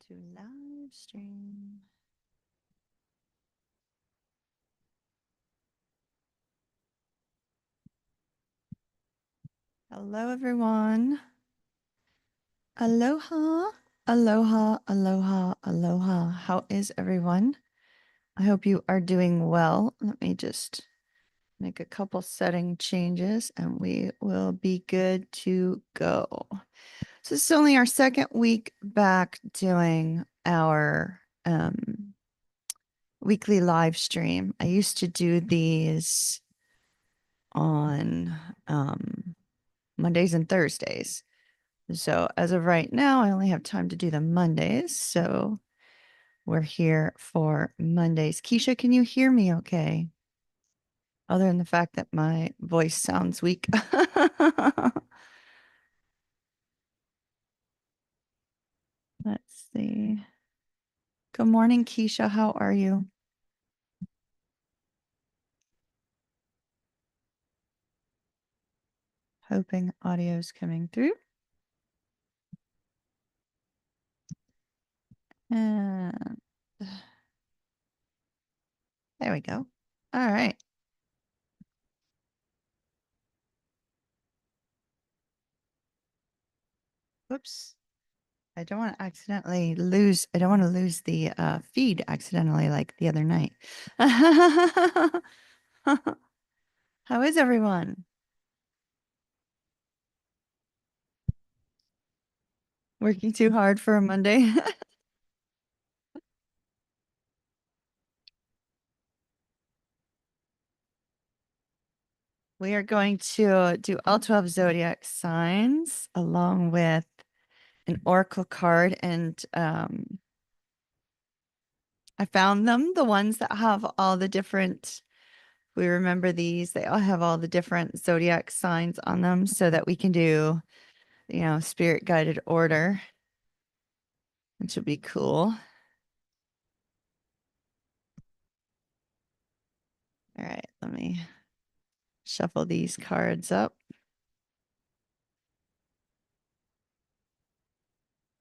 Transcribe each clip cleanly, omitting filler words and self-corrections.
to live stream. Hello, everyone. Aloha, aloha, aloha, aloha. How is everyone? I hope you are doing well. Let me just make a couple setting changes and we will be good to go. So this is only our second week back doing our weekly live stream. I used to do these on Mondays and Thursdays. So as of right now, I only have time to do the Mondays. So we're here for Mondays. Keisha, can you hear me okay? Other than the fact that my voice sounds weak. Let's see. Good morning, Keisha. How are you? Hoping audio's coming through. And there we go. All right. Whoops. I don't want to accidentally lose. I don't want to lose the feed accidentally like the other night. How is everyone? Working too hard for a Monday? We are going to do all 12 zodiac signs along with an oracle card. And I found them, the ones that have all the different, we remember these, they all have all the different zodiac signs on them so that we can do, spirit guided order, which would be cool. All right, let me shuffle these cards up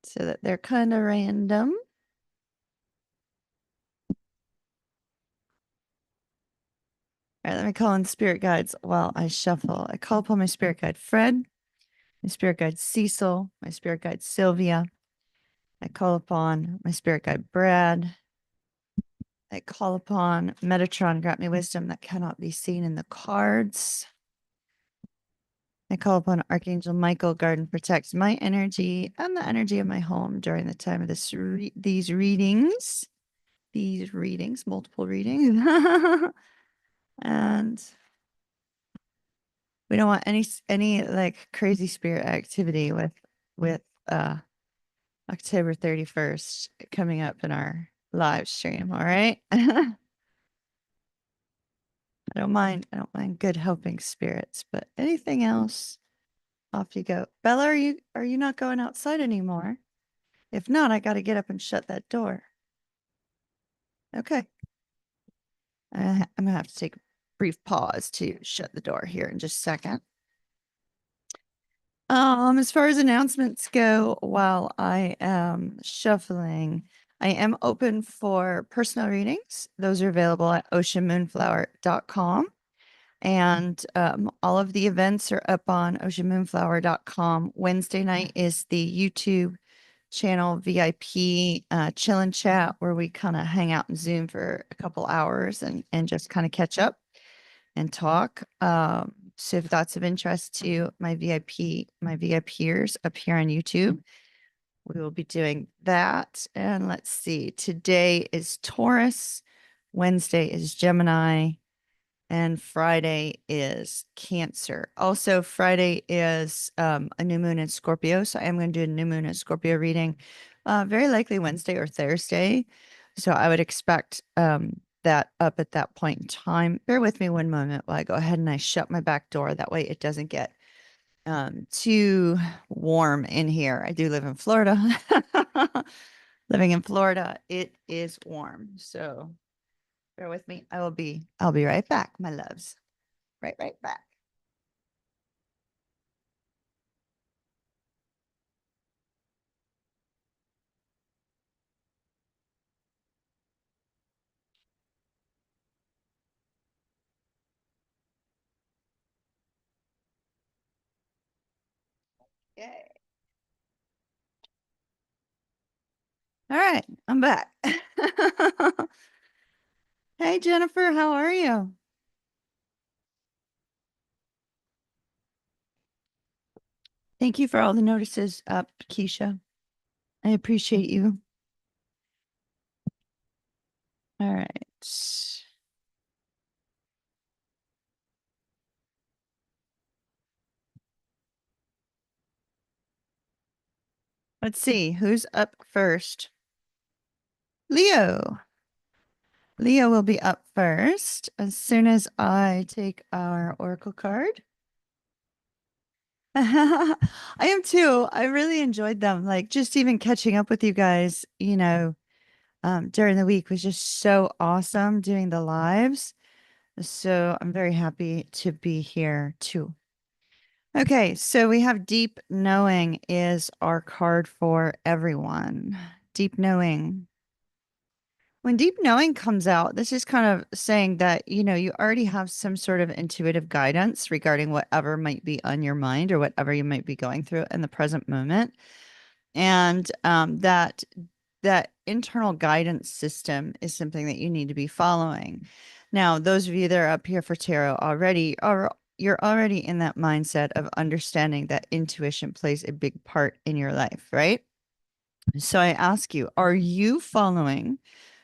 so that they're kind of random. All right, let me call in spirit guides while I shuffle. I call upon my spirit guide, Fred, my spirit guide, Cecil, my spirit guide, Sylvia. I call upon my spirit guide, Brad. I call upon Metatron, grant me wisdom that cannot be seen in the cards. I call upon Archangel Michael, guard and protect my energy and the energy of my home during the time of these readings. These readings, multiple readings. And we don't want any like crazy spirit activity with October 31st coming up in our live stream, all right? I don't mind good helping spirits, but anything else, off you go. Bella, are you not going outside anymore? If not, I got to get up and shut that door. Okay. I'm gonna have to take a brief pause to shut the door here in just a second. As far as announcements go, while I am shuffling, I am open for personal readings. Those are available at oceanmoonflower.com. And all of the events are up on oceanmoonflower.com. Wednesday night is the YouTube channel VIP chill and chat where we kind of hang out and Zoom for a couple hours and just kind of catch up and talk. So if that's of interest to my VIPers up here on YouTube, we will be doing that. And let's see, today is Taurus, Wednesday is Gemini, and Friday is Cancer. Also, Friday is a new moon in Scorpio. So I am going to do a new moon in Scorpio reading, very likely Wednesday or Thursday. So I would expect that up at that point in time. Bear with me one moment while I go ahead and I shut my back door. That way it doesn't get too warm in here. I do live in Florida. Living in Florida, it is warm. So bear with me. I'll be right back, my loves. Right back. Yay. All right, I'm back. Hey, Jennifer, how are you? Thank you for all the notices up, Keisha. I appreciate you. All right. Let's see who's up first. Leo. Leo will be up first as soon as I take our Oracle card. I am too. I really enjoyed them. Like just even catching up with you guys, during the week was just so awesome doing the lives. So I'm very happy to be here too. Okay, so we have deep knowing is our card for everyone. Deep knowing. When deep knowing comes out, this is kind of saying that, you already have some sort of intuitive guidance regarding whatever might be on your mind or whatever you might be going through in the present moment. And that internal guidance system is something that you need to be following. Now, those of you that are up here for tarot already are you're already in that mindset of understanding that intuition plays a big part in your life, right? So I ask you, are you following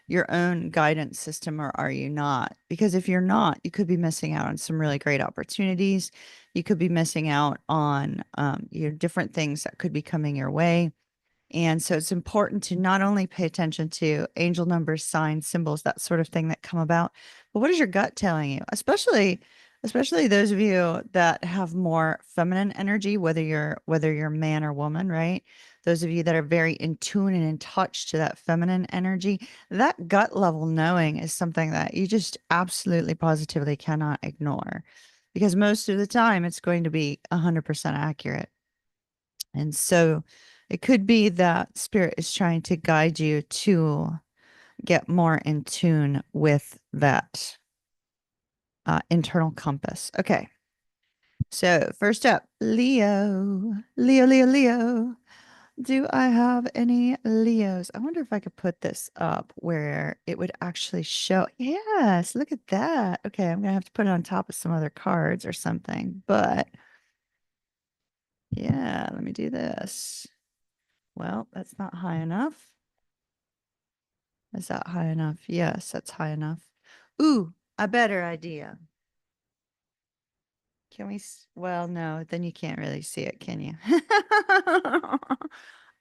your own guidance system or are you not? Because if you're not, you could be missing out on some really great opportunities. You could be missing out on different things that could be coming your way. And so it's important to not only pay attention to angel numbers, signs, symbols, that sort of thing that come about, but what is your gut telling you? Especially those of you that have more feminine energy, whether you're man or woman, right? Those of you that are very in tune and in touch to that feminine energy, that gut level knowing is something that you just absolutely positively cannot ignore because most of the time it's going to be 100% accurate. And so it could be that spirit is trying to guide you to get more in tune with that internal compass. Okay. So first up, Leo. Leo, Leo, Leo. Do I have any Leos? I wonder if I could put this up where it would actually show. Yes, look at that. Okay, I'm gonna have to put it on top of some other cards or something. But yeah, let me do this. Well, that's not high enough. Is that high enough? Yes, that's high enough. Ooh, a better idea. Can we? Well, no, then you can't really see it, can you?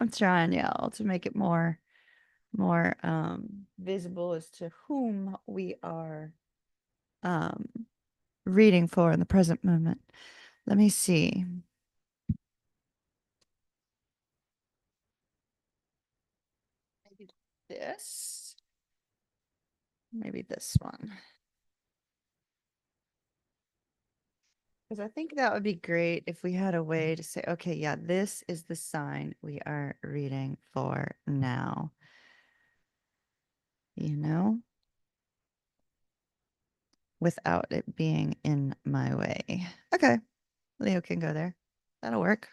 I'm trying, y'all, to make it more visible as to whom we are um reading for in the present moment. Let me see. Maybe this. Maybe this one. Because I think that would be great if we had a way to say, okay, yeah, this is the sign we are reading for now, you know, without it being in my way. Okay, Leo can go there. That'll work.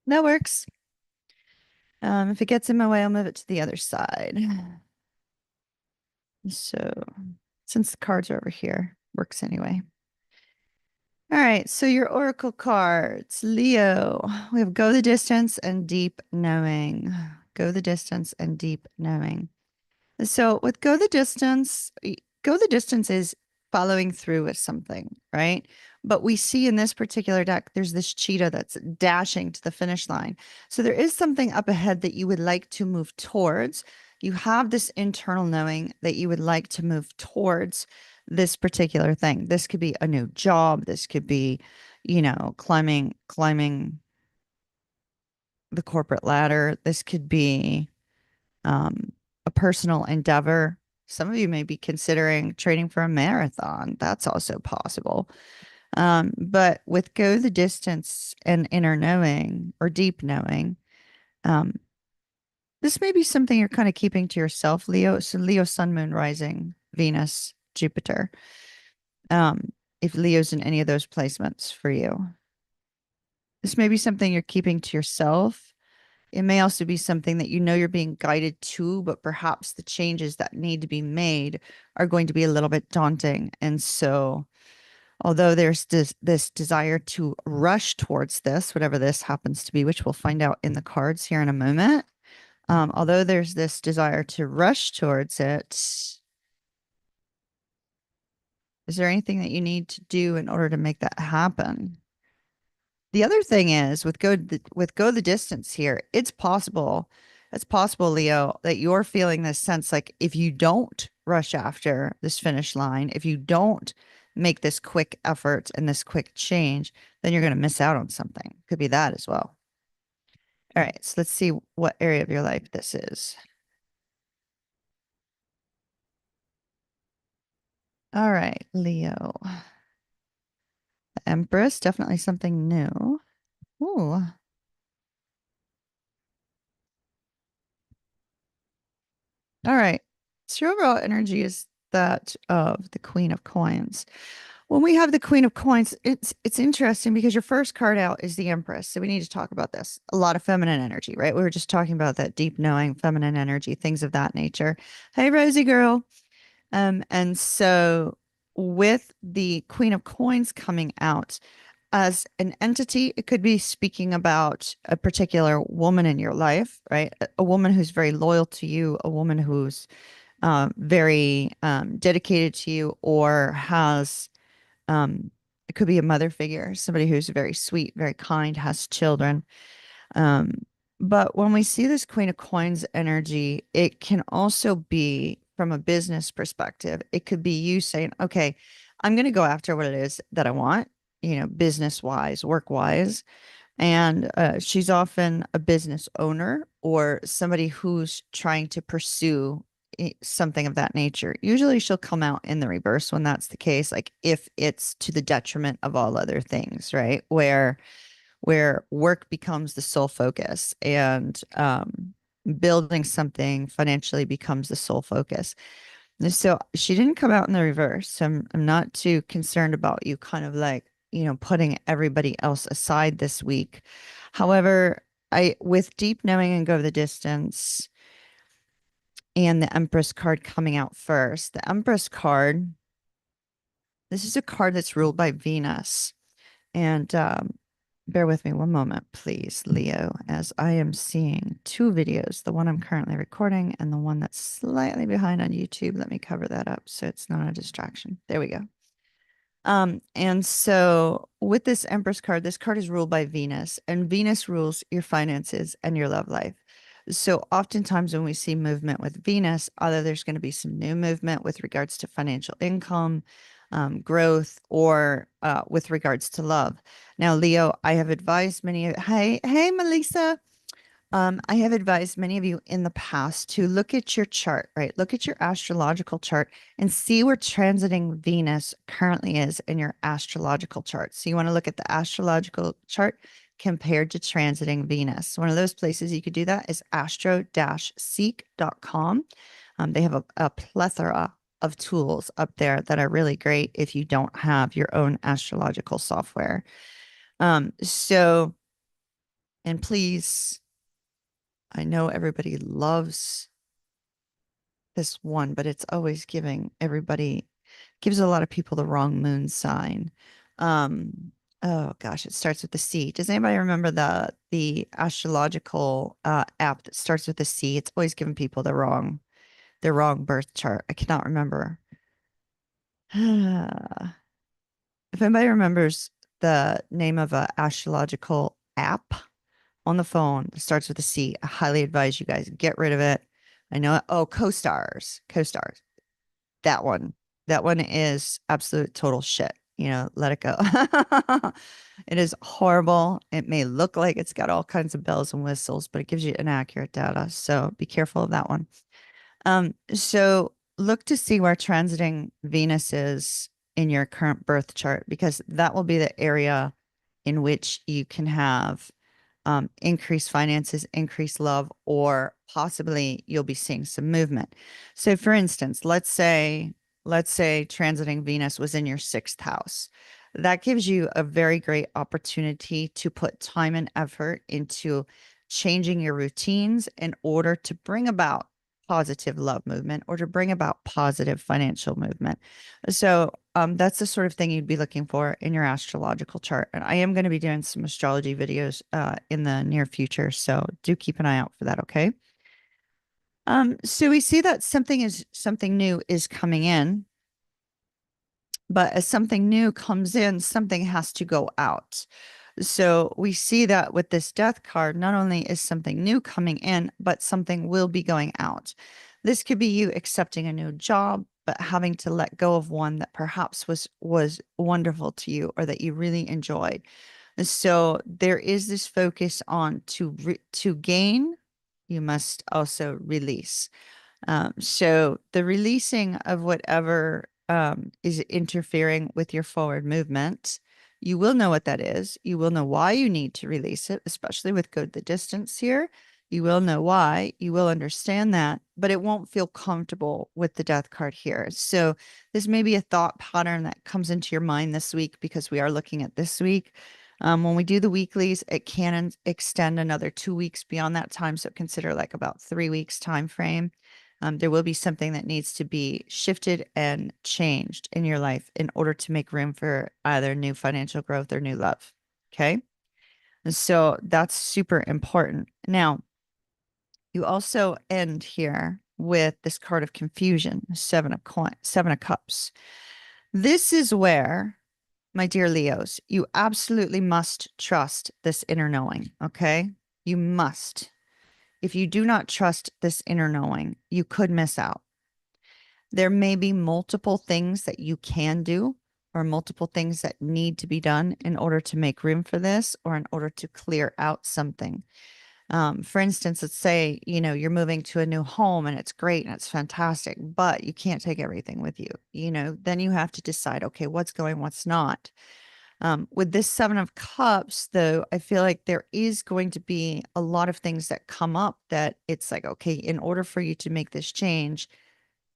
That works. If it gets in my way, I'll move it to the other side. So since the cards are over here, works anyway. All right, so your oracle cards, Leo. We have go the distance and deep knowing. Go the distance and deep knowing. So with go the distance is following through with something, right? But we see in this particular deck, there's this cheetah that's dashing to the finish line. So there is something up ahead that you would like to move towards. You have this internal knowing that you would like to move towards this particular thing. This could be a new job. This could be, climbing the corporate ladder. This could be a personal endeavor. Some of you may be considering training for a marathon. That's also possible. But with go the distance and inner knowing or deep knowing, um, this may be something you're kind of keeping to yourself, Leo. So Leo, Sun, Moon, Rising, Venus, Jupiter. If Leo's in any of those placements for you. This may be something you're keeping to yourself. It may also be something that you know you're being guided to, but perhaps the changes that need to be made are going to be a little bit daunting. And so, although there's this desire to rush towards this, whatever this happens to be, which we'll find out in the cards here in a moment, although there's this desire to rush towards it, is there anything that you need to do in order to make that happen? The other thing is with go the distance here, it's possible, Leo, that you're feeling this sense like if you don't rush after this finish line, if you don't make this quick effort and this quick change, then you're going to miss out on something. Could be that as well. All right, so let's see what area of your life this is. All right, Leo. The Empress, definitely something new. Ooh. All right. So your overall energy is that of the Queen of Coins. When we have the Queen of Coins, it's interesting because your first card out is the Empress. So we need to talk about this. A lot of feminine energy, right? We were just talking about that deep knowing, feminine energy, things of that nature. Hey, Rosie girl. And so with the Queen of Coins coming out as an entity, it could be speaking about a particular woman in your life, right? A woman who's very loyal to you, a woman who's very dedicated to you, or has it could be a mother figure, somebody who's very sweet, very kind, has children. Um, but when we see this Queen of Coins energy, it can also be from a business perspective. It could be you saying, okay, I'm going to go after what it is that I want, business wise, work wise. And she's often a business owner or somebody who's trying to pursue something of that nature. Usually she'll come out in the reverse when that's the case, like if it's to the detriment of all other things, right? Where work becomes the sole focus and building something financially becomes the sole focus. So she didn't come out in the reverse. So I'm not too concerned about you kind of like, putting everybody else aside this week. However, with deep knowing and go the distance and the Empress card coming out first, the Empress card, this is a card that's ruled by Venus. And bear with me one moment, please, Leo, as I am seeing two videos, the one I'm currently recording and the one that's slightly behind on YouTube. Let me cover that up so it's not a distraction. There we go. And so with this Empress card, this card is ruled by Venus, and Venus rules your finances and your love life. So oftentimes when we see movement with Venus, either there's going to be some new movement with regards to financial income, growth, or with regards to love. Now, Leo, I have advised many of, hey, Melissa. I have advised many of you in the past to look at your chart, right? Look at your astrological chart and see where transiting Venus currently is in your astrological chart. So you want to look at the astrological chart compared to transiting Venus. One of those places you could do that is astro-seek.com. They have a plethora of tools up there that are really great if you don't have your own astrological software. And please, I know everybody loves this one, but it's always gives a lot of people the wrong moon sign. Oh gosh, it starts with the C. Does anybody remember the astrological app that starts with the C? It's always giving people the wrong birth chart. I cannot remember. If anybody remembers the name of a astrological app on the phone that starts with a C, I highly advise you guys get rid of it. I know. Oh, co-stars. That one. That one is absolute total shit. Let it go. It is horrible. It may look like it's got all kinds of bells and whistles, but it gives you inaccurate data. So be careful of that one. So look to see where transiting Venus is in your current birth chart, because that will be the area in which you can have increased finances, increased love, or possibly you'll be seeing some movement. So for instance, let's say transiting Venus was in your sixth house. that gives you a very great opportunity to put time and effort into changing your routines in order to bring about positive love movement or to bring about positive financial movement. So, that's the sort of thing you'd be looking for in your astrological chart. And I am going to be doing some astrology videos in the near future. So do keep an eye out for that. Okay. So we see that something new is coming in, but as something new comes in, something has to go out. So we see that with this death card, not only is something new coming in, but something will be going out. This could be you accepting a new job, but having to let go of one that perhaps was wonderful to you or that you really enjoyed. And so there is this focus on to gain, you must also release. So the releasing of whatever is interfering with your forward movement, you will know what that is. You will know why you need to release it, especially with go the distance here. You will know why. You will understand that, but it won't feel comfortable with the death card here. So this may be a thought pattern that comes into your mind this week because we are looking at this week. When we do the weeklies, it can extend another 2 weeks beyond that time. So consider like about 3 weeks time frame. There will be something that needs to be shifted and changed in your life in order to make room for either new financial growth or new love. Okay. And so that's super important. Now, you also end here with this card of confusion, seven of cups. This is where, my dear Leos, you absolutely must trust this inner knowing. Okay. You must. If you do not trust this inner knowing, you could miss out. There may be multiple things that you can do or multiple things that need to be done in order to make room for this or in order to clear out something. For instance, let's say, you're moving to a new home and it's great and it's fantastic, but you can't take everything with you. Then you have to decide, okay, what's going, what's not. With this Seven of Cups, though, I feel like there is going to be a lot of things that come up that it's like, okay, in order for you to make this change,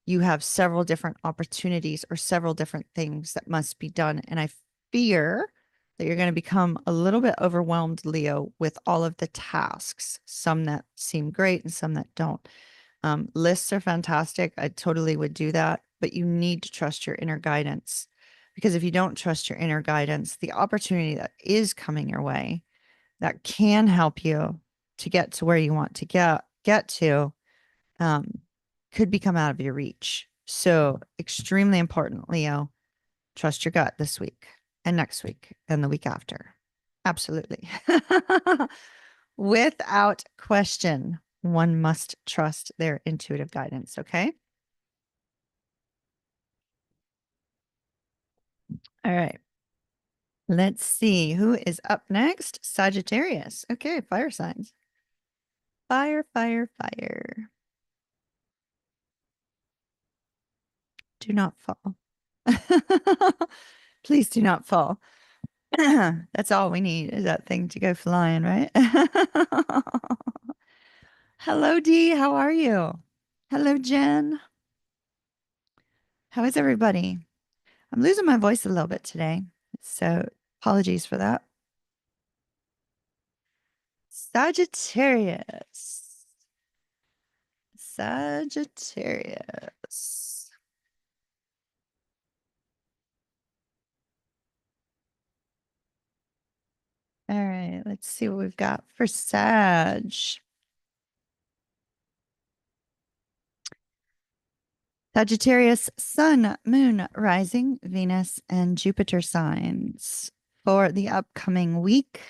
you have several different opportunities or several different things that must be done. And I fear that you're going to become a little bit overwhelmed, Leo, with all of the tasks, some that seem great and some that don't. Lists are fantastic. I totally would do that, but you need to trust your inner guidance because if you don't trust your inner guidance, the opportunity that is coming your way that can help you to get to where you want to get to um, could become out of your reach. So, extremely important, Leo. Trust your gut this week and next week and the week after. Absolutely. Without question, one must trust their intuitive guidance. Okay. All right. Let's see who is up next. Sagittarius. Okay. Fire signs. Fire, fire, fire. Do not fall. Please do not fall. That's all we need is that thing to go flying, right? Hello, Dee. How are you? Hello, Jen. How is everybody? I'm losing my voice a little bit today, so apologies for that. Sagittarius. Sagittarius. All right, let's see what we've got for Sag. Sagittarius, Sun, Moon, Rising, Venus, and Jupiter signs for the upcoming week.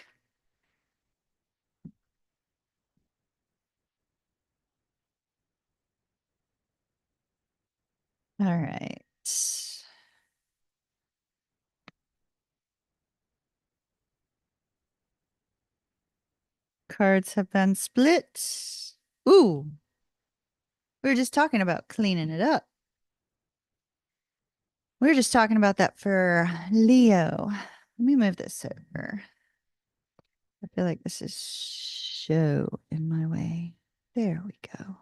All right. Cards have been split. Ooh, we were just talking about cleaning it up. We were just talking about that for Leo. Let me move this over. I feel like this is so in my way. There we go.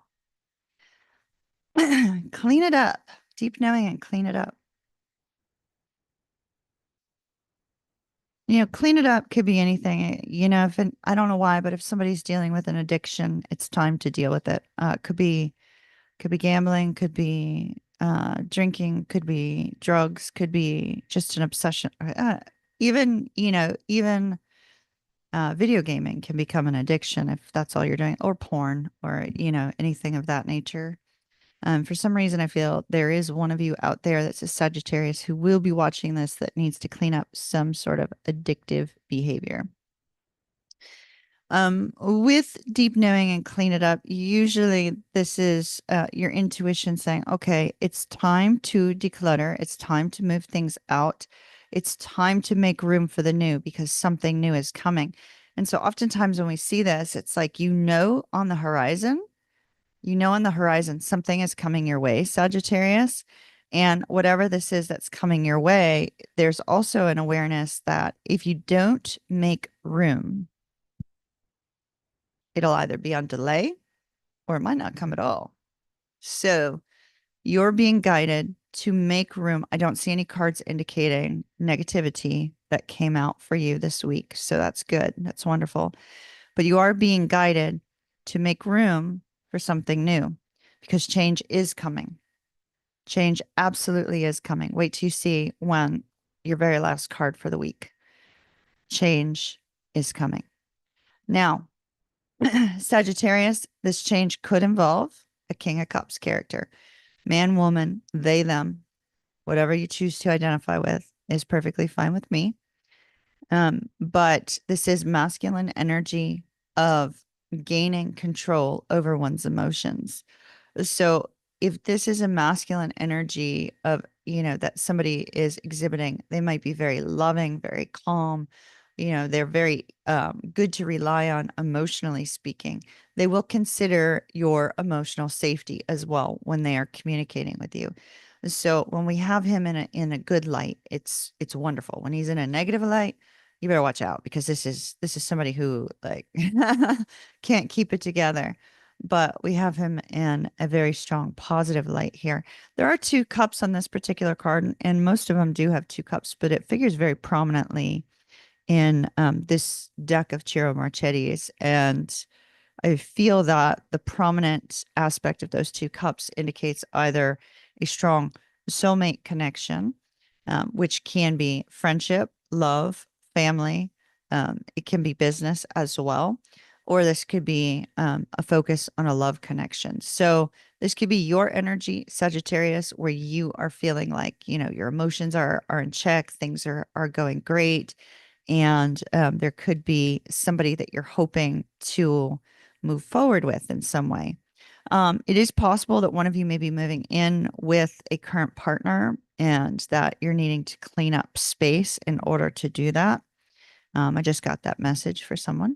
Clean it up. Deep knowing and clean it up. Clean it up could be anything. If I don't know why, but if somebody's dealing with an addiction, it's time to deal with it. Could be gambling, could be drinking, could be drugs, could be just an obsession. Even video gaming can become an addiction if that's all you're doing, or porn, or anything of that nature. For some reason, I feel there is one of you out there that's a Sagittarius who will be watching this that needs to clean up some sort of addictive behavior. With deep knowing and clean it up, usually this is your intuition saying, okay, it's time to declutter. It's time to move things out. It's time to make room for the new because something new is coming. And so oftentimes when we see this, it's like, on the horizon, something is coming your way, Sagittarius. And whatever this is that's coming your way, there's also an awareness that if you don't make room, it'll either be on delay or it might not come at all. So you're being guided to make room. I don't see any cards indicating negativity that came out for you this week. So that's good. That's wonderful. But you are being guided to make room for something new because change is coming. Change absolutely is coming. Wait till you see when your very last card for the week. Change is coming. Now, Sagittarius, this change could involve a King of Cups character. Man, woman, they, them, whatever you choose to identify with is perfectly fine with me. But this is masculine energy of gaining control over one's emotions. So if this is a masculine energy of, that somebody is exhibiting, they might be very loving, very calm. They're very good to rely on emotionally speaking. They will consider your emotional safety as well when they are communicating with you. So when we have him in a good light, it's wonderful. When he's in a negative light, you better watch out because this is somebody who like can't keep it together. But we have him in a very strong positive light here. There are two cups on this particular card, and most of them do have two cups, but it figures very prominently in this deck of Ciro Marchetti's. And I feel that the prominent aspect of those two cups indicates either a strong soulmate connection, which can be friendship, love, family. It can be business as well, or this could be a focus on a love connection. So this could be your energy, Sagittarius, where you are feeling like your emotions are in check, things are going great, and there could be somebody that you're hoping to move forward with in some way. It is possible that one of you may be moving in with a current partner and that you're needing to clean up space in order to do that. I just got that message for someone.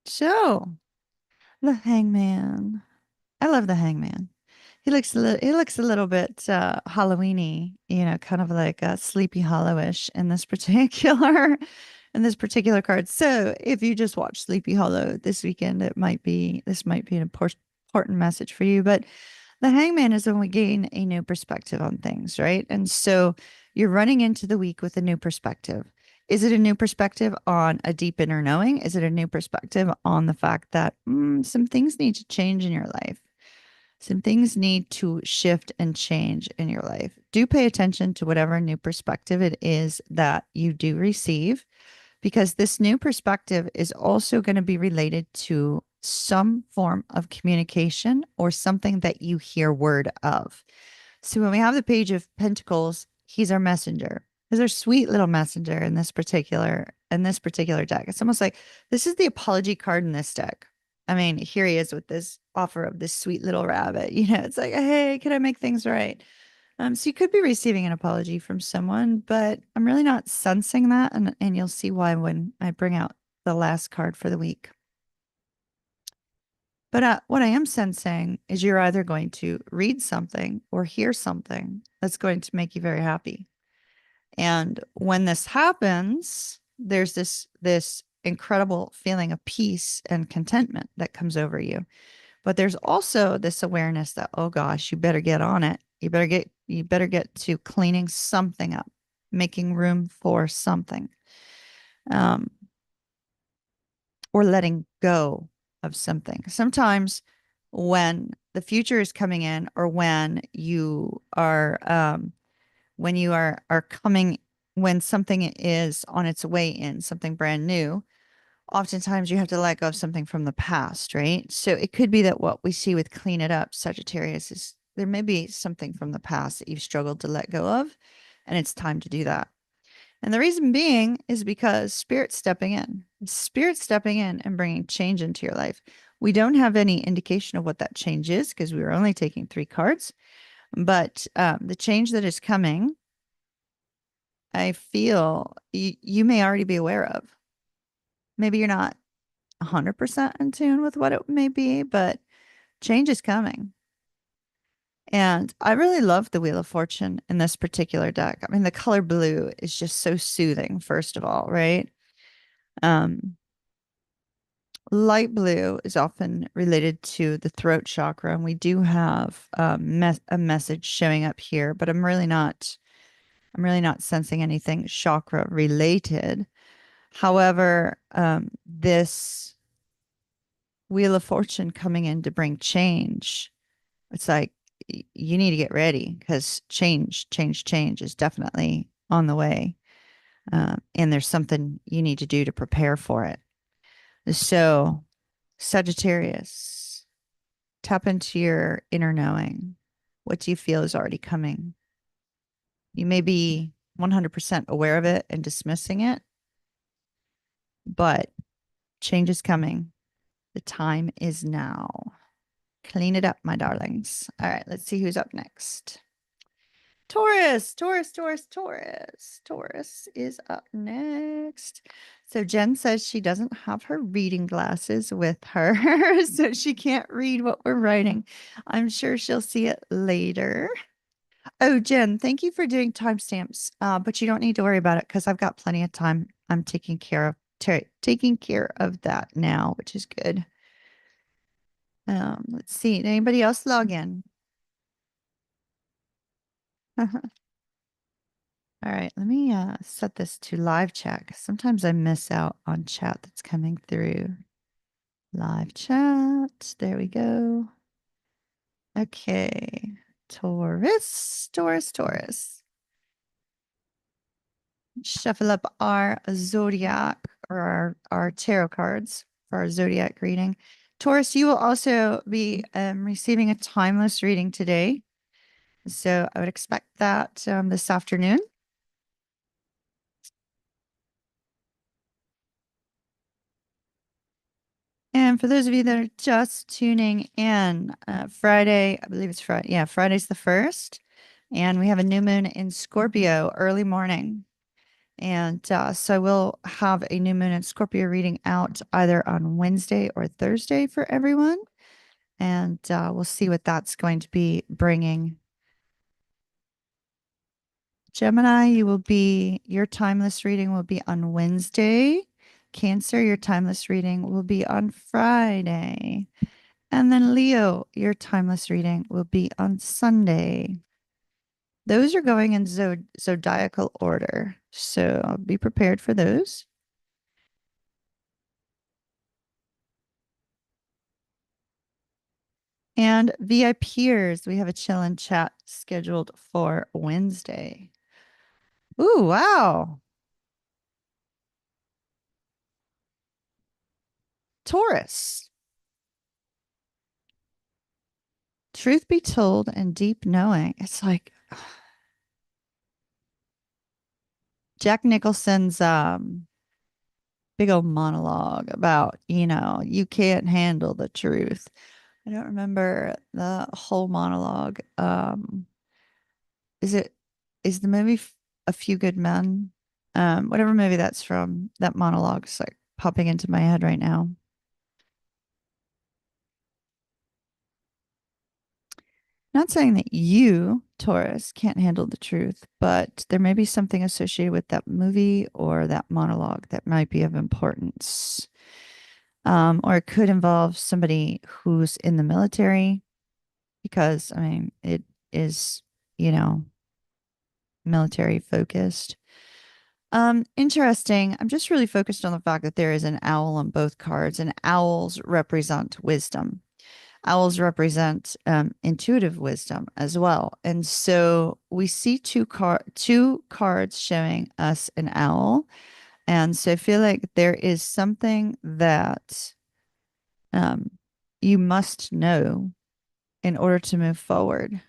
So, the hangman. I love the hangman. He looks a little bit Halloweeny, kind of like Sleepy Hollowish in this particular card. So if you just watch Sleepy Hollow this weekend, this might be an important message for you. But the hangman is when we gain a new perspective on things, right? And so you're running into the week with a new perspective. Is it a new perspective on a deep inner knowing? Is it a new perspective on the fact that some things need to change in your life? Some things need to shift and change in your life. Do pay attention to whatever new perspective it is that you do receive, because this new perspective is also going to be related to some form of communication or something that you hear word of. So when we have the Page of Pentacles, he's our messenger. He's our sweet little messenger in this particular deck. It's almost like this is the apology card in this deck. I mean, here he is with this offer of this sweet little rabbit. It's like, hey, can I make things right? So you could be receiving an apology from someone, but I'm really not sensing that, and you'll see why when I bring out the last card for the week. But what I am sensing is you're either going to read something or hear something that's going to make you very happy. And when this happens, there's this incredible feeling of peace and contentment that comes over you. But there's also this awareness that, oh gosh, you better get on it. You better get to cleaning something up. making room for something, um, or letting go of something. Sometimes when the future is coming in, or when you are coming, when something is on its way in, something brand new, oftentimes you have to let go of something from the past, right? So it could be that what we see with clean it up, Sagittarius, is there may be something from the past that you've struggled to let go of, and it's time to do that. And the reason being is because Spirit's stepping in and bringing change into your life. We don't have any indication of what that change is because we were only taking 3 cards, but the change that is coming, I feel you may already be aware of. Maybe you're not 100% in tune with what it may be, but change is coming. And I really love the Wheel of Fortune in this particular deck. I mean, the color blue is just so soothing, first of all, right? Um, Light blue is often related to the throat chakra, and we do have a message showing up here, but I'm really not sensing anything chakra related. However, this Wheel of Fortune coming in to bring change, it's like you need to get ready because change is definitely on the way. And there's something you need to do to prepare for it. So, Sagittarius, tap into your inner knowing. What do you feel is already coming? You may be 100% aware of it and dismissing it, but change is coming. The time is now. Clean it up, my darlings. All right, let's see who's up next. Taurus is up next. So Jen says she doesn't have her reading glasses with her, so she can't read what we're writing. I'm sure she'll see it later. Oh, Jen, thank you for doing timestamps. But you don't need to worry about it because I've got plenty of time. I'm taking care of that now, which is good. Let's see. Did anybody else log in? All right, let me set this to live chat 'cause sometimes I miss out on chat that's coming through. Live chat. There we go. Okay. Taurus. Shuffle up our zodiac, or our tarot cards for our zodiac reading. Taurus, you will also be receiving a timeless reading today. So I would expect that this afternoon. And for those of you that are just tuning in, Friday, I believe it's Friday. Yeah, Friday's the 1st. And we have a new moon in Scorpio early morning. And so we'll have a new moon in Scorpio reading out either on Wednesday or Thursday for everyone. And we'll see what that's going to be bringing. Gemini, your timeless reading will be on Wednesday. Cancer, your timeless reading will be on Friday. And then Leo, your timeless reading will be on Sunday. Those are going in zodiacal order. So be prepared for those. And VIPers, we have a chill and chat scheduled for Wednesday. Ooh, wow. Taurus. Truth be told and deep knowing. It's like Jack Nicholson's big old monologue about, you can't handle the truth. I don't remember the whole monologue. Is it is the movie A Few Good Men? Whatever movie that's from, that monologue's like popping into my head right now. Not saying that you, Taurus, can't handle the truth, but there may be something associated with that movie or that monologue that might be of importance. Or it could involve somebody who's in the military, because, I mean, it is, military focused. Interesting. I'm just really focused on the fact that there is an owl on both cards, and owls represent wisdom. Owls represent intuitive wisdom as well. And so we see two cards showing us an owl. And so I feel like there is something that um, you must know in order to move forward.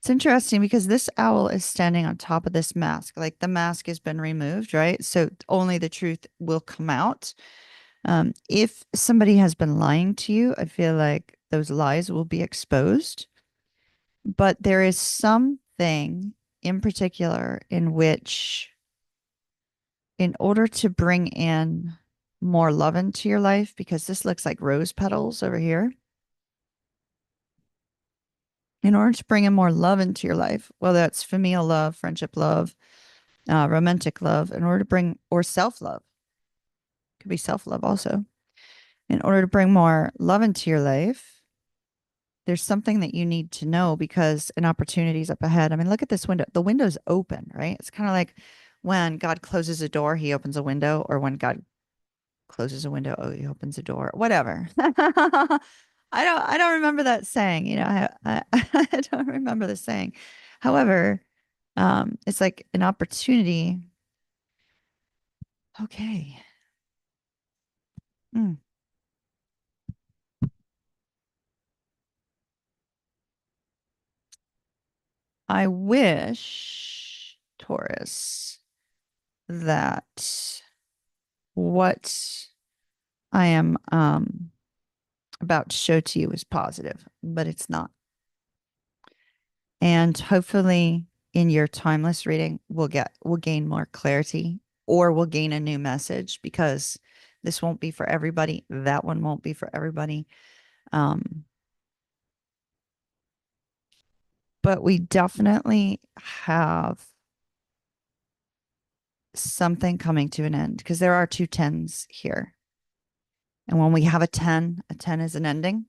It's interesting because this owl is standing on top of this mask. Like the mask has been removed, right? So only the truth will come out. If somebody has been lying to you, I feel like those lies will be exposed. But there is something in particular in which, in order to bring in more love into your life, because this looks like rose petals over here, in order to bring in more love into your life, whether that's familial love, friendship love, romantic love, in order to bring, or self love, could be self love also, in order to bring more love into your life, there's something that you need to know because an opportunity is up ahead. I mean, look at this window. The window's open, right? It's kind of like when God closes a door, he opens a window, or when God closes a window, oh, he opens a door, whatever. I don't remember that saying, I don't remember the saying. However, it's like an opportunity. Okay. Mm. I wish, Taurus, that what I am about to show to you is positive, but it's not. And hopefully in your timeless reading, we'll gain more clarity, or we'll gain a new message, because this won't be for everybody. That one won't be for everybody. Um, but we definitely have something coming to an end, because there are two tens here. And when we have a 10 is an ending.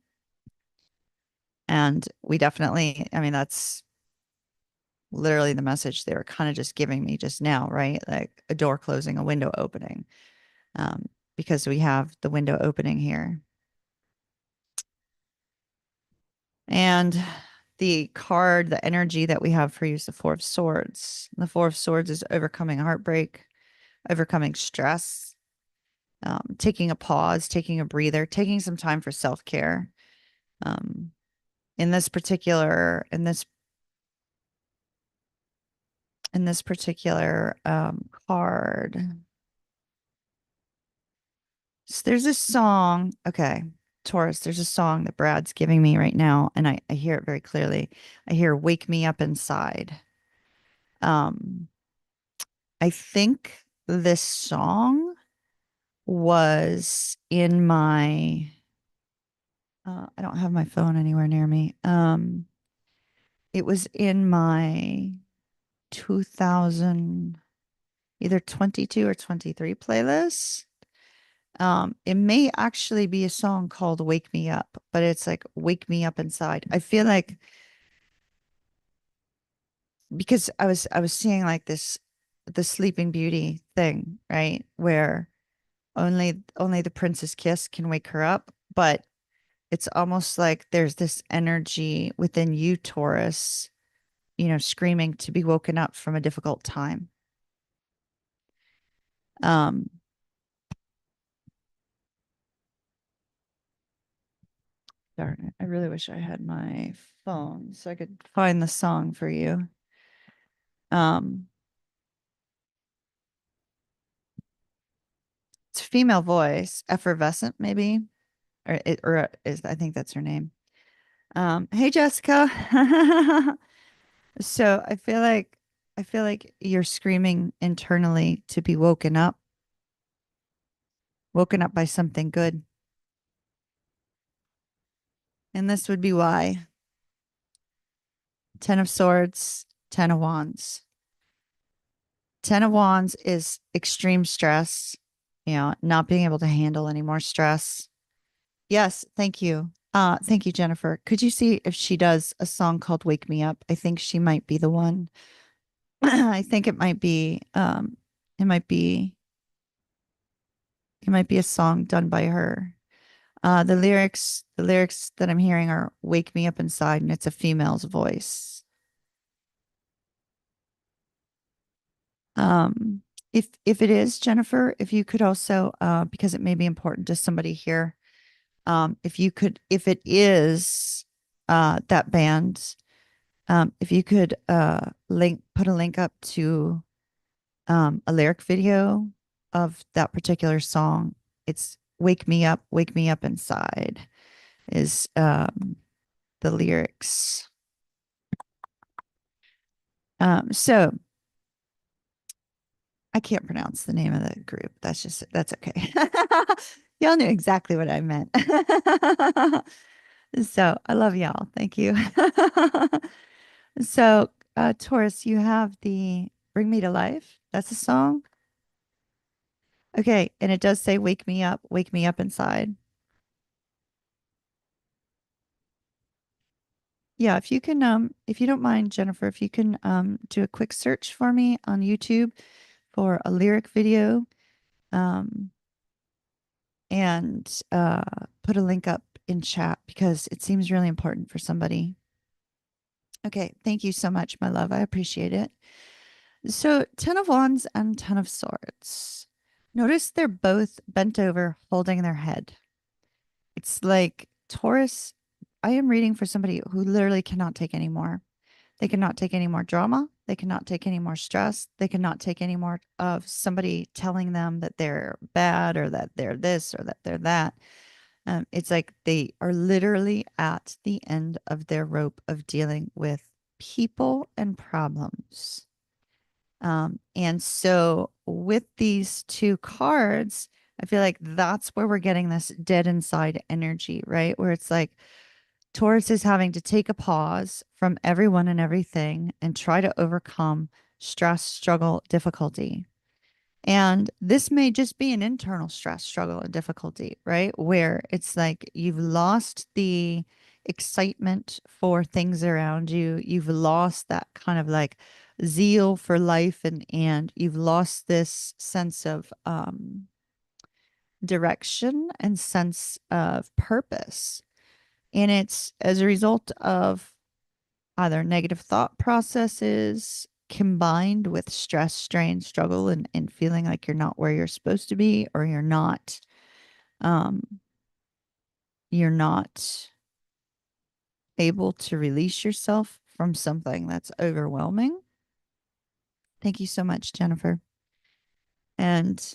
And we definitely, I mean, that's literally the message they were kind of just giving me just now, right? Like a door closing, a window opening, because we have the window opening here. And the card, the energy that we have for you is the Four of Swords. The Four of Swords is overcoming heartbreak, overcoming stress, taking a pause, taking a breather, taking some time for self-care. Um, in this particular, card, so there's a song. Okay, Taurus, there's a song that Brad's giving me right now, and I hear it very clearly. I hear "Wake Me Up Inside." Um, I think this song was in my. I don't have my phone anywhere near me. It was in my 2000, either 22 or 23 playlist. It may actually be a song called Wake Me Up, but it's like Wake Me Up Inside. I feel like, because I was seeing like this, the Sleeping Beauty thing, right? Where only the prince's kiss can wake her up, but it's almost like there's this energy within you, Taurus, screaming to be woken up from a difficult time. Um, Darn it. I really wish I had my phone so I could find the song for you. Um, it's a female voice, effervescent maybe, or is I think that's her name. Hey Jessica. So I feel like you're screaming internally to be woken up by something good. And this would be why. 10 of Swords, 10 of Wands. 10 of Wands is extreme stress, not being able to handle any more stress. Yes, thank you. Thank you, Jennifer. Could you see if she does a song called Wake Me Up? I think she might be the one. I think it might be It might be it might be a song done by her. The lyrics that I'm hearing are "Wake Me Up Inside," and it's a female's voice. Um, if it is Jennifer, if you could also, because it may be important to somebody here, if you could, if it is that band, if you could put a link up to a lyric video of that particular song. It's Wake Me Up Inside is the lyrics. So I can't pronounce the name of the group. That's okay. Y'all knew exactly what I meant. So I love y'all. Thank you. So, Taurus, you have the Bring Me to Life. That's a song. Okay. And it does say wake me up inside. Yeah. If you don't mind, Jennifer, if you can, do a quick search for me on YouTube for a lyric video, um, and, put a link up in chat because it seems really important for somebody. Okay. Thank you so much, my love. I appreciate it. So, Ten of Wands and Ten of Swords. Notice they're both bent over, holding their head. It's like Taurus, I am reading for somebody who literally cannot take any more. They cannot take any more drama. They cannot take any more stress. They cannot take any more of somebody telling them that they're bad or that they're this or that they're that. It's like they are literally at the end of their rope of dealing with people and problems. And so with these two cards, I feel like that's where we're getting this dead inside energy, right? Where it's like Taurus is having to take a pause from everyone and everything and try to overcome stress, struggle, difficulty. And this may just be an internal stress, struggle, and difficulty, right? Where it's like you've lost the excitement for things around you. You've lost that kind of like zeal for life and you've lost this sense of direction and sense of purpose. And it's as a result of either negative thought processes combined with stress, strain, struggle, and feeling like you're not where you're supposed to be, or um, you're not able to release yourself from something that's overwhelming. Thank you so much, Jennifer. And,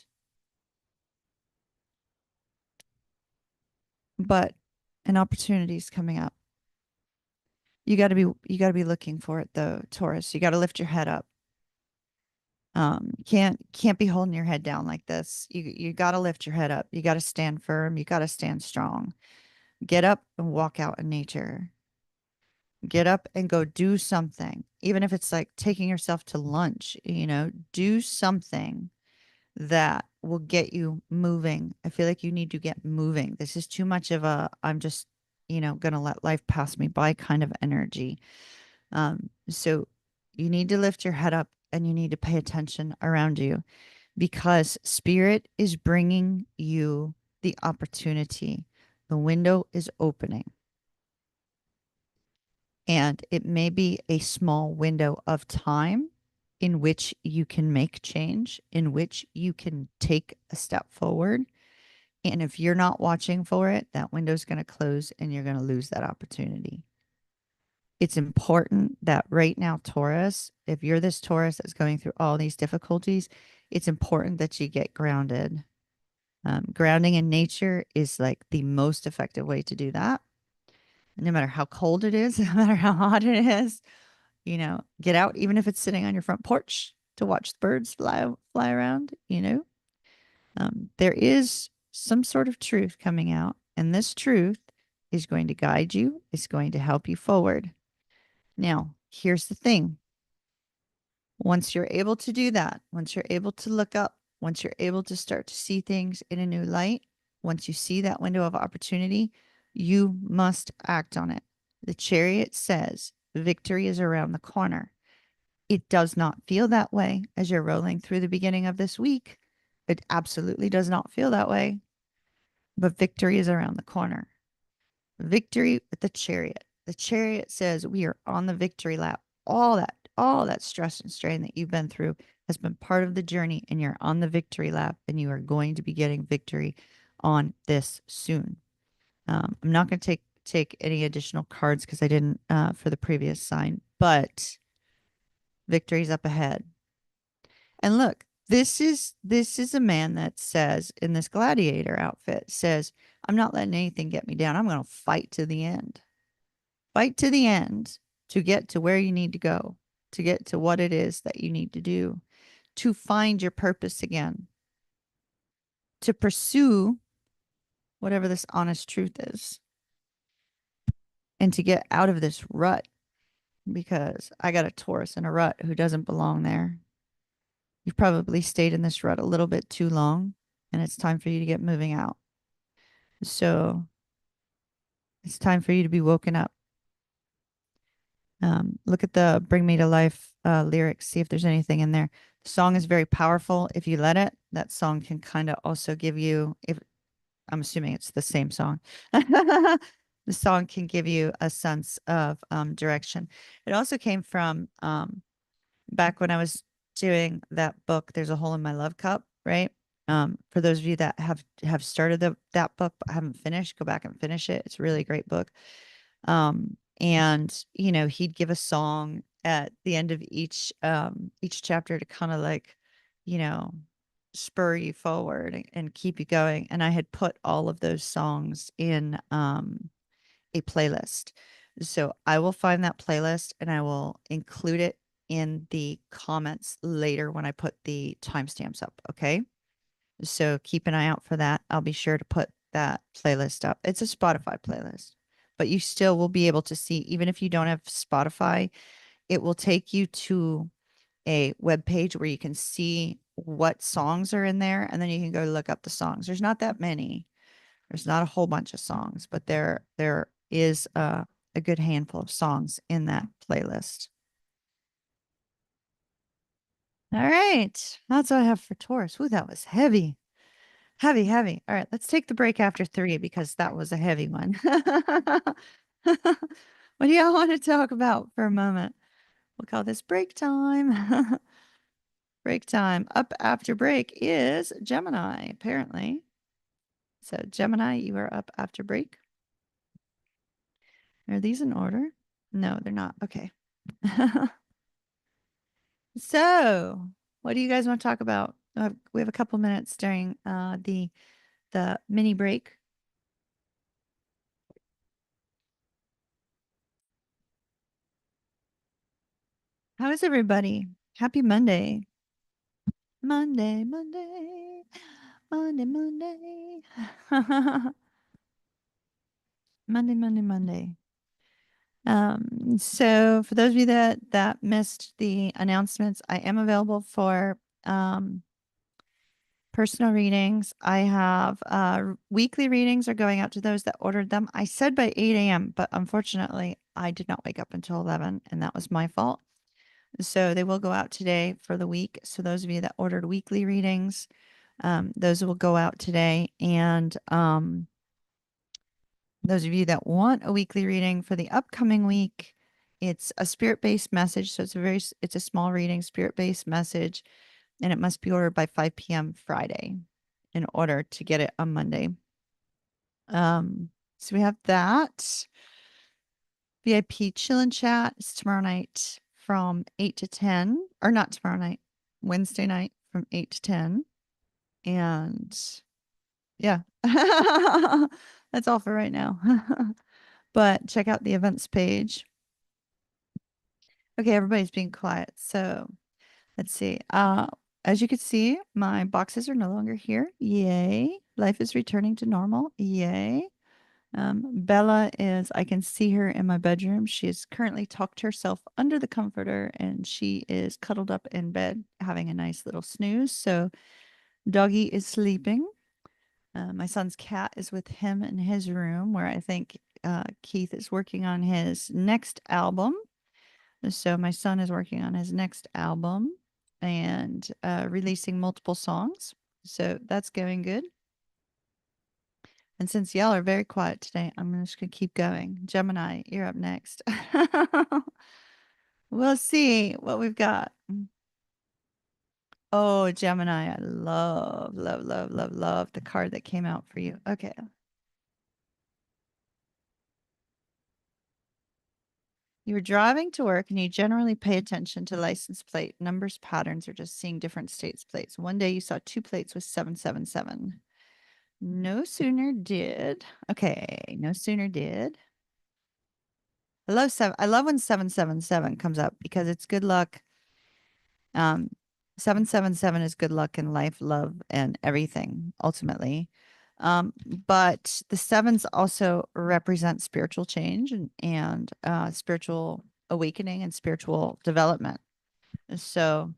but an opportunity is coming up. You got to be looking for it though, Taurus. You got to lift your head up. Can't be holding your head down like this. You got to lift your head up. You got to stand firm. You got to stand strong. Get up and walk out in nature. Get up and go do something. Even if it's like taking yourself to lunch, do something that will get you moving. I feel like you need to get moving. This is too much of a I'm just, going to let life pass me by kind of energy. So you need to lift your head up and you need to pay attention around you because spirit is bringing you the opportunity. The window is opening. And it may be a small window of time in which you can make change, in which you can take a step forward. And if you're not watching for it, that window's going to close and you're going to lose that opportunity. It's important that right now, Taurus, if you're this Taurus that's going through all these difficulties, it's important that you get grounded. Grounding in nature is like the most effective way to do that. No matter how cold it is, no matter how hot it is, get out, even if it's sitting on your front porch to watch the birds fly around, there is some sort of truth coming out, and this truth is going to guide you, is going to help you forward. Now, here's the thing. Once you're able to do that, once you're able to look up, once you're able to start to see things in a new light, once you see that window of opportunity, you must act on it. The Chariot says victory is around the corner. It does not feel that way as you're rolling through the beginning of this week. It absolutely does not feel that way, but victory is around the corner. Victory with the chariot. The chariot says we are on the victory lap. All that stress and strain that you've been through has been part of the journey, and you're on the victory lap, and you are going to be getting victory on this soon. I'm not going to take any additional cards because I didn't for the previous sign, but victory's up ahead. And look, this is a man that says in this gladiator outfit says, I'm not letting anything get me down. I'm going to fight to the end. Fight to the end to get to where you need to go, to get to what it is that you need to do, to find your purpose again, to pursue whatever this honest truth is, and to get out of this rut because I got a Taurus in a rut who doesn't belong there. You've probably stayed in this rut a little bit too long, and it's time for you to get moving out. So it's time for you to be woken up. Look at the Bring Me to Life lyrics, see if there's anything in there. The song is very powerful. If you let it, that song can kind of also give you, if I'm assuming it's the same song, the song can give you a sense of direction. It also came from back when I was doing that book, There's a Hole in My Love Cup, right? For those of you that have started that book but haven't finished, go back and finish it. It's a really great book. And he'd give a song at the end of each chapter to kind of like, you know, spur you forward and keep you going. And I had put all of those songs in a playlist. So I will find that playlist and I will include it in the comments later when I put the timestamps up. Okay. So keep an eye out for that. I'll be sure to put that playlist up. It's a Spotify playlist, but you still will be able to see, even if you don't have Spotify, it will take you to a web page where you can see what songs are in there. And then you can go look up the songs. There's not that many. There's not a whole bunch of songs, but there is a good handful of songs in that playlist. All right. That's what I have for Taurus. Ooh, that was heavy. Heavy, heavy. All right, let's take the break after 3 because that was a heavy one. What do y'all want to talk about for a moment? We'll call this break time. Break time. Up after break is Gemini, apparently. So, Gemini, you are up after break. Are these in order? No, they're not. Okay. So, what do you guys want to talk about? We have a couple minutes during the mini break. How is everybody? Happy Monday. Monday, Monday, Monday, Monday. Monday, Monday, Monday. So for those of you that missed the announcements, I am available for personal readings. I have weekly readings are going out to those that ordered them. I said by 8 a.m., but unfortunately, I did not wake up until 11, and that was my fault. So they will go out today for the week. So those of you that ordered weekly readings, those will go out today. And those of you that want a weekly reading for the upcoming week, it's a spirit-based message. So it's a small reading, spirit-based message, and it must be ordered by 5 p.m. Friday in order to get it on Monday. So we have that. VIP chill and chat is tomorrow night from 8 to 10, or not tomorrow night, Wednesday night from 8 to 10. And yeah, that's all for right now. But check out the events page. Okay, everybody's being quiet. So let's see. As you can see, my boxes are no longer here. Yay. Life is returning to normal. Yay. Bella is, I can see her in my bedroom. She is currently tucked herself under the comforter and she is cuddled up in bed having a nice little snooze. So doggy is sleeping. My son's cat is with him in his room where I think Keith is working on his next album. So my son is working on his next album and releasing multiple songs. So that's going good. And since y'all are very quiet today, I'm just going to keep going. Gemini, you're up next. We'll see what we've got. Oh, Gemini, I love, love, love, love, love the card that came out for you. Okay. You were driving to work and you generally pay attention to license plate numbers, patterns, or just seeing different states plates. One day you saw two plates with 777. No sooner did. Okay, no sooner did. I love when 777 comes up because it's good luck. 777 is good luck in life, love, and everything ultimately. But the sevens also represent spiritual change and spiritual awakening and spiritual development. So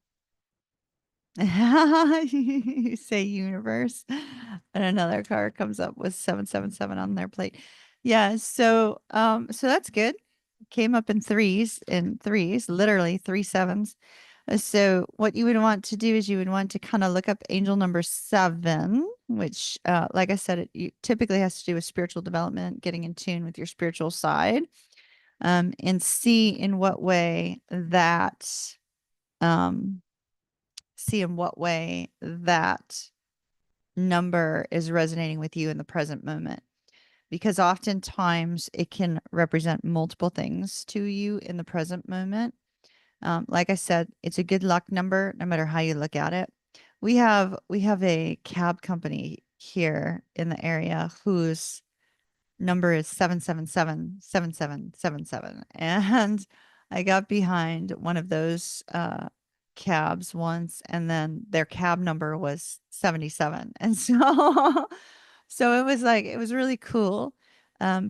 you say universe, and another card comes up with 777 on their plate. Yeah, so that's good. Came up in threes, literally three sevens. So what you would want to do is you would want to kind of look up angel number 7, which like I said, typically has to do with spiritual development, getting in tune with your spiritual side, and see in what way that um number is resonating with you in the present moment. Because oftentimes it can represent multiple things to you in the present moment. Like I said, it's a good luck number, no matter how you look at it. We have a cab company here in the area whose number is 7777777. And I got behind one of those cabs once, and then their cab number was 77. And so so it was really cool.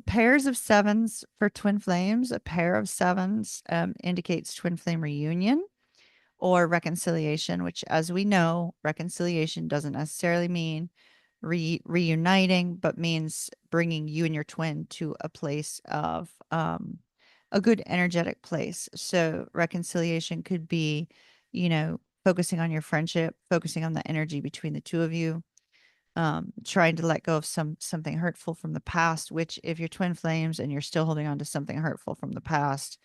Pairs of sevens for twin flames. A pair of sevens indicates twin flame reunion or reconciliation, which, as we know, reconciliation doesn't necessarily mean reuniting, but means bringing you and your twin to a place of a good energetic place. So reconciliation could be, focusing on your friendship, focusing on the energy between the two of you, trying to let go of something hurtful from the past. Which, if you're twin flames and you're still holding on to something hurtful from the past,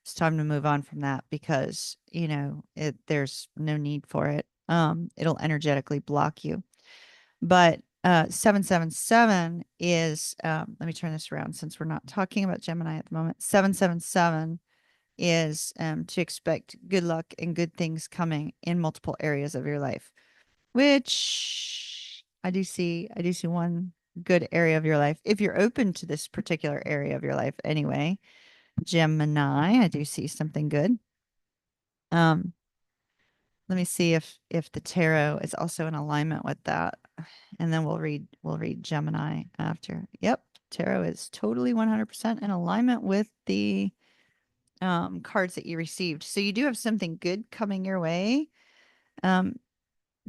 it's time to move on from that because, there's no need for it. It'll energetically block you. But 777 is, let me turn this around since we're not talking about Gemini at the moment. 777 is to expect good luck and good things coming in multiple areas of your life, which I do see one good area of your life. If you're open to this particular area of your life anyway, Gemini, I do see something good. Um, Let me see if the tarot is also in alignment with that, and then we'll read Gemini after. Yep, tarot is totally 100% in alignment with the cards that you received. So you do have something good coming your way.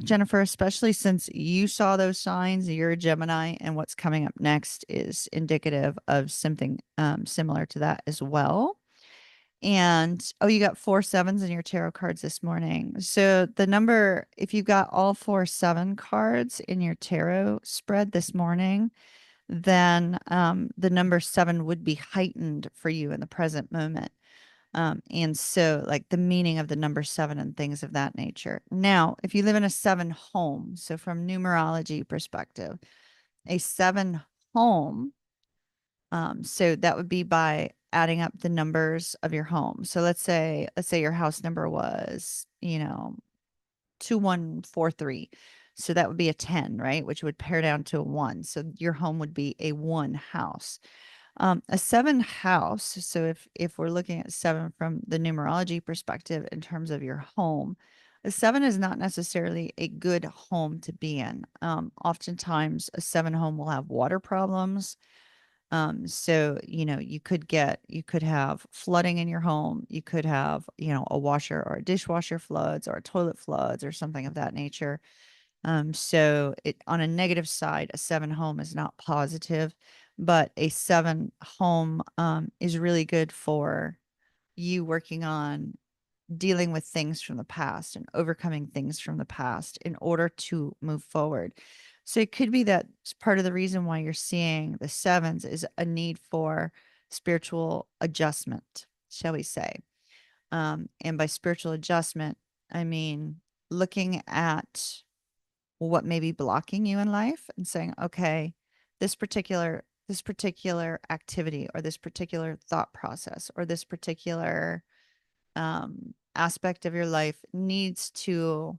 Jennifer, especially since you saw those signs, you're a Gemini, and what's coming up next is indicative of something similar to that as well. And oh, you got 4 sevens in your tarot cards this morning. So the number, if you got all 4 7 cards in your tarot spread this morning, then the number 7 would be heightened for you in the present moment. And so, like, the meaning of the number 7 and things of that nature. Now, if you live in a 7 home, so from numerology perspective, a 7 home, so that would be by adding up the numbers of your home. So let's say your house number was, 2143. So that would be a 10, right? Which would pare down to a 1. So your home would be a 1 house. A 7 house. So if we're looking at 7 from the numerology perspective in terms of your home, a 7 is not necessarily a good home to be in. Oftentimes a 7 home will have water problems. So, you could have flooding in your home. You could have, a washer or a dishwasher floods or a toilet floods or something of that nature. So on a negative side, a 7 home is not positive, but a 7 home, is really good for you working on dealing with things from the past and overcoming things from the past in order to move forward. So it could be that part of the reason why you're seeing the sevens is a need for spiritual adjustment, shall we say. And by spiritual adjustment, I mean looking at what may be blocking you in life and saying, okay, this particular activity or this particular thought process or this particular aspect of your life needs to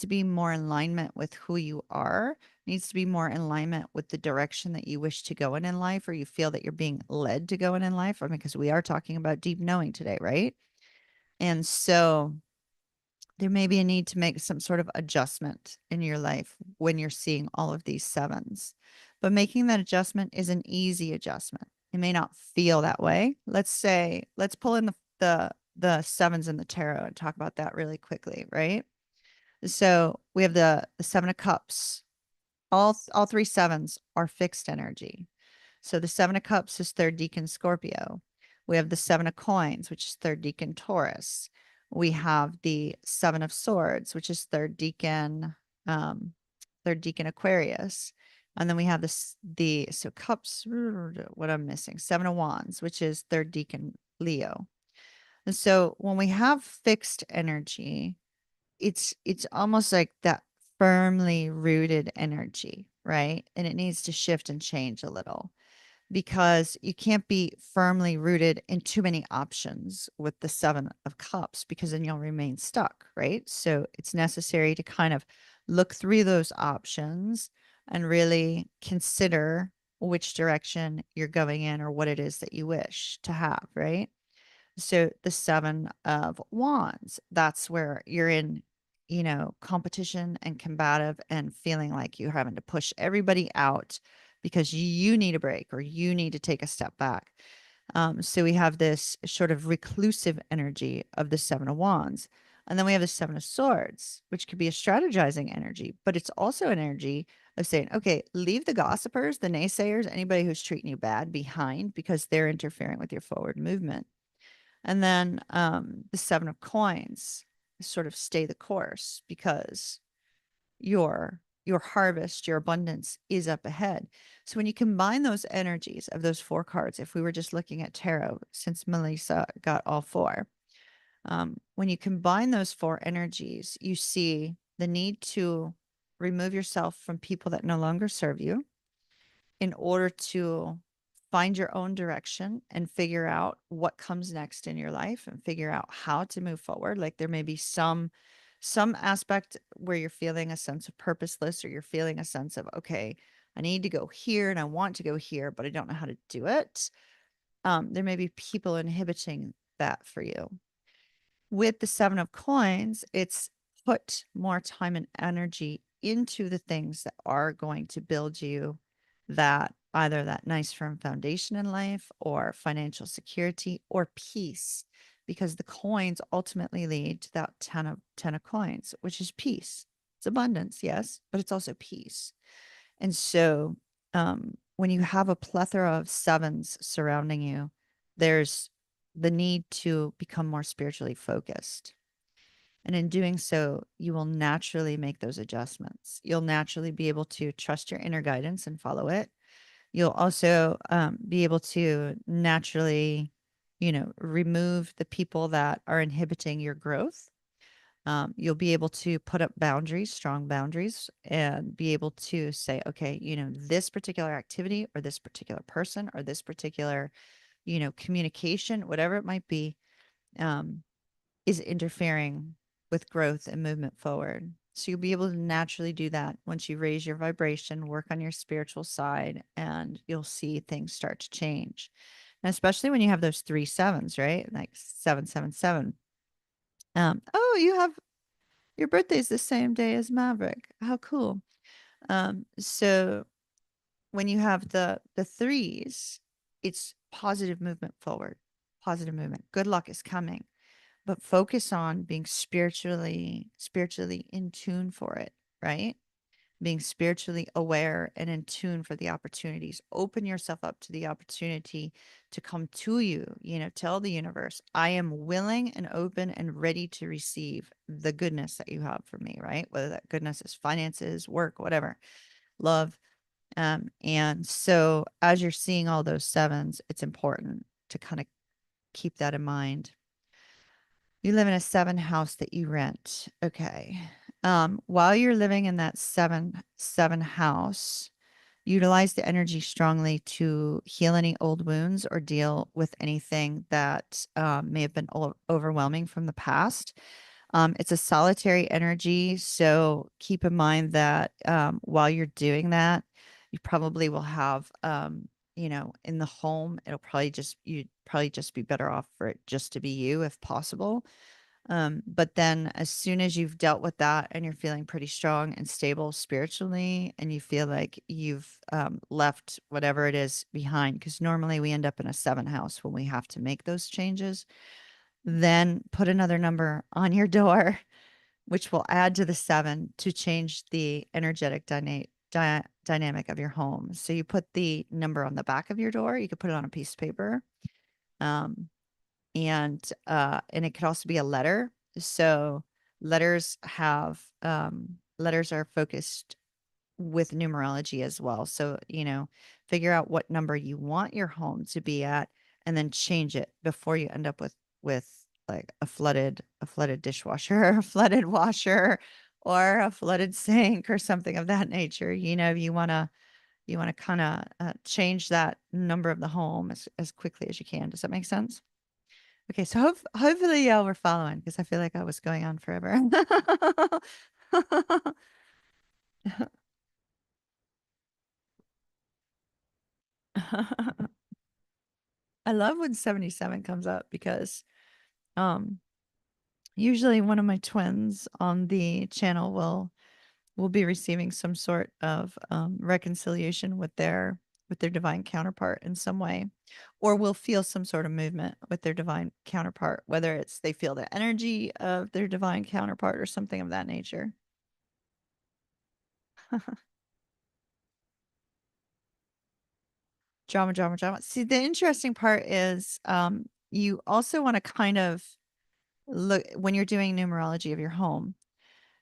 be more in alignment with who you are, needs to be more in alignment with the direction that you wish to go in life, or you feel that you're being led to go in life. I mean, because we are talking about deep knowing today, right? And so there may be a need to make some sort of adjustment in your life when you're seeing all of these sevens. But making that adjustment is an easy adjustment. It may not feel that way. Let's pull in the sevens in the tarot and talk about that really quickly, right? So we have the seven of cups. All three sevens are fixed energy. So the seven of cups is third decan Scorpio. We have the seven of coins, which is third decan Taurus. We have the seven of swords, which is um, third decan Aquarius. And then we have so cups, what I'm missing, seven of wands, which is third decan Leo. And so when we have fixed energy, it's almost like that firmly rooted energy, right? And it needs to shift and change a little because you can't be firmly rooted in too many options with the seven of cups because then you'll remain stuck, right? So it's necessary to kind of look through those options and really consider which direction you're going in or what it is that you wish to have, right? So the seven of wands, that's where you're in, competition and combative and feeling like you're having to push everybody out because you need a break or you need to take a step back. So we have this sort of reclusive energy of the seven of wands. And then we have the seven of swords, which could be a strategizing energy, but it's also an energy of saying, okay, leave the gossipers, the naysayers, anybody who's treating you bad behind because they're interfering with your forward movement. And then the seven of coins sort of stay the course because your harvest, your abundance is up ahead. So when you combine those energies of those four cards, if we were just looking at tarot, since Melissa got all four, when you combine those four energies, you see the need to remove yourself from people that no longer serve you in order to find your own direction and figure out what comes next in your life and figure out how to move forward. Like there may be some aspect where you're feeling a sense of purposeless or you're feeling a sense of, okay, I need to go here and I want to go here, but I don't know how to do it. There may be people inhibiting that for you. With the seven of coins, it's put more time and energy into the things that are going to build you that either that nice firm foundation in life or financial security or peace, because the coins ultimately lead to that ten of coins, which is peace. It's abundance, yes, but it's also peace. And so when you have a plethora of sevens surrounding you, there's the need to become more spiritually focused. And in doing so, you will naturally make those adjustments. You'll naturally be able to trust your inner guidance and follow it. You'll also be able to naturally, remove the people that are inhibiting your growth. You'll be able to put up boundaries, strong boundaries, and be able to say, okay, this particular activity or this particular person or this particular, communication, whatever it might be, is interfering with growth and movement forward. So you'll be able to naturally do that once you raise your vibration, work on your spiritual side, and you'll see things start to change. And especially when you have those three sevens, right? Like 777. Oh, you have your birthday's the same day as Maverick. How cool. So when you have the threes, it's positive movement forward, positive movement. Good luck is coming, but focus on being spiritually in tune for it, right? being spiritually aware and in tune for the opportunities. Open yourself up to the opportunity to come to you. Tell the universe, I am willing and open and ready to receive the goodness that you have for me, right? Whether that goodness is finances, work, whatever, love. And so as you're seeing all those sevens, it's important to kind of keep that in mind. You live in a seven house that you rent. Okay. While you're living in that seven house, utilize the energy strongly to heal any old wounds or deal with anything that may have been overwhelming from the past. It's a solitary energy, so keep in mind that while you're doing that, you probably will have, in the home, you'd probably just be better off for it just to be you if possible. But then as soon as you've dealt with that and you're feeling pretty strong and stable spiritually, and you feel like you've left whatever it is behind, because normally we end up in a seven house when we have to make those changes, then put another number on your door, which will add to the seven to change the energetic dynamic of your home. So you put the number on the back of your door. You could put it on a piece of paper. Um, and it could also be a letter. So letters are focused with numerology as well. So, figure out what number you want your home to be at and then change it before you end up with like a flooded dishwasher or a flooded washer or a flooded sink or something of that nature. You want to kind of change that number of the home as quickly as you can. Does that make sense? Okay, so hopefully y'all were following because I feel like I was going on forever. I love when 77 comes up because um usually one of my twins on the channel will be receiving some sort of reconciliation with their divine counterpart in some way, or will feel some sort of movement with their divine counterpart, whether it's they feel the energy of their divine counterpart or something of that nature. Drama, drama, drama. See, the interesting part is you also want to kind of look when you're doing numerology of your home,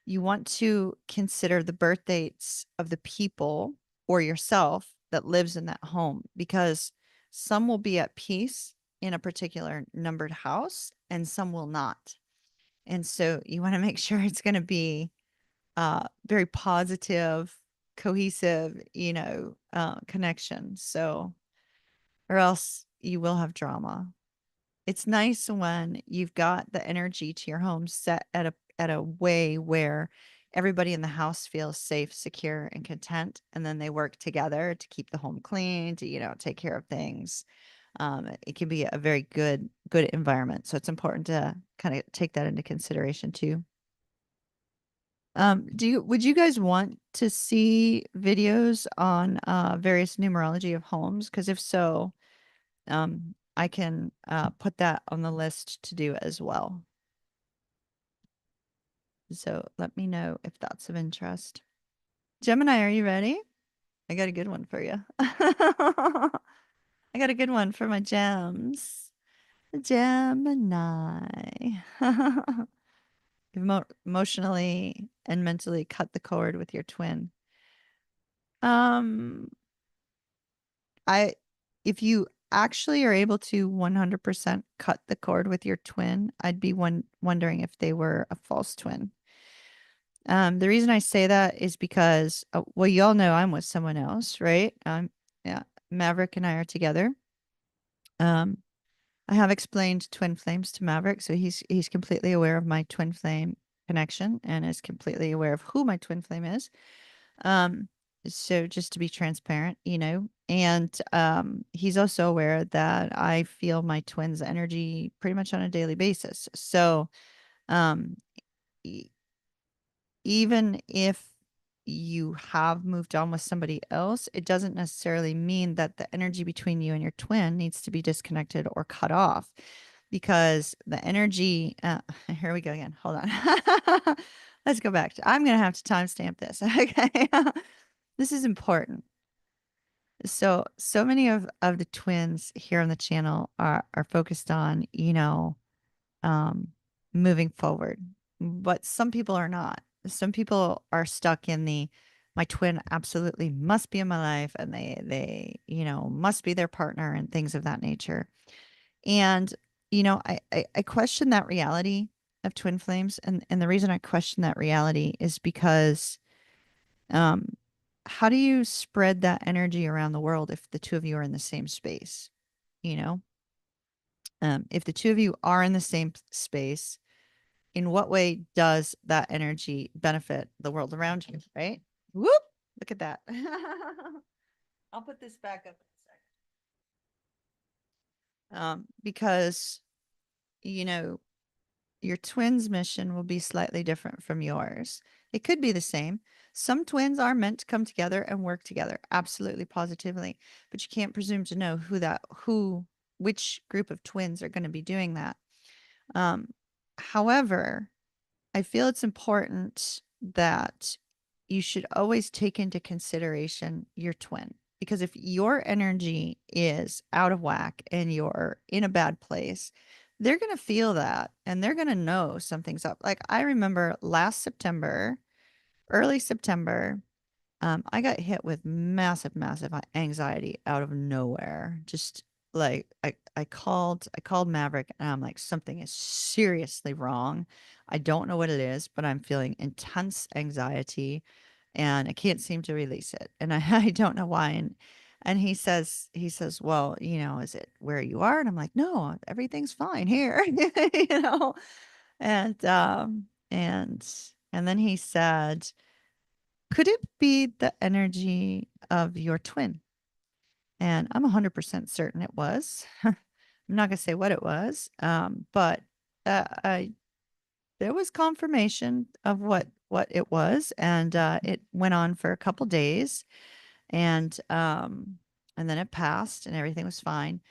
you want to consider the birth dates of the people or yourself that lives in that home because some will be at peace in a particular numbered house and some will not. And so you want to make sure it's going to be very positive, cohesive, connection. So, or else you will have drama. It's nice when you've got the energy to your home set at a way where everybody in the house feels safe, secure, and content, and then they work together to keep the home clean, to take care of things. It can be a very good environment. So it's important to kind of take that into consideration too. Would you guys want to see videos on various numerology of homes? Because if so, I can put that on the list to do as well. So let me know if that's of interest. Gemini, are you ready? I got a good one for you. I got a good one for my gems. Gemini. Emotionally and mentally cut the cord with your twin. Um, I if you actually are able to 100% cut the cord with your twin, I'd be wondering if they were a false twin. The reason I say that is because, well, you all know I'm with someone else, right? Yeah, Maverick and I are together. Um, I have explained twin flames to Maverick, so he's completely aware of my twin flame connection and is completely aware of who my twin flame is. Um, so just to be transparent, and he's also aware that I feel my twin's energy pretty much on a daily basis. So, um, even if you have moved on with somebody else, it doesn't necessarily mean that the energy between you and your twin needs to be disconnected or cut off because the energy, here we go again. Hold on. Let's go back to, I'm going to have to timestamp this. Okay. This is important. So many of the twins here on the channel are focused on, um, moving forward, but some people are not. Some people are stuck in the, my twin absolutely must be in my life, and they must be their partner and things of that nature. And, I question that reality of twin flames. And the reason I question that reality is because, um, how do you spread that energy around the world if the two of you are in the same space? You know, if the two of you are in the same space, in what way does that energy benefit the world around you? Right? Whoop! Look at that. I'll put this back up in a second. Because you know your twin's mission will be slightly different from yours. It could be the same. Some twins are meant to come together and work together, absolutely positively. But you can't presume to know which group of twins are going to be doing that. Um, However, I feel it's important that you should always take into consideration your twin. Because if your energy is out of whack and you're in a bad place, they're going to feel that and they're going to know something's up. Like I remember last September, early September, I got hit with massive, massive anxiety out of nowhere. Just like I called Maverick and I'm like, something is seriously wrong. I don't know what it is, but I'm feeling intense anxiety and I can't seem to release it. And I don't know why. And he says, well, is it where you are? And I'm like, no, everything's fine here, you know? And and then he said, could it be the energy of your twin? And I'm 100% certain it was. I'm not going to say what it was, but I there was confirmation of what it was, and it went on for a couple days, and then it passed, and everything was fine.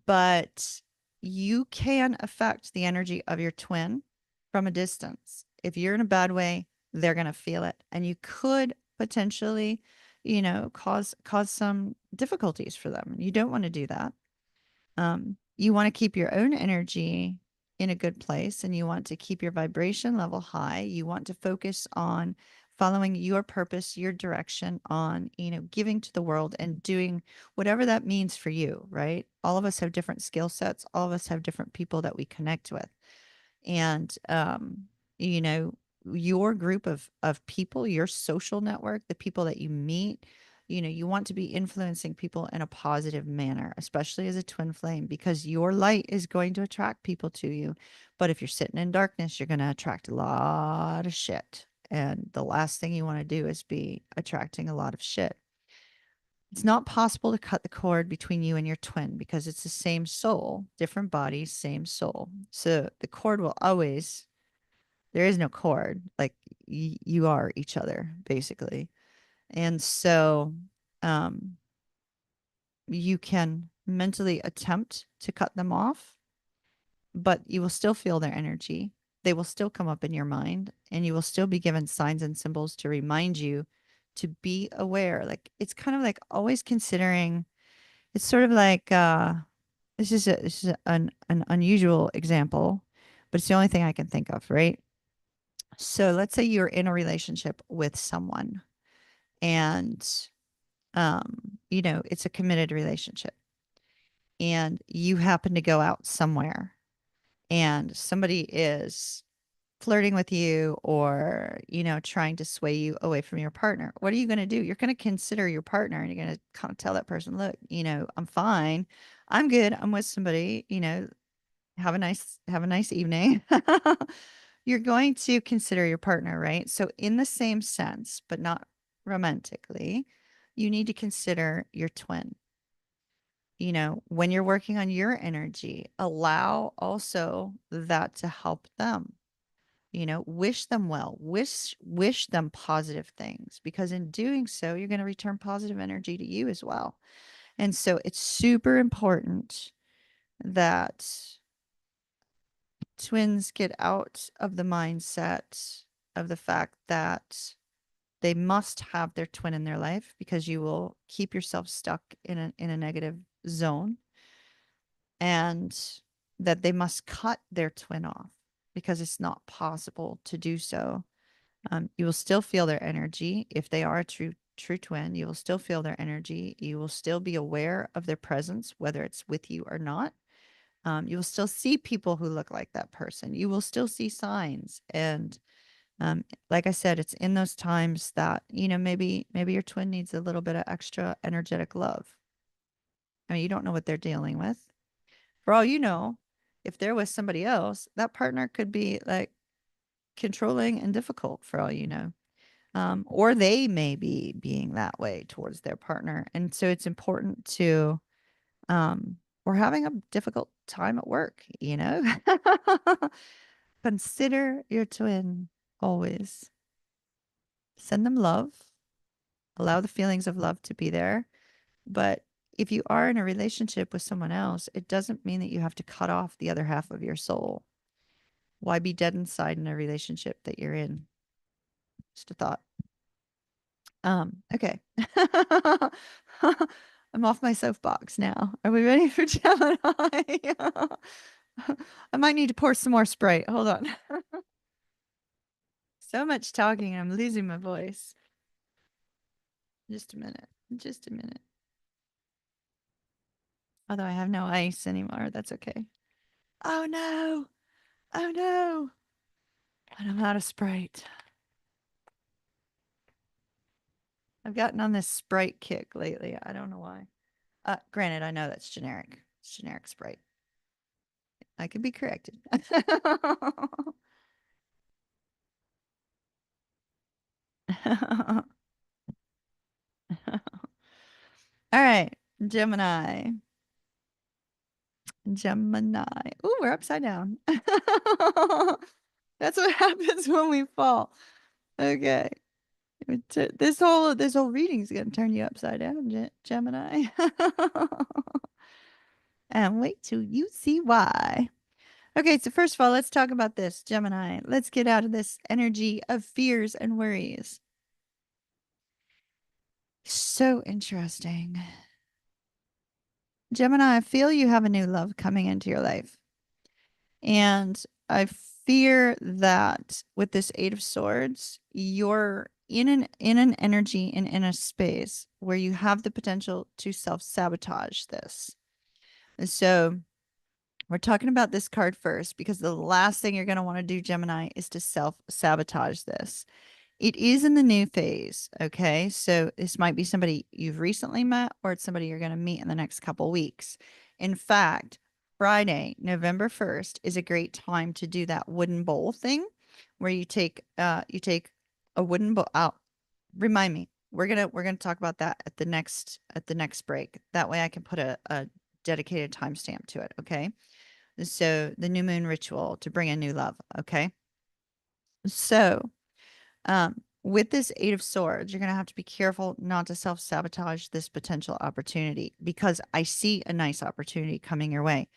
But you can affect the energy of your twin from a distance. If you're in a bad way, they're going to feel it. And you could potentially, cause some difficulties for them. You don't want to do that. You want to keep your own energy in a good place and you want to keep your vibration level high. You want to focus on following your purpose, your direction on, giving to the world and doing whatever that means for you, right? All of us have different skill sets. All of us have different people that we connect with. And you know your group of people, your social network, the people that you meet, you want to be influencing people in a positive manner, especially as a twin flame, because your light is going to attract people to you. But if you're sitting in darkness, you're going to attract a lot of shit, and the last thing you want to do is be attracting a lot of shit. It's not possible to cut the cord between you and your twin because it's the same soul, different bodies, same soul. So the cord will always, there is no cord. Like you are each other, basically. And so um, you can mentally attempt to cut them off, but you will still feel their energy. They will still come up in your mind, and you will still be given signs and symbols to remind you to be aware. Like it's kind of like always considering. It's sort of like this is an unusual example, but it's the only thing I can think of, right? So let's say you're in a relationship with someone and it's a committed relationship and you happen to go out somewhere and somebody is flirting with you or, trying to sway you away from your partner. What are you going to do? You're going to consider your partner and you're going to kind of tell that person, look, I'm fine. I'm good. I'm with somebody, have a nice evening. You're going to consider your partner, right? So in the same sense, but not romantically, you need to consider your twin. When you're working on your energy, allow also that to help them. Wish them well, wish them positive things, because in doing so, you're going to return positive energy to you as well. And so it's super important that twins get out of the mindset of the fact that they must have their twin in their life because you will keep yourself stuck in a negative zone, and that they must cut their twin off because it's not possible to do so. You will still feel their energy if they are a true twin. You will still feel their energy. You will still be aware of their presence, whether it's with you or not. You will still see people who look like that person. You will still see signs. And like I said, it's in those times that, maybe your twin needs a little bit of extra energetic love. I mean, you don't know what they're dealing with. For all you know, if they're with somebody else, that partner could be like controlling and difficult for all you know. Or they may be being that way towards their partner. And so it's important to, or having a difficult time at work, consider your twin always. Send them love, allow the feelings of love to be there. But if you are in a relationship with someone else, it doesn't mean that you have to cut off the other half of your soul. Why be dead inside in a relationship that you're in? Just a thought. Okay. I'm off my soapbox now. Are we ready for Gemini? I might need to pour some more Sprite. Hold on. So much talking, I'm losing my voice. Just a minute. Just a minute. Although I have no ice anymore, that's okay. Oh no. Oh no. And I'm out of Sprite. I've gotten on this Sprite kick lately. I don't know why. Granted, I know that's generic. It's generic Sprite. I could be corrected. All right, Gemini. Gemini. Ooh, we're upside down. That's what happens when we fall. Okay. This whole reading is gonna turn you upside down, Gemini. And wait till you see why. Okay, so first of all, let's talk about this, Gemini. Let's get out of this energy of fears and worries. So interesting. Gemini, I feel you have a new love coming into your life. And I fear that with this Eight of Swords, you're in an energy and in a space where you have the potential to self-sabotage this. And so we're talking about this card first because the last thing you're going to want to do, Gemini, is to self-sabotage this. It is in the new phase, okay? So this might be somebody you've recently met, or it's somebody you're going to meet in the next couple weeks. In fact, Friday, November 1st is a great time to do that wooden bowl thing where you take a wooden bowl out. Remind me. We're gonna talk about that at the next break. That way I can put a dedicated timestamp to it, okay? So the new moon ritual to bring in new love, okay? So with this Eight of Swords, you're going to have to be careful not to self-sabotage this potential opportunity because I see a nice opportunity coming your way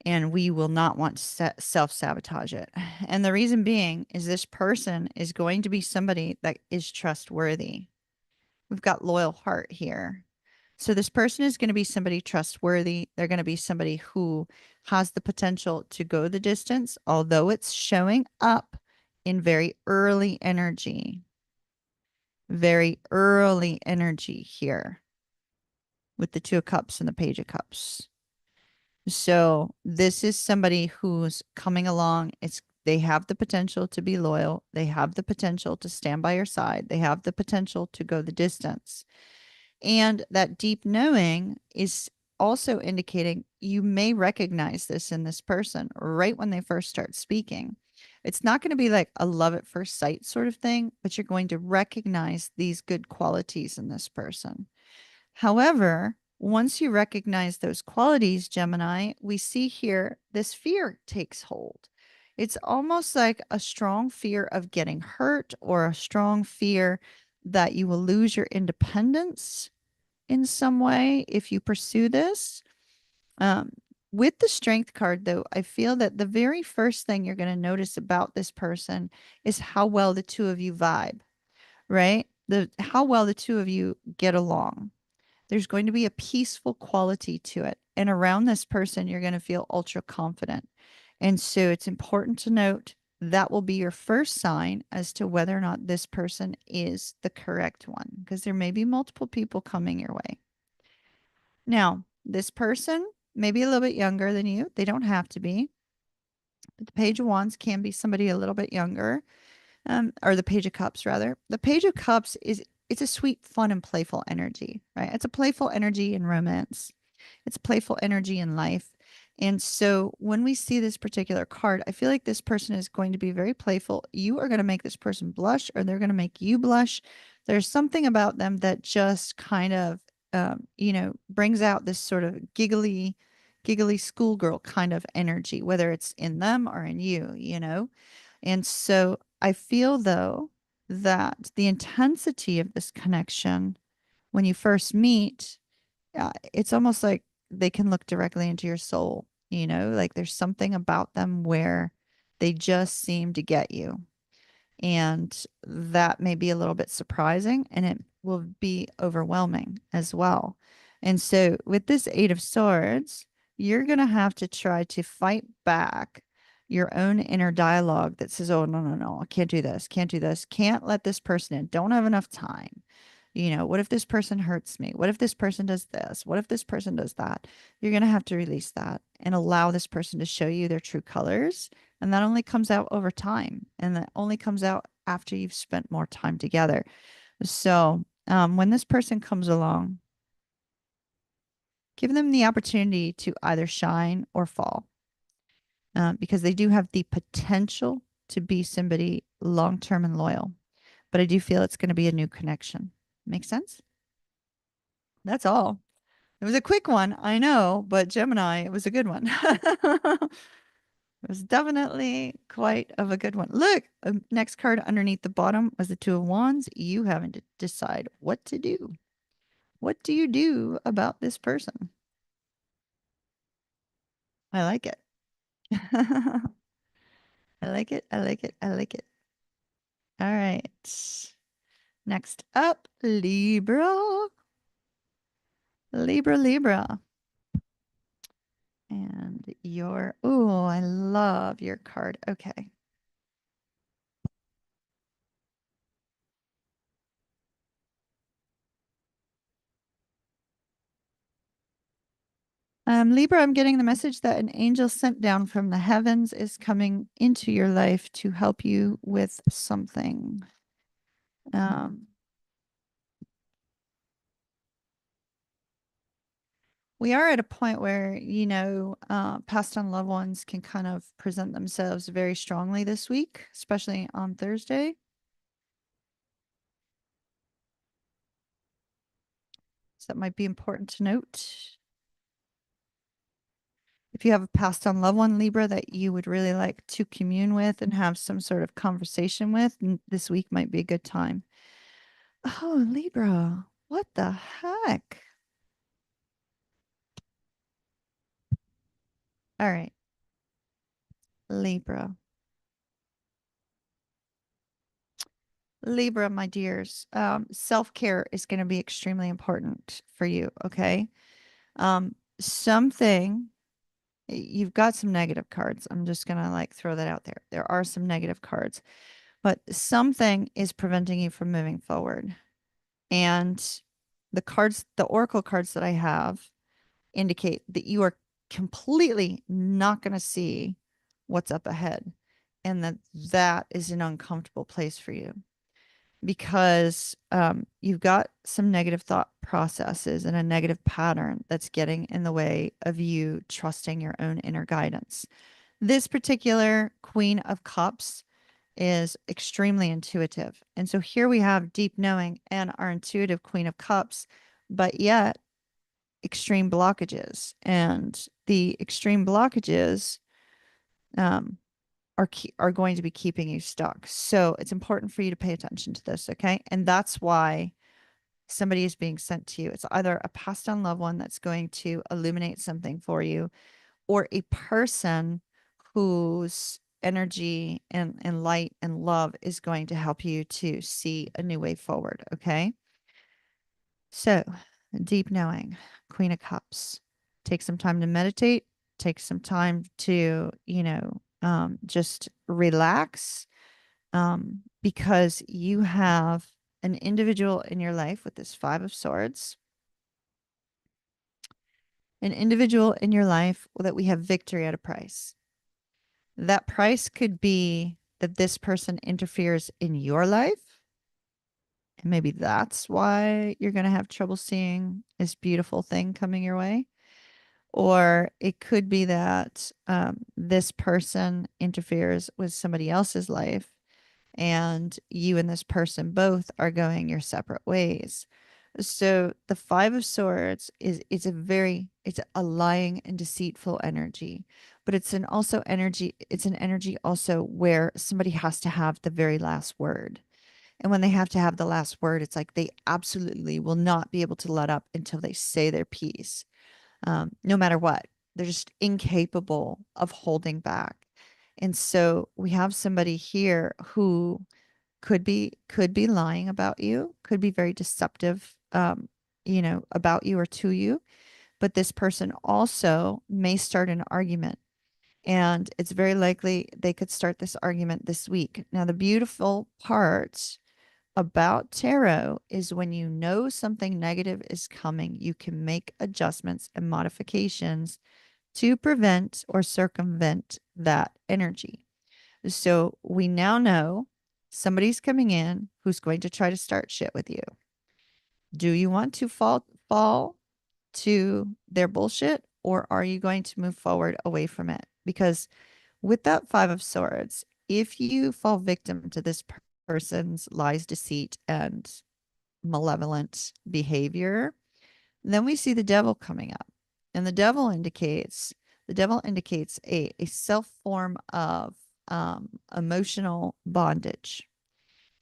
and we will not want to self-sabotage it. And the reason being is this person is going to be somebody that is trustworthy. We've got loyal heart here. So this person is going to be somebody trustworthy. They're going to be somebody who has the potential to go the distance, although it's showing up in very early energy. Very early energy here with the Two of Cups and the Page of Cups. So this is somebody who's coming along. They have the potential to be loyal. They have the potential to stand by your side. They have the potential to go the distance. And that deep knowing is also indicating you may recognize this in this person right when they first start speaking. It's not going to be like a love at first sight sort of thing, but you're going to recognize these good qualities in this person. However, once you recognize those qualities, Gemini, we see here this fear takes hold. It's almost like a strong fear of getting hurt or a strong fear that you will lose your independence in some way if you pursue this. With the strength card, though, I feel that the very first thing you're going to notice about this person is how well the two of you vibe, right? The how well the two of you get along. There's going to be a peaceful quality to it. And around this person, you're going to feel ultra confident. And so it's important to note that will be your first sign as to whether or not this person is the correct one, because there may be multiple people coming your way. Now, this person may be a little bit younger than you. They don't have to be. But the Page of Wands can be somebody a little bit younger, or the Page of Cups, rather. The Page of Cups it's a sweet, fun, and playful energy, right? It's a playful energy in romance. It's playful energy in life. And so when we see this particular card, I feel like this person is going to be very playful. You are going to make this person blush, or they're going to make you blush. There's something about them that just kind of, brings out this sort of giggly schoolgirl kind of energy, whether it's in them or in you. And so I feel, though, that the intensity of this connection when you first meet, it's almost like they can look directly into your soul, like there's something about them where they just seem to get you. And that may be a little bit surprising, and it will be overwhelming as well. And so with this Eight of Swords, you're going to have to try to fight back your own inner dialogue that says, oh, no, no, no, I can't do this, can't do this, can't let this person in, don't have enough time. What if this person hurts me? What if this person does this? What if this person does that? You're going to have to release that and allow this person to show you their true colors. And that only comes out over time. And that only comes out after you've spent more time together. So when this person comes along, give them the opportunity to either shine or fall, because they do have the potential to be somebody long term and loyal. But I do feel it's going to be a new connection. Make sense? That's all. It was a quick one, I know, but Gemini, it was a good one. It was definitely quite of a good one. Look, next card underneath the bottom was the Two of Wands. You having to decide what to do. What do you do about this person? I like it. I like it. I like it. I like it. All right. Next up, Libra. Libra, Libra. And oh, I love your card. Okay. Libra, I'm getting the message that an angel sent down from the heavens is coming into your life to help you with something. We are at a point where, passed on loved ones can kind of present themselves very strongly this week, especially on Thursday. So that might be important to note. If you have a passed on loved one, Libra, that you would really like to commune with and have some sort of conversation with, this week might be a good time. Oh, Libra, what the heck? All right, Libra. Libra, my dears, self-care is going to be extremely important for you, okay? Something, you've got some negative cards. I'm just going to like throw that out there. There are some negative cards, but something is preventing you from moving forward. And the oracle cards that I have indicate that you are completely not going to see what's up ahead, and that is an uncomfortable place for you, because you've got some negative thought processes and a negative pattern that's getting in the way of you trusting your own inner guidance. This particular Queen of Cups is extremely intuitive. And so here we have deep knowing and our intuitive Queen of Cups, but yet extreme blockages. And the extreme blockages um, are going to be keeping you stuck. So it's important for you to pay attention to this, okay? And that's why somebody is being sent to you. It's either a passed on loved one that's going to illuminate something for you, or a person whose energy and light and love is going to help you to see a new way forward. Okay. So, deep knowing, Queen of Cups. Take some time to meditate, take some time to, just relax, because you have an individual in your life with this Five of Swords, an individual in your life that we have victory at a price. That price could be that this person interferes in your life. And maybe that's why you're going to have trouble seeing this beautiful thing coming your way. Or it could be that this person interferes with somebody else's life and you and this person both are going your separate ways. So the Five of Swords it's a lying and deceitful energy, but it's an energy also where somebody has to have the very last word. And when they have to have the last word, it's like they absolutely will not be able to let up until they say their piece, no matter what. They're just incapable of holding back. And so we have somebody here who could be lying about you, could be very deceptive, about you or to you. But this person also may start an argument. And it's very likely they could start this argument this week. Now, the beautiful part about tarot is when you know something negative is coming, you can make adjustments and modifications to prevent or circumvent that energy. So we now know somebody's coming in who's going to try to start shit with you. Do you want to fall to their bullshit, or are you going to move forward away from it? Because with that Five of Swords, if you fall victim to this person's lies, deceit, and malevolent behavior, then we see the devil coming up. And the devil indicates a self form of emotional bondage,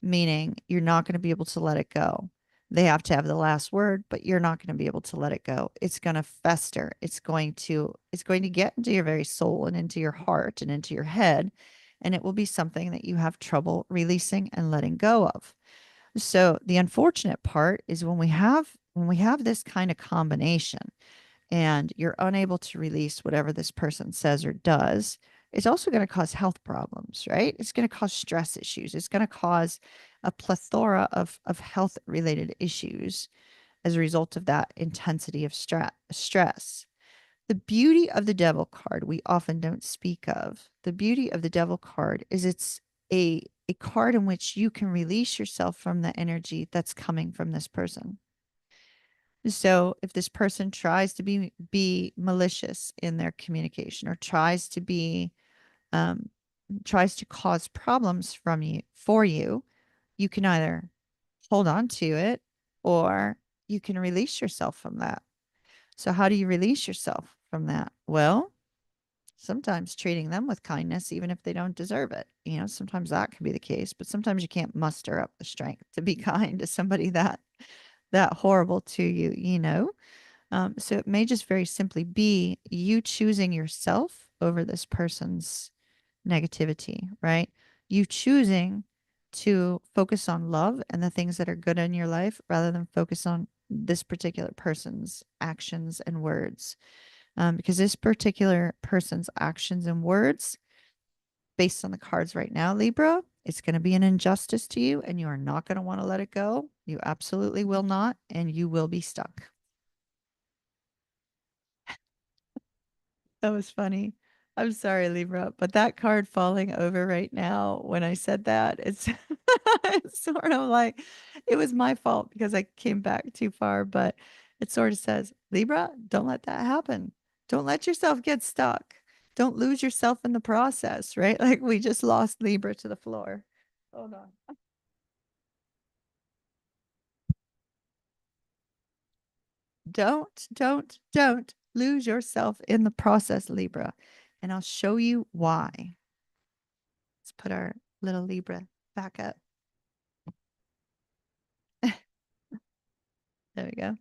meaning you're not going to be able to let it go. They have to have the last word, but you're not going to be able to let it go. It's going to fester. It's going to get into your very soul and into your heart and into your head, and it will be something that you have trouble releasing and letting go of. So the unfortunate part is when we have this kind of combination and you're unable to release whatever this person says or does, it's also going to cause health problems, right? It's going to cause stress issues. It's going to cause a plethora of health related issues as a result of that intensity of stress. The beauty of the devil card we often don't speak of. The beauty of the devil card is it's a card in which you can release yourself from the energy that's coming from this person. So if this person tries to be malicious in their communication or um, tries to cause problems for you, you can either hold on to it or you can release yourself from that. So how do you release yourself from that? Well, sometimes treating them with kindness, even if they don't deserve it. Sometimes that can be the case, but sometimes you can't muster up the strength to be kind to somebody that horrible to you. So it may just very simply be you choosing yourself over this person's negativity, right? You choosing to focus on love and the things that are good in your life rather than focus on this particular person's actions and words. Because this particular person's actions and words, based on the cards right now, Libra, it's going to be an injustice to you and you are not going to want to let it go. You absolutely will not, and you will be stuck. That was funny. I'm sorry, Libra, but that card falling over right now when I said that, it's, it's sort of like it was my fault because I came back too far, but it sort of says, Libra, don't let that happen. Don't let yourself get stuck. Don't lose yourself in the process, right? Like we just lost Libra to the floor. Hold on. Don't lose yourself in the process, Libra. And I'll show you why. Let's put our little Libra back up. There we go.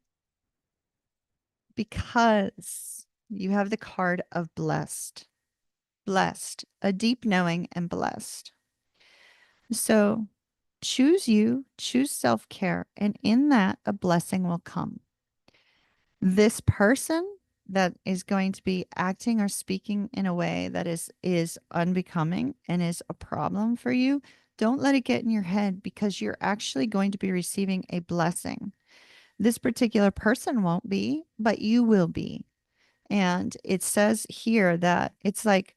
Because You have the card of blessed. Blessed, a deep knowing and blessed. So choose you, choose self care, and in that, a blessing will come. This person that is going to be acting or speaking in a way that is unbecoming and is a problem for you, don't let it get in your head because you're actually going to be receiving a blessing. This particular person won't be, but you will be. And it says here that it's like,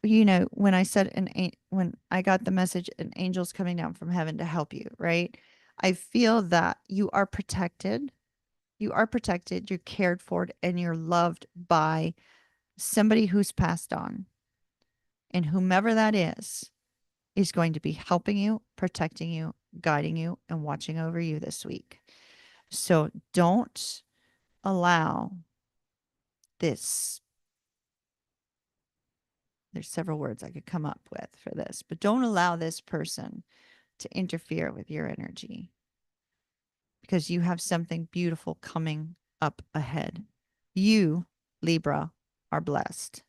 when I said when I got the message, an angel's coming down from heaven to help you, right? I feel that you are protected. You are protected, you're cared for, and you're loved by somebody who's passed on. And whomever that is going to be helping you, protecting you, guiding you, and watching over you this week. So don't allow this. There's several words I could come up with for this, but don't allow this person to interfere with your energy because you have something beautiful coming up ahead. You, Libra, are blessed,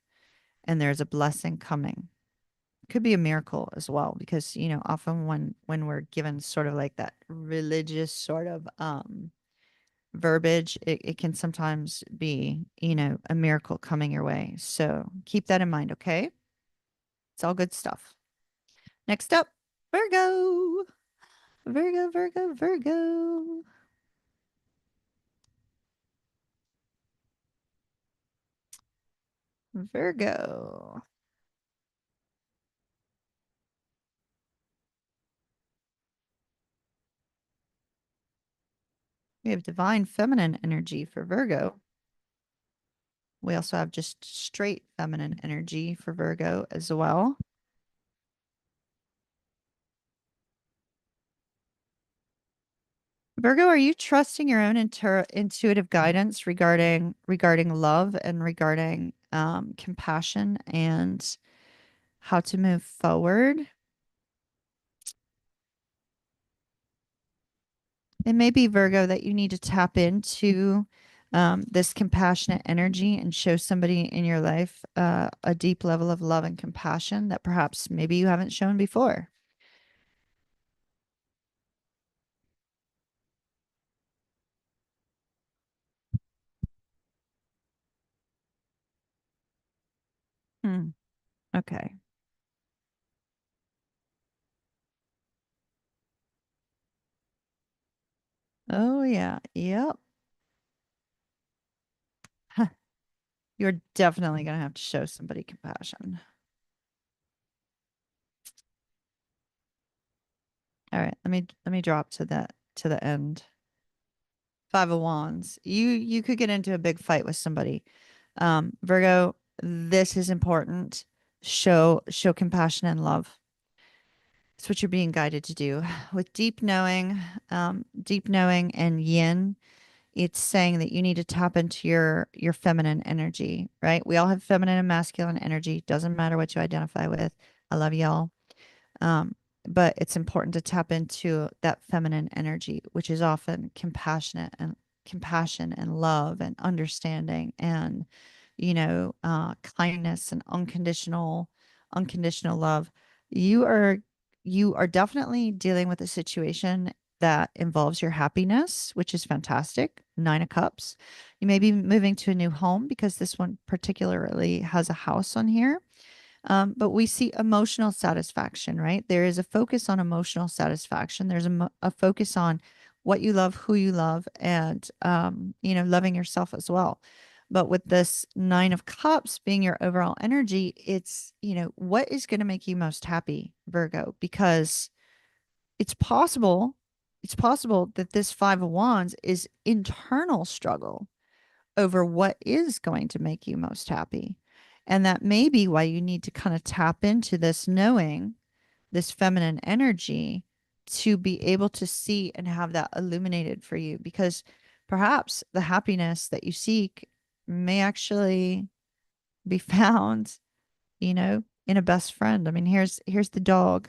and there's a blessing coming. Could be a miracle as well because often when we're given sort of like that religious sort of verbiage, it can sometimes be a miracle coming your way, so keep that in mind. Okay, it's all good stuff. Next up, Virgo. Virgo, Virgo, Virgo. Virgo. We have divine feminine energy for Virgo. We also have just straight feminine energy for Virgo as well. Virgo, are you trusting your own intuitive guidance regarding love and regarding compassion and how to move forward? It may be, Virgo, that you need to tap into this compassionate energy and show somebody in your life a deep level of love and compassion that perhaps maybe you haven't shown before. Hmm. Okay. Oh, yeah. Yep. You're definitely going to have to show somebody compassion. All right. Let me drop to the end. Five of Wands. You could get into a big fight with somebody. Virgo, this is important. Show compassion and love. It's what you're being guided to do. With deep knowing and yin, it's saying that you need to tap into your feminine energy, right? We all have feminine and masculine energy. Doesn't matter what you identify with. I love y'all. Um, but it's important to tap into that feminine energy, which is often compassion and love and understanding and, kindness and unconditional love. You are, you are definitely dealing with a situation that involves your happiness, which is fantastic. Nine of Cups. You may be moving to a new home because this one particularly has a house on here. But we see emotional satisfaction, right? There is a focus on emotional satisfaction. There's a focus on what you love, who you love, and, loving yourself as well. But with this Nine of Cups being your overall energy, it's, what is going to make you most happy, Virgo? Because it's possible, it's possible that this Five of Wands is internal struggle over what is going to make you most happy. And that may be why you need to kind of tap into this knowing, this feminine energy to be able to see and have that illuminated for you. Because perhaps the happiness that you seek may actually be found, in a best friend. I mean, here's the dog,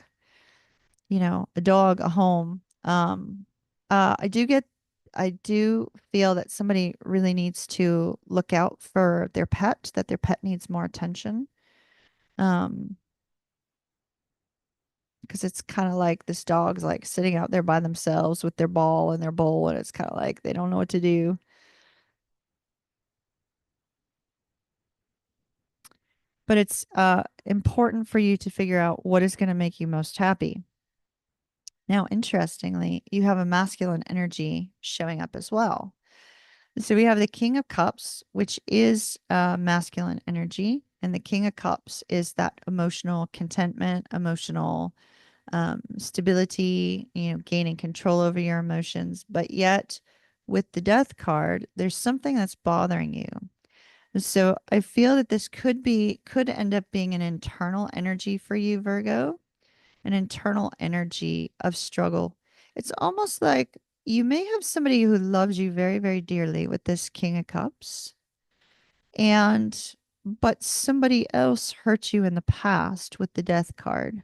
a dog, a home. I do get I do feel that somebody really needs to look out for their pet, that their pet needs more attention. Um, because it's kind of like this dog's like sitting out there by themselves with their ball and their bowl, and it's kind of like they don't know what to do. But it's important for you to figure out what is going to make you most happy. Now, interestingly, you have a masculine energy showing up as well. So we have the King of Cups, which is masculine energy. And the King of Cups is that emotional contentment, emotional stability, gaining control over your emotions. But yet, with the Death card, there's something that's bothering you. So I feel that this could end up being an internal energy for you, Virgo, an internal energy of struggle. It's almost like you may have somebody who loves you very, very dearly with this King of Cups, and but somebody else hurt you in the past with the Death card.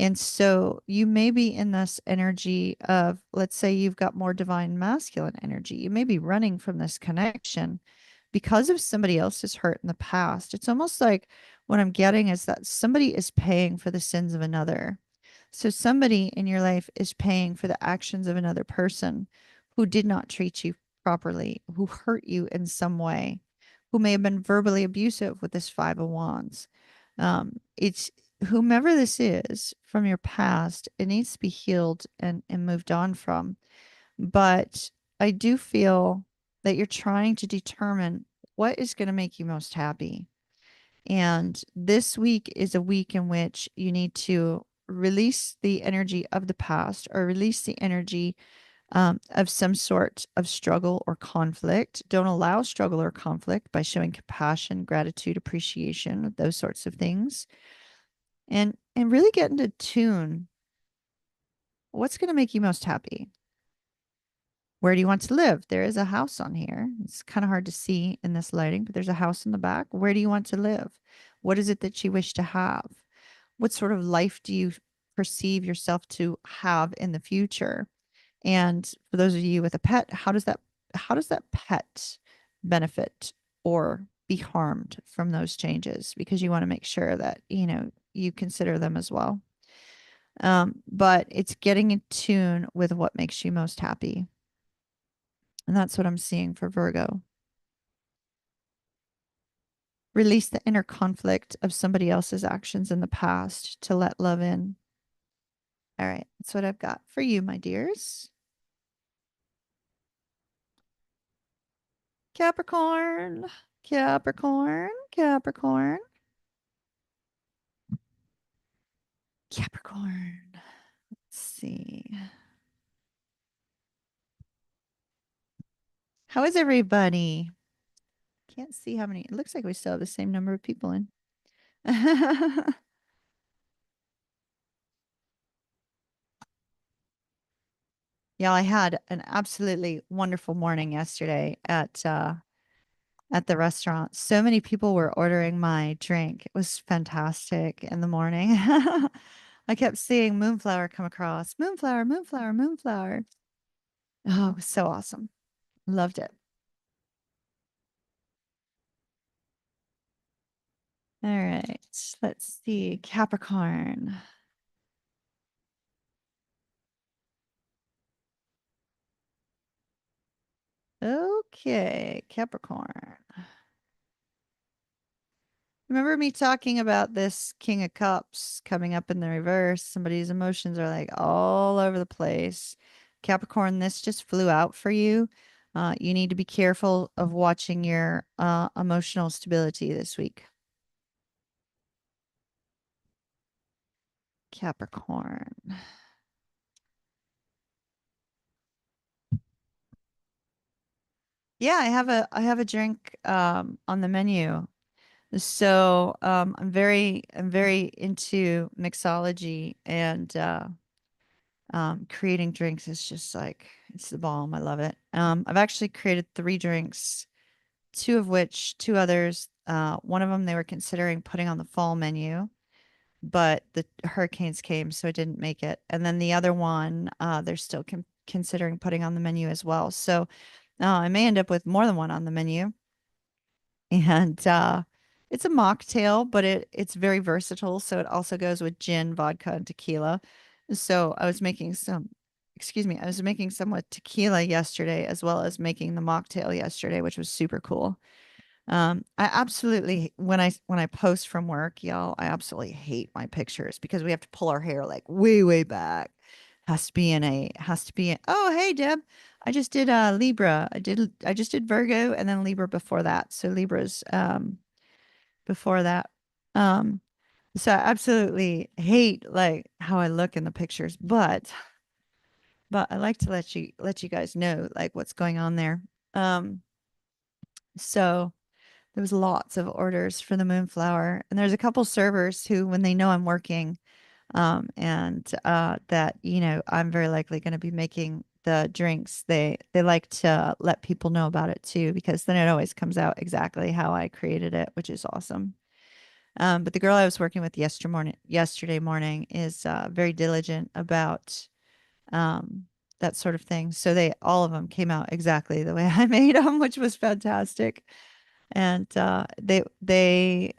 And so you may be in this energy of, let's say you've got more divine masculine energy. You may be running from this connection because of somebody else's hurt in the past. It's almost like what I'm getting is that somebody is paying for the sins of another. So somebody in your life is paying for the actions of another person who did not treat you properly, who hurt you in some way, who may have been verbally abusive with this Five of Wands. It's whomever this is from your past, it needs to be healed and moved on from. But I do feel that you're trying to determine what is going to make you most happy. And this week is a week in which you need to release the energy of the past or release the energy of some sort of struggle or conflict. Don't allow struggle or conflict by showing compassion, gratitude, appreciation, those sorts of things. And really get into tune. What's going to make you most happy? Where do you want to live? There is a house on here. It's kind of hard to see in this lighting, but there's a house in the back. Where do you want to live? What is it that you wish to have? What sort of life do you perceive yourself to have in the future? And for those of you with a pet, how does that pet benefit or be harmed from those changes? Because you want to make sure that, you consider them as well. But it's getting in tune with what makes you most happy. And that's what I'm seeing for Virgo. Release the inner conflict of somebody else's actions in the past to let love in. All right, that's what I've got for you, my dears. Capricorn, Capricorn, Capricorn, Capricorn. Let's see. How is everybody? Can't see how many. It looks like we still have the same number of people in. Yeah, I had an absolutely wonderful morning yesterday at the restaurant. So many people were ordering my drink. It was fantastic in the morning. I kept seeing Moonflower come across. Moonflower, Moonflower, Moonflower. Oh, it was so awesome. Loved it. All right. Let's see. Capricorn. Okay, Capricorn. Remember me talking about this King of Cups coming up in the reverse? Somebody's emotions are like all over the place. Capricorn, this just flew out for you. You need to be careful of watching your emotional stability this week. Capricorn. Yeah, I have a drink on the menu. So I'm very into mixology and creating drinks is just like it's the bomb. I love it. I've actually created three drinks, two others. One of them they were considering putting on the fall menu, but the hurricanes came, so I didn't make it. And then the other one, they're still considering putting on the menu as well. So I may end up with more than one on the menu. And it's a mocktail, but it's very versatile. So it also goes with gin, vodka, and tequila. So I was making some with tequila yesterday, as well as making the mocktail yesterday, which was super cool. I absolutely when I post from work, y'all, I absolutely hate my pictures because we have to pull our hair like way, way back. Has to be oh, hey Deb. I just did Libra. I just did Virgo and then Libra before that. So Libra's before that. Um so I absolutely hate like how I look in the pictures, but I like to let you guys know like what's going on there. Um so there was lots of orders for the moonflower, and there's a couple servers who, when they know I'm working, and that I'm very likely going to be making the drinks, they like to let people know about it too, because then it always comes out exactly how I created it, which is awesome. But the girl I was working with yesterday morning is very diligent about um, that sort of thing. So they all of them came out exactly the way I made them, which was fantastic. And they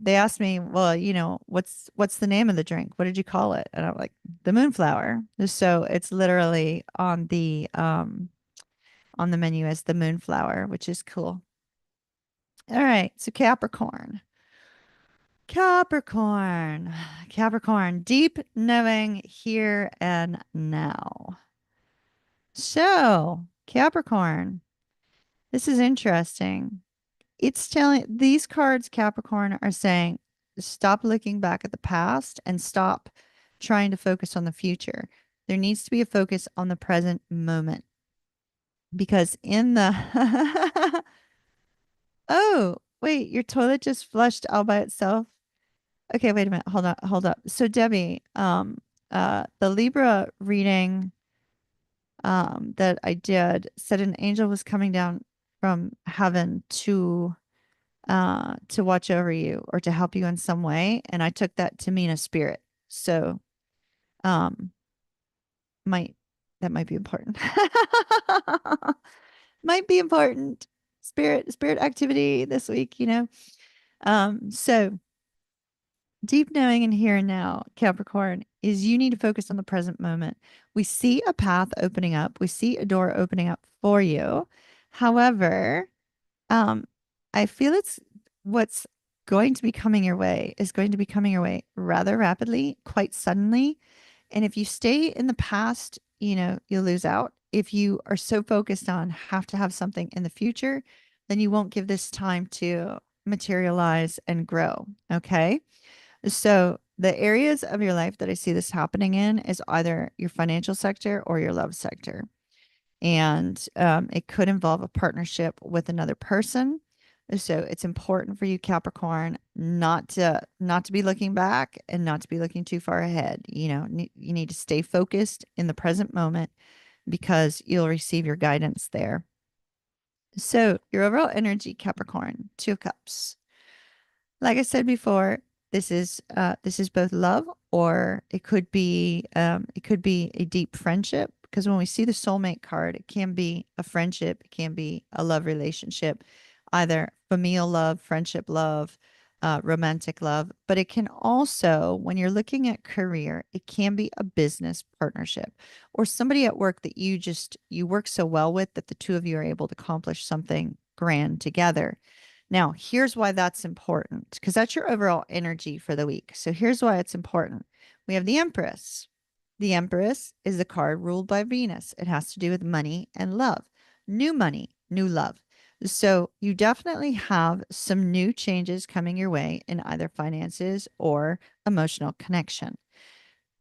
asked me, well, what's the name of the drink? What did you call it? And I'm like, the Moonflower. So it's literally on the menu as the Moonflower, which is cool. All right, so Capricorn, Capricorn, deep knowing here and now. So Capricorn, this is interesting. It's telling these cards, Capricorn, are saying stop looking back at the past and stop trying to focus on the future. There needs to be a focus on the present moment because in the oh, wait, your toilet just flushed all by itself. Okay, wait a minute. Hold on, hold up. So Debbie, the Libra reading that I did said an angel was coming down from heaven to watch over you or to help you in some way. And I took that to mean a spirit. So, um, might that might be important. Might be important. Spirit activity this week. So deep knowing in here and now, Capricorn, is you need to focus on the present moment. We see a path opening up. We see a door opening up for you. However, Um, I feel it's what's going to be coming your way is going to be coming your way rather rapidly, quite suddenly. And if you stay in the past, you'll lose out. If you are so focused on have to have something in the future, then you won't give this time to materialize and grow. Okay. So the areas of your life that I see this happening in is either your financial sector or your love sector, and it could involve a partnership with another person. So it's important for you, Capricorn, not to be looking back and not to be looking too far ahead. You need to stay focused in the present moment because you'll receive your guidance there. So your overall energy, Capricorn, 2 of Cups. Like I said before, this is both love, or it could be a deep friendship, because when we see the soulmate card, it can be a friendship, it can be a love relationship, either familial love, friendship love, romantic love, but it can also, when you're looking at career, it can be a business partnership or somebody at work that you work so well with that the two of you are able to accomplish something grand together. Now, here's why that's important, because that's your overall energy for the week. So here's why it's important. We have the Empress. The Empress is the card ruled by Venus. It has to do with money and love, new money, new love. So you definitely have some new changes coming your way in either finances or emotional connection,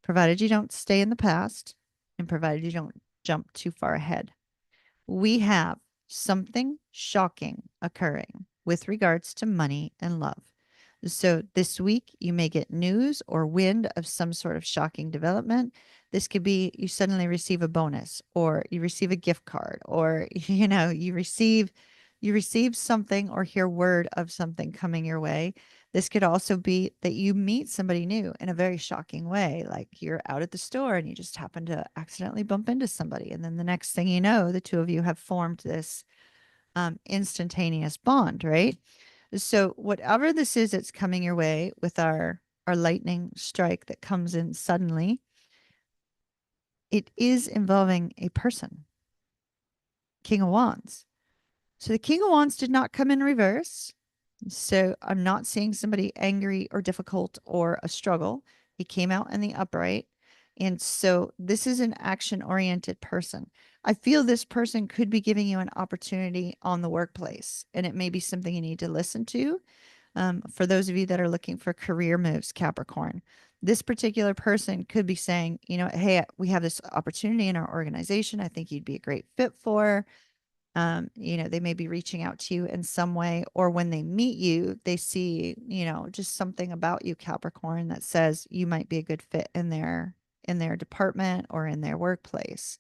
provided you don't stay in the past and provided you don't jump too far ahead. We have something shocking occurring with regards to money and love. So this week, you may get news or wind of some sort of shocking development. This could be you suddenly receive a bonus, or you receive a gift card, or you receive something or hear word of something coming your way This could also be that you meet somebody new in a very shocking way. Like you're out at the store and you just happen to accidentally bump into somebody. And then the next thing you know, the two of you have formed this instantaneous bond, right? So whatever this is that's coming your way with our lightning strike that comes in suddenly, it is involving a person, King of Wands. So the King of Wands did not come in reverse. So I'm not seeing somebody angry or difficult or a struggle. He came out in the upright. And so this is an action oriented person. I feel this person could be giving you an opportunity on the workplace, and it may be something you need to listen to. For those of you that are looking for career moves, Capricorn, this particular person could be saying, you know, hey, we have this opportunity in our organization. I think you'd be a great fit for. You know, they may be reaching out to you in some way, or when they meet you, they see, you know, just something about you, Capricorn, that says you might be a good fit in their department or in their workplace.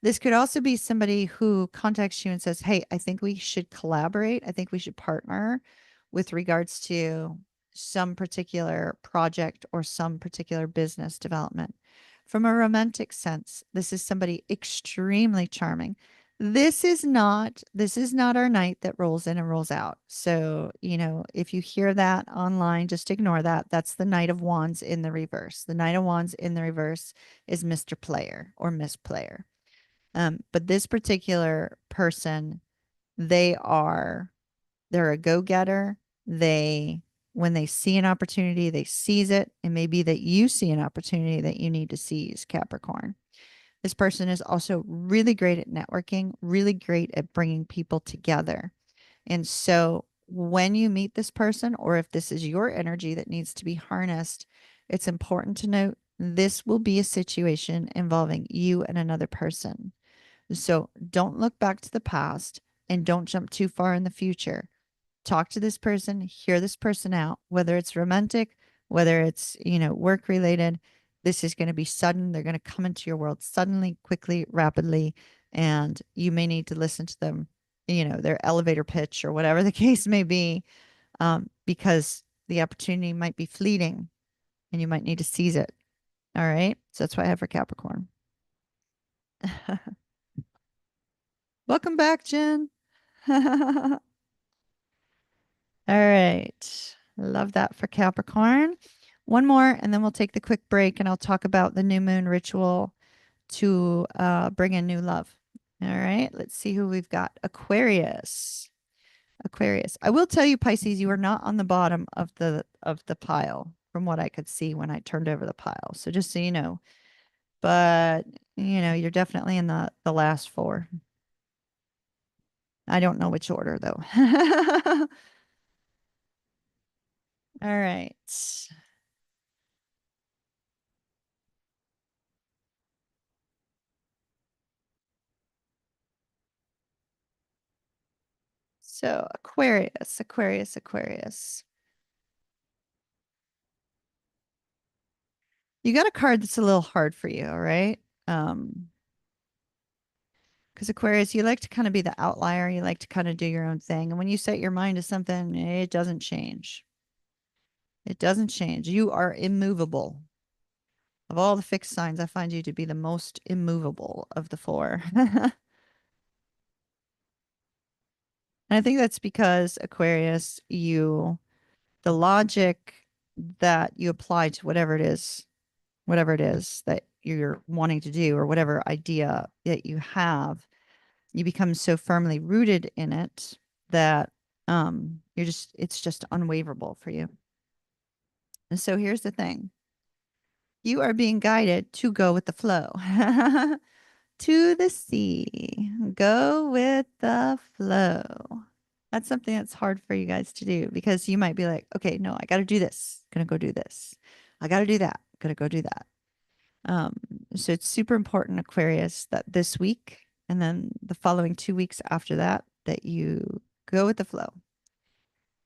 This could also be somebody who contacts you and says, hey, I think we should collaborate. I think we should partner with regards to some particular project or some particular business development. From a romantic sense, this is somebody extremely charming. This is not our night that rolls in and rolls out. So, you know, if you hear that online, just ignore that. That's the Knight of Wands in the reverse. The Knight of Wands in the reverse is Mr. Player or Miss Player. But this particular person, they are they're a go-getter. They when they see an opportunity, they seize it. It may be that you see an opportunity that you need to seize, Capricorn. This person is also really great at networking, really great at bringing people together. And so when you meet this person, or if this is your energy that needs to be harnessed, it's important to note this will be a situation involving you and another person. So don't look back to the past and don't jump too far in the future. Talk to this person, hear this person out, whether it's romantic, whether it's, you know, work related. This is going to be sudden. They're going to come into your world suddenly, quickly, rapidly, and you may need to listen to them, you know, their elevator pitch or whatever the case may be, because the opportunity might be fleeting and you might need to seize it. All right. So that's what I have for Capricorn. Welcome back, Jen. All right. Love that for Capricorn. One more, and then we'll take the quick break and I'll talk about the new moon ritual to bring in new love. All right. Let's see who we've got. Aquarius. Aquarius. I will tell you, Pisces, you are not on the bottom of the pile from what I could see when I turned over the pile. So just so you know. But you know, you're definitely in the last four. I don't know which order though. All right. So Aquarius, Aquarius, Aquarius. You got a card that's a little hard for you, all right? Because Aquarius, you like to kind of be the outlier. You like to kind of do your own thing. And when you set your mind to something, it doesn't change. It doesn't change. You are immovable. Of all the fixed signs, I find you to be the most immovable of the four. And I think that's because Aquarius, the logic that you apply to whatever it is that you're wanting to do or whatever idea that you have, you become so firmly rooted in it that it's just unwaverable for you. And so here's the thing. You are being guided to go with the flow. To the sea. Go with the flow. That's something that's hard for you guys to do because you might be like, okay, no, I got to do this. Gonna go do this. I got to do that. Gonna go do that. Um, so it's super important, Aquarius, that this week and then the following 2 weeks after that, that you go with the flow.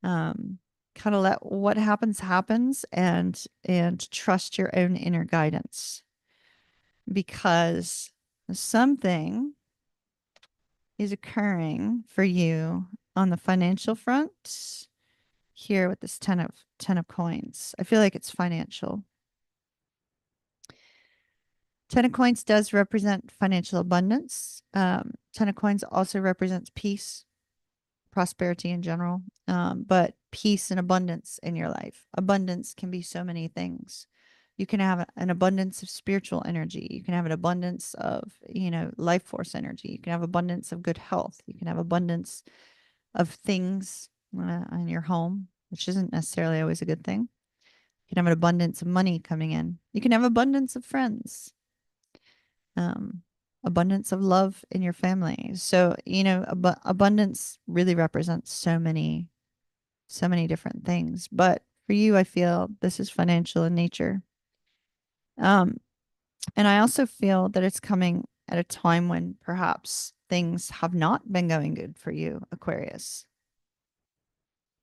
Kind of let what happens and trust your own inner guidance because something is occurring for you on the financial front here with this ten of coins. I feel like it's financial. Ten of coins does represent financial abundance. Ten of coins also represents peace, prosperity in general, but peace and abundance in your life. Abundance can be so many things. You can have an abundance of spiritual energy. You can have an abundance of, life force energy. You can have abundance of good health. You can have abundance of things in your home, which isn't necessarily always a good thing. You can have an abundance of money coming in. You can have abundance of friends, um, abundance of love in your family. So, abundance really represents so many different things. But for you, I feel this is financial in nature. Um, and I also feel that it's coming at a time when perhaps things have not been going good for you, Aquarius,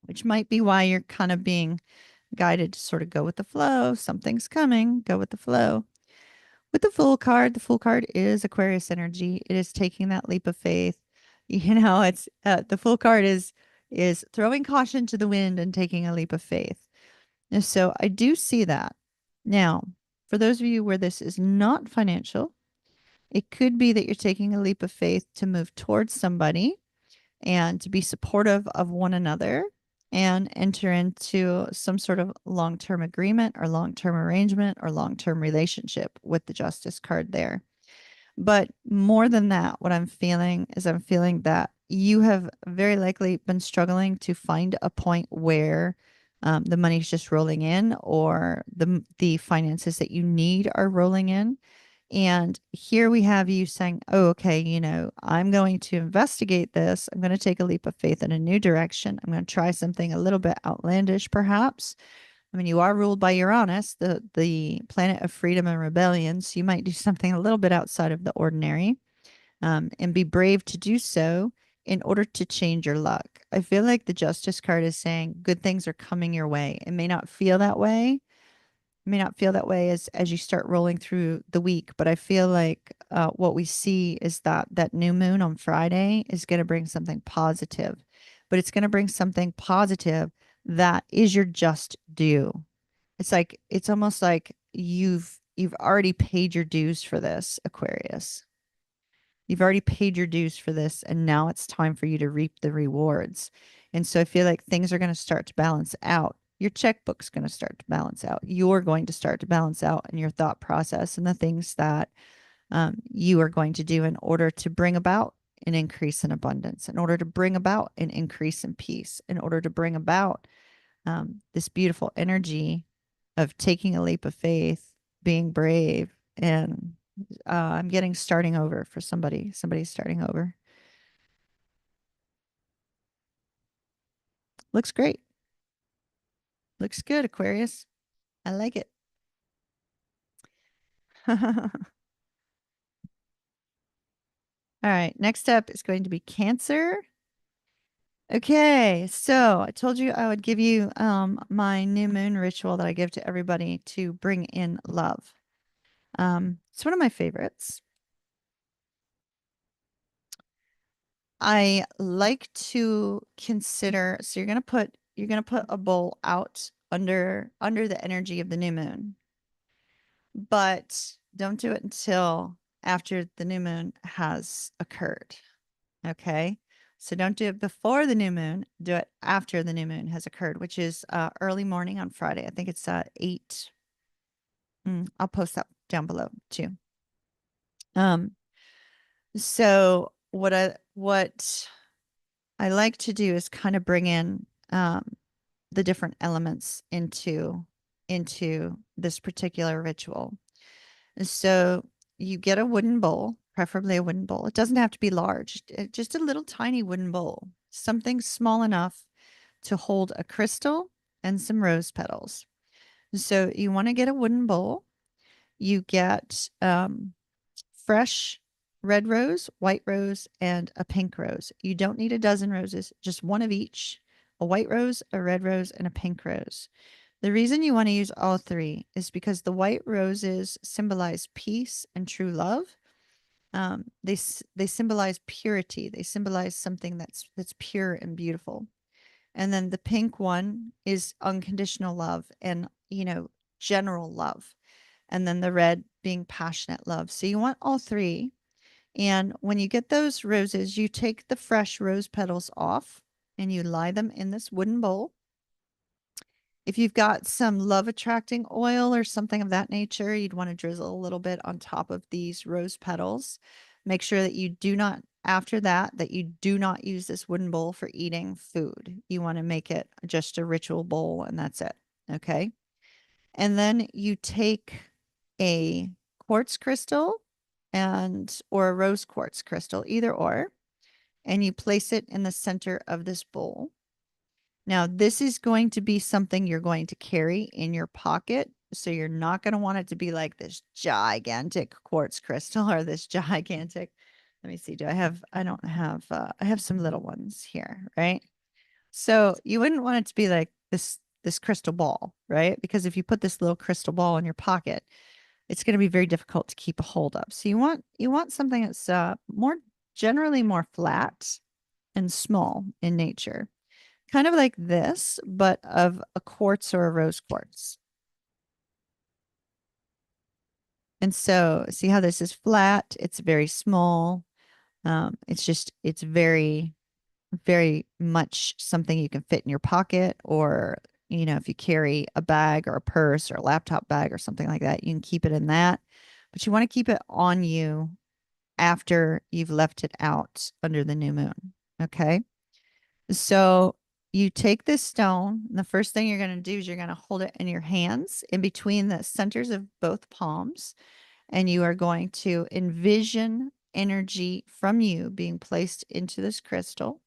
which might be why you're kind of being guided to sort of go with the flow. Something's coming, go with the flow. With the Fool card is Aquarius energy. It is taking that leap of faith. It's the Fool card is throwing caution to the wind and taking a leap of faith. And so I do see that. Now, for those of you where this is not financial, it could be that you're taking a leap of faith to move towards somebody and to be supportive of one another and enter into some sort of long term agreement or long term arrangement or long term relationship with the Justice card there. But more than that, what I'm feeling is I'm feeling that you have very likely been struggling to find a point where the money's just rolling in or the finances that you need are rolling in. And here we have you saying, oh, okay, I'm going to investigate this. I'm going to take a leap of faith in a new direction. I'm going to try something a little bit outlandish, perhaps. I mean, you are ruled by Uranus, the planet of freedom and rebellion. So you might do something a little bit outside of the ordinary, and be brave to do so in order to change your luck. I feel like the Justice card is saying good things are coming your way. It may not feel that way, as you start rolling through the week, but I feel like what we see is that new moon on Friday is going to bring something positive, but it's going to bring something positive that is your just due. It's almost like you've already paid your dues for this, Aquarius. You've already paid your dues for this, and now it's time for you to reap the rewards. And so I feel like things are going to start to balance out. Your checkbook's going to start to balance out. You're going to start to balance out in your thought process and the things that you are going to do in order to bring about an increase in abundance, in order to bring about an increase in peace, in order to bring about this beautiful energy of taking a leap of faith, being brave, and I'm getting starting over for somebody. Somebody's starting over. Looks great. Looks good, Aquarius. I like it. All right. Next up is going to be Cancer. Okay, so I told you I would give you my new moon ritual that I give to everybody to bring in love. It's one of my favorites. I like to consider, so you're gonna put a bowl out under the energy of the new moon, but don't do it until after the new moon has occurred. Okay. So don't do it before the new moon, do it after the new moon has occurred, which is early morning on Friday. I think it's 8. I'll post that down below too. Um, so what I like to do is kind of bring in the different elements into this particular ritual. And so you get a wooden bowl, preferably a wooden bowl. It doesn't have to be large, just a little tiny wooden bowl, something small enough to hold a crystal and some rose petals. So you want to get a wooden bowl. You get fresh red rose, white rose, and a pink rose. You don't need a dozen roses, just one of each, a white rose, a red rose, and a pink rose. The reason you want to use all three is because the white roses symbolize peace and true love. They symbolize purity. They symbolize something that's pure and beautiful. And then the pink one is unconditional love and, general love. And then the red being passionate love. So you want all three. And when you get those roses, you take the fresh rose petals off and you lie them in this wooden bowl. If you've got some love attracting oil or something of that nature, you'd want to drizzle a little bit on top of these rose petals. Make sure that you do not, after that, that you do not use this wooden bowl for eating food. You want to make it just a ritual bowl and that's it. Okay. And then you take a quartz crystal and or a rose quartz crystal, either or, and you place it in the center of this bowl. Now, this is going to be something you're going to carry in your pocket. So you're not going to want it to be like this gigantic quartz crystal or this gigantic. Let me see. I don't have, I have some little ones here, right? So you wouldn't want it to be like this crystal ball, right? Because if you put this little crystal ball in your pocket, it's going to be very difficult to keep a hold of. So you want something that's more generally more flat and small in nature. Kind of like this, but of a quartz or a rose quartz. And so see how this is flat? It's very small. It's very, very much something you can fit in your pocket or, if you carry a bag or a purse or a laptop bag or something like that, you can keep it in that. But you want to keep it on you after you've left it out under the new moon. Okay. So you take this stone, and the first thing you're going to do is you're going to hold it in your hands in between the centers of both palms, and you are going to envision energy from you being placed into this crystal.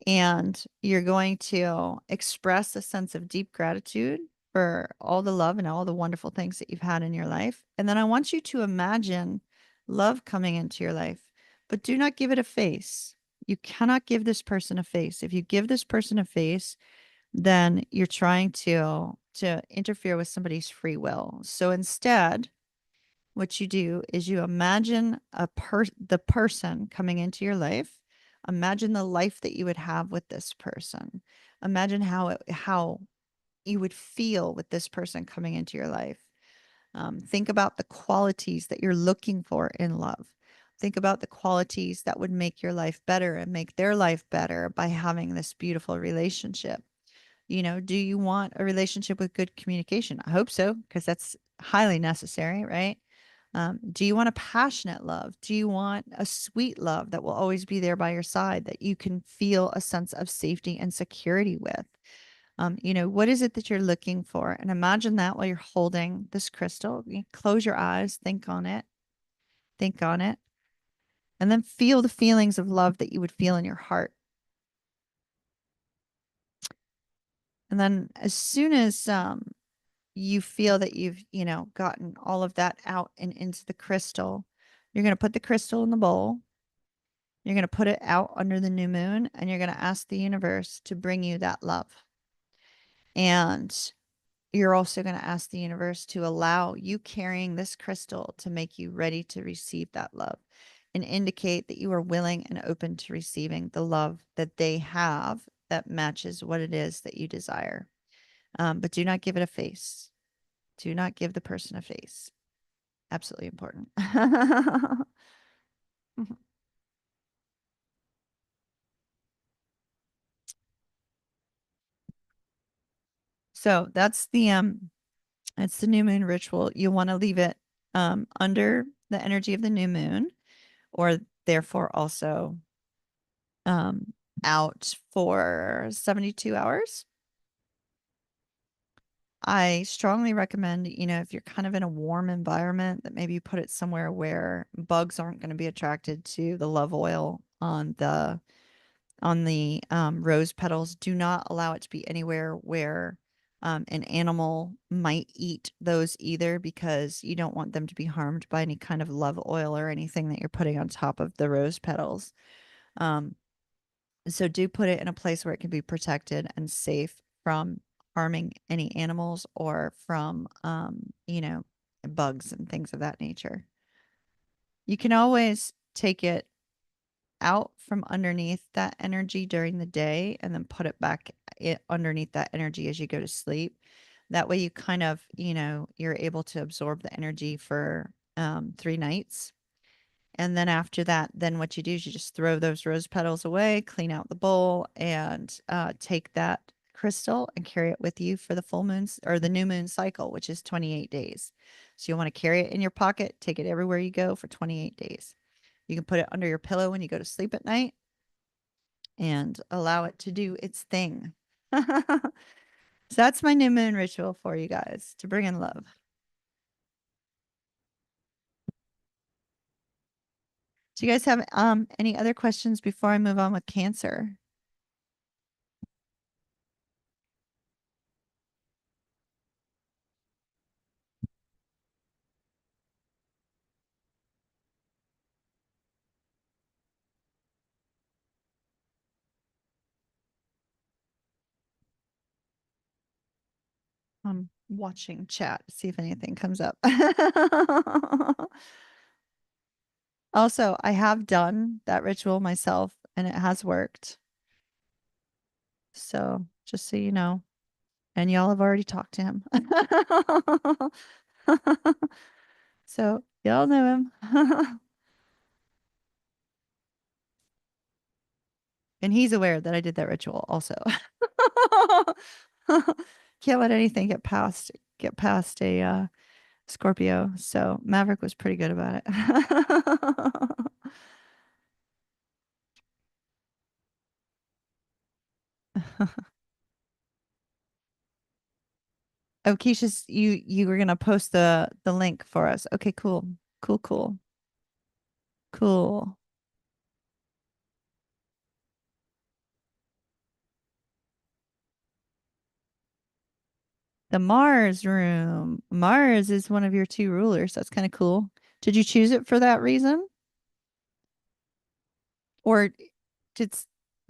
And you're going to express a sense of deep gratitude for all the love and all the wonderful things that you've had in your life. And then I want you to imagine love coming into your life, but do not give it a face. You cannot give this person a face. If you give this person a face, then you're trying to interfere with somebody's free will. So instead, what you do is you imagine the person coming into your life. Imagine the life that you would have with this person. Imagine how you would feel with this person coming into your life. Think about the qualities that you're looking for in love. Think about the qualities that would make your life better and make their life better by having this beautiful relationship. Do you want a relationship with good communication? I hope so, because that's highly necessary, right? Do you want a passionate love? Do you want a sweet love that will always be there by your side that you can feel a sense of safety and security with? What is it that you're looking for? And imagine that while you're holding this crystal. You close your eyes, think on it, and then feel the feelings of love that you would feel in your heart. And then as soon as you feel that you've, gotten all of that out and into the crystal, you're going to put the crystal in the bowl. You're going to put it out under the new moon and you're going to ask the universe to bring you that love. And you're also going to ask the universe to allow you carrying this crystal to make you ready to receive that love and indicate that you are willing and open to receiving the love that they have that matches what it is that you desire. But do not give it a face. Do not give the person a face. Absolutely important. So it's the new moon ritual. You want to leave it under the energy of the new moon, or therefore also um out for 72 hours. I strongly recommend, if you're kind of in a warm environment, that maybe you put it somewhere where bugs aren't going to be attracted to the love oil on the rose petals. Do not allow it to be anywhere where an animal might eat those either, because you don't want them to be harmed by any kind of love oil or anything that you're putting on top of the rose petals. Um, so do put it in a place where it can be protected and safe from harming any animals or from, bugs and things of that nature. You can always take it out from underneath that energy during the day and then put it back underneath that energy as you go to sleep. That way you kind of, you're able to absorb the energy for 3 nights. And then after that, then what you do is you just throw those rose petals away, clean out the bowl, and take that crystal and carry it with you for the full moons or the new moon cycle, which is 28 days. So you want to carry it in your pocket, take it everywhere you go for 28 days. You can put it under your pillow when you go to sleep at night and allow it to do its thing. So that's my new moon ritual for you guys to bring in love. Do you guys have any other questions before I move on with Cancer? I'm watching chat to see if anything comes up. Also, I have done that ritual myself and it has worked. So just so you know, and y'all have already talked to him. So y'all know him. And he's aware that I did that ritual also. Can't let anything get past a Scorpio. So Maverick was pretty good about it. Oh, Keisha's you were gonna post the link for us. Okay, cool. Cool, cool. Cool. The Mars room. Mars is one of your two rulers. That's kind of cool. Did you choose it for that reason? Or did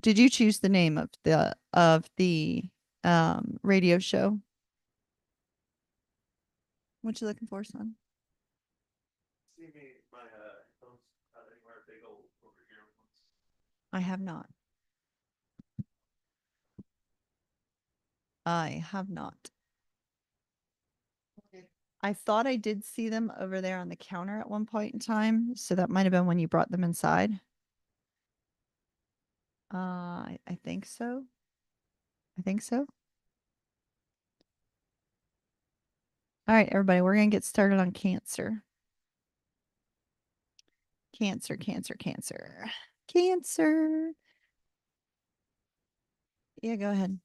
did you choose the name of the radio show? What you looking for, son? I have not. I have not. I thought I did see them over there on the counter at one point in time, so that might have been when you brought them inside. I think so. I think so. All right, everybody, we're gonna get started on Cancer. Cancer, Cancer, Cancer. Cancer. Yeah, go ahead.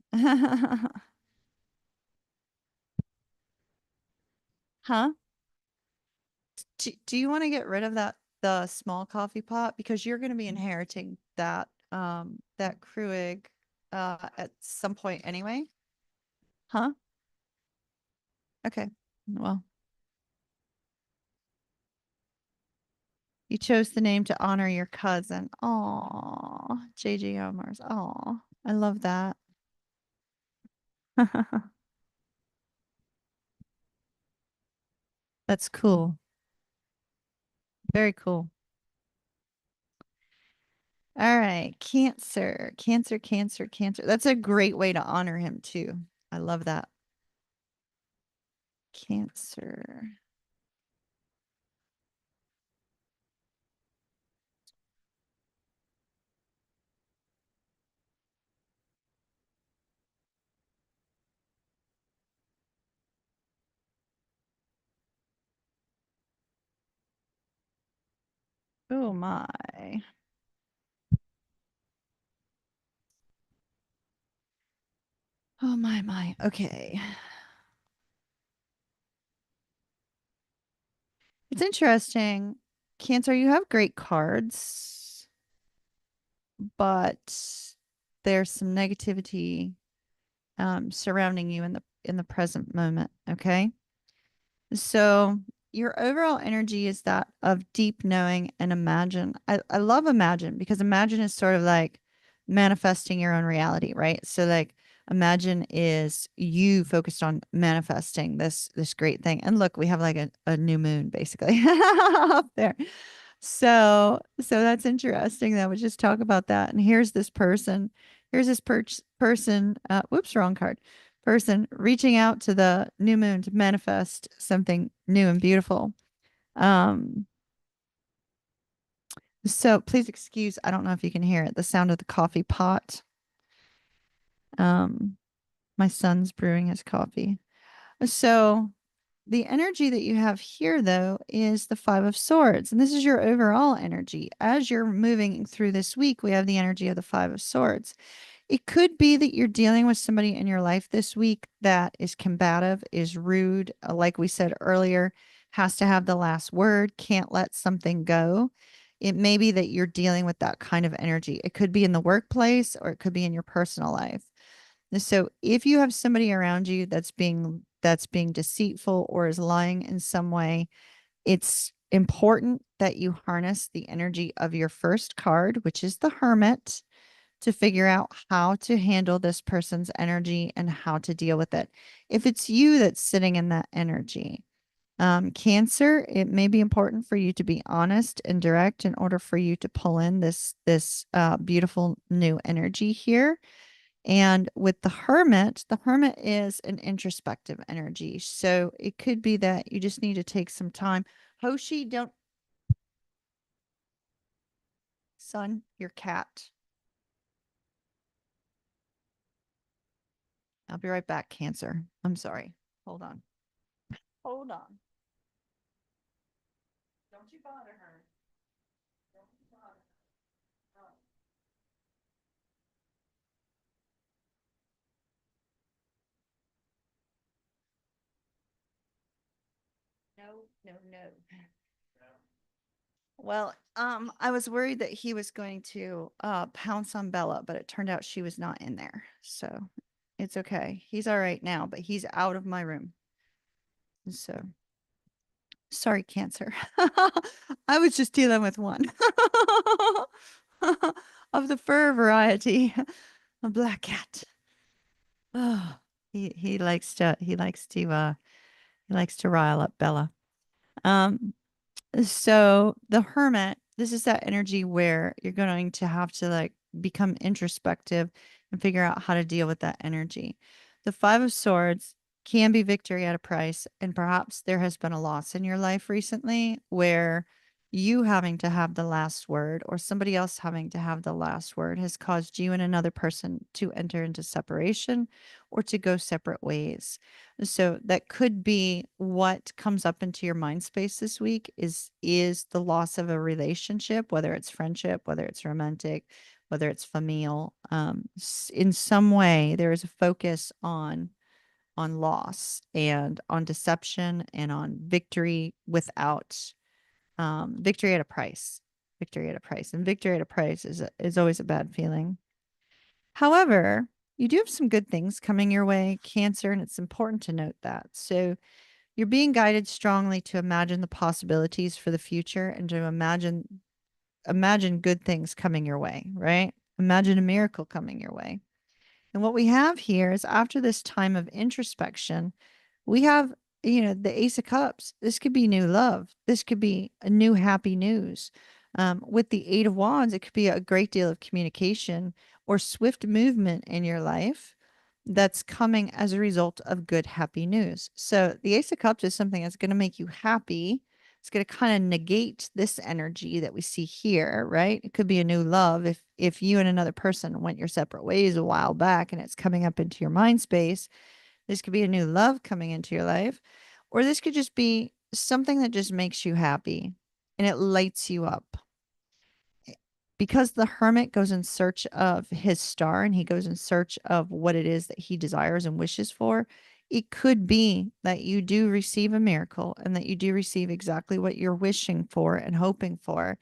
Huh? Do you want to get rid of the small coffee pot because you're going to be inheriting that Kruig at some point anyway? Huh? Okay. Well, you chose the name to honor your cousin. Aw, JJ Omars. Aw, I love that. That's cool. Very cool. All right, Cancer, Cancer, Cancer, Cancer. That's a great way to honor him too. I love that. Cancer. Oh my. Oh my. Okay. It's interesting. Cancer, you have great cards, but there's some negativity surrounding you in the present moment. Okay. So your overall energy is that of deep knowing and imagine. I love imagine because imagine is sort of like manifesting your own reality, right? So like imagine is you focused on manifesting this great thing. And look, we have like a new moon basically up there. So that's interesting that we just talk about that. And here's this person, here's this person, whoops, wrong card. Person reaching out to the new moon to manifest something new and beautiful. Um, so please excuse, I don't know if you can hear it, the sound of the coffee pot. Um, my son's brewing his coffee. So the energy that you have here, though, is the Five of Swords. And this is your overall energy. As you're moving through this week, we have the energy of the Five of Swords. It could be that you're dealing with somebody in your life this week that is combative, is rude, like we said earlier, has to have the last word, can't let something go. It may be that you're dealing with that kind of energy. It could be in the workplace or it could be in your personal life. So if you have somebody around you that's being deceitful or is lying in some way, it's important that you harness the energy of your first card, which is the Hermit, to figure out how to handle this person's energy and how to deal with it. If it's you that's sitting in that energy, Cancer, it may be important for you to be honest and direct in order for you to pull in this beautiful new energy here. And with the hermit is an introspective energy. So it could be that you just need to take some time. Hoshi, don't, son, your cat. I'll be right back, Cancer. I'm sorry. Hold on. Hold on. Don't you bother her. Don't you bother her. No, no, no, no. Well, I was worried that he was going to pounce on Bella, but it turned out she was not in there. So it's okay. He's all right now, but he's out of my room. So sorry, Cancer. I was just dealing with one of the fur variety, a black cat. Oh, he likes to he likes to rile up Bella. Um, So the hermit, this is that energy where you're going to have to like become introspective and figure out how to deal with that energy. The Five of Swords can be victory at a price, and perhaps there has been a loss in your life recently where you having to have the last word or somebody else having to have the last word has caused you and another person to enter into separation or to go separate ways. So that could be what comes up into your mind space this week is the loss of a relationship, whether it's friendship, whether it's romantic, whether it's familial. In some way, there is a focus on loss and on deception and on victory without victory at a price. Victory at a price, and victory at a price is always a bad feeling. However, you do have some good things coming your way, Cancer, and it's important to note that. So you're being guided strongly to imagine the possibilities for the future and to imagine good things coming your way, right? Imagine a miracle coming your way. And what we have here is after this time of introspection, we have, the Ace of Cups. This could be new love. This could be a new happy news. With the Eight of Wands, it could be a great deal of communication or swift movement in your life that's coming as a result of good, happy news. So the Ace of Cups is something that's going to make you happy. It's going to kind of negate this energy that we see here, right? It could be a new love if you and another person went your separate ways a while back and it's coming up into your mind space. This could be a new love coming into your life, or this could just be something that just makes you happy and it lights you up. Because the hermit goes in search of his star and he goes in search of what it is that he desires and wishes for, it could be that you do receive a miracle and that you do receive exactly what you're wishing for and hoping for.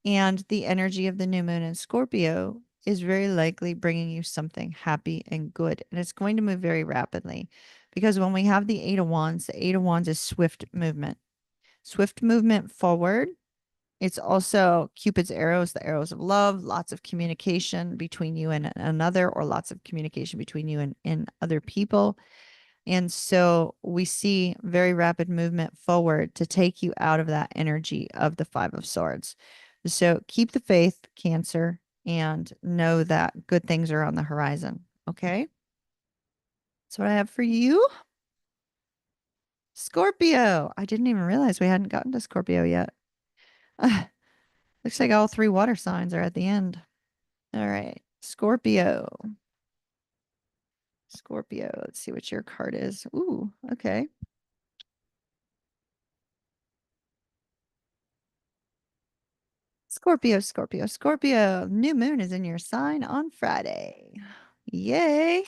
And the energy of the new moon in Scorpio is very likely bringing you something happy and good. And it's going to move very rapidly because when we have the Eight of Wands is swift movement forward. It's also Cupid's arrows, the arrows of love, lots of communication between you and another, or lots of communication between you and other people. And so we see very rapid movement forward to take you out of that energy of the Five of Swords. So keep the faith, Cancer, and know that good things are on the horizon. Okay. That's what I have for you. Scorpio. I didn't even realize we hadn't gotten to Scorpio yet. Looks like all three water signs are at the end. All right. Scorpio. Scorpio. Let's see what your card is. Ooh, okay. Scorpio, Scorpio, Scorpio. New moon is in your sign on Friday. Yay.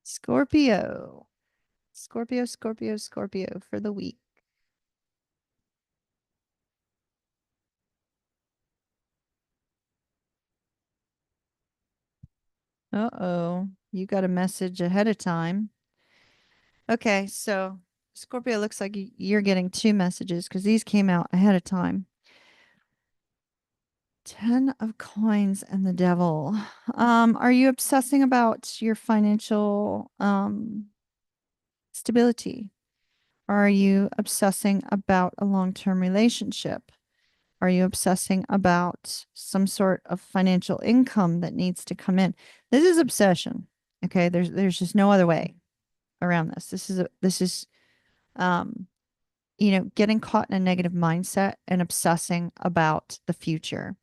Scorpio. Scorpio, Scorpio, Scorpio for the week. Uh-oh. You got a message ahead of time. Okay, so Scorpio looks like you're getting two messages because these came out ahead of time. 10 of coins and the devil. Are you obsessing about your financial stability? Are you obsessing about a long-term relationship? Are you obsessing about some sort of financial income that needs to come in? This is obsession. Okay, there's just no other way around this. This is um getting caught in a negative mindset and obsessing about the future.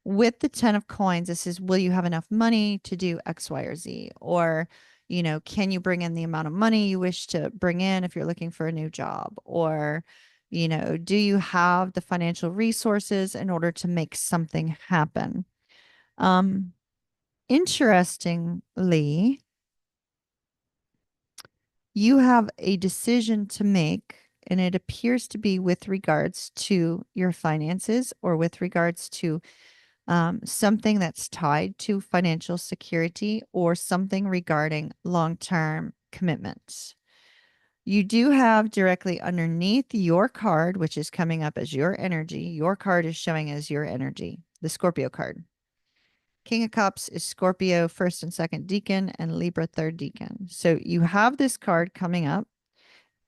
With the 10 of coins, this is, will you have enough money to do X, Y, or Z? Or, can you bring in the amount of money you wish to bring in if you're looking for a new job? Or, do you have the financial resources in order to make something happen? Um, Interestingly, you have a decision to make, and it appears to be with regards to your finances or with regards to something that's tied to financial security or something regarding long-term commitments. You do have directly underneath your card, which is coming up as your energy, your card is showing as your energy, the Scorpio card. King of Cups is Scorpio first and second deacon and Libra third deacon. So you have this card coming up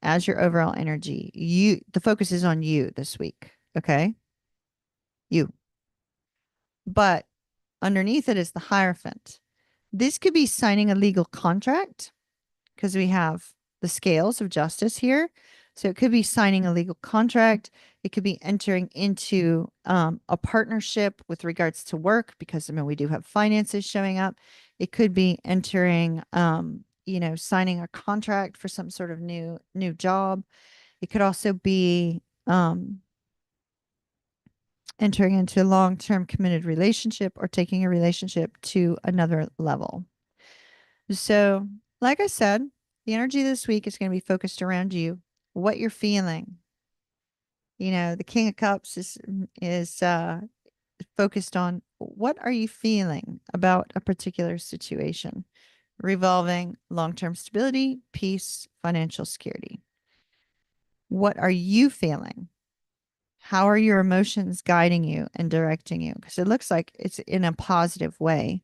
as your overall energy. The focus is on you this week. Okay. You. But underneath it is the Hierophant. This could be signing a legal contract because we have the scales of justice here. So it could be signing a legal contract. It could be entering into a partnership with regards to work because, we do have finances showing up. It could be entering, signing a contract for some sort of new job. It could also be entering into a long-term committed relationship or taking a relationship to another level. So, like I said, the energy this week is going to be focused around you, what you're feeling. The King of Cups is focused on what are you feeling about a particular situation, revolving long-term stability, peace, financial security. What are you feeling? How are your emotions guiding you and directing you? Because it looks like it's in a positive way.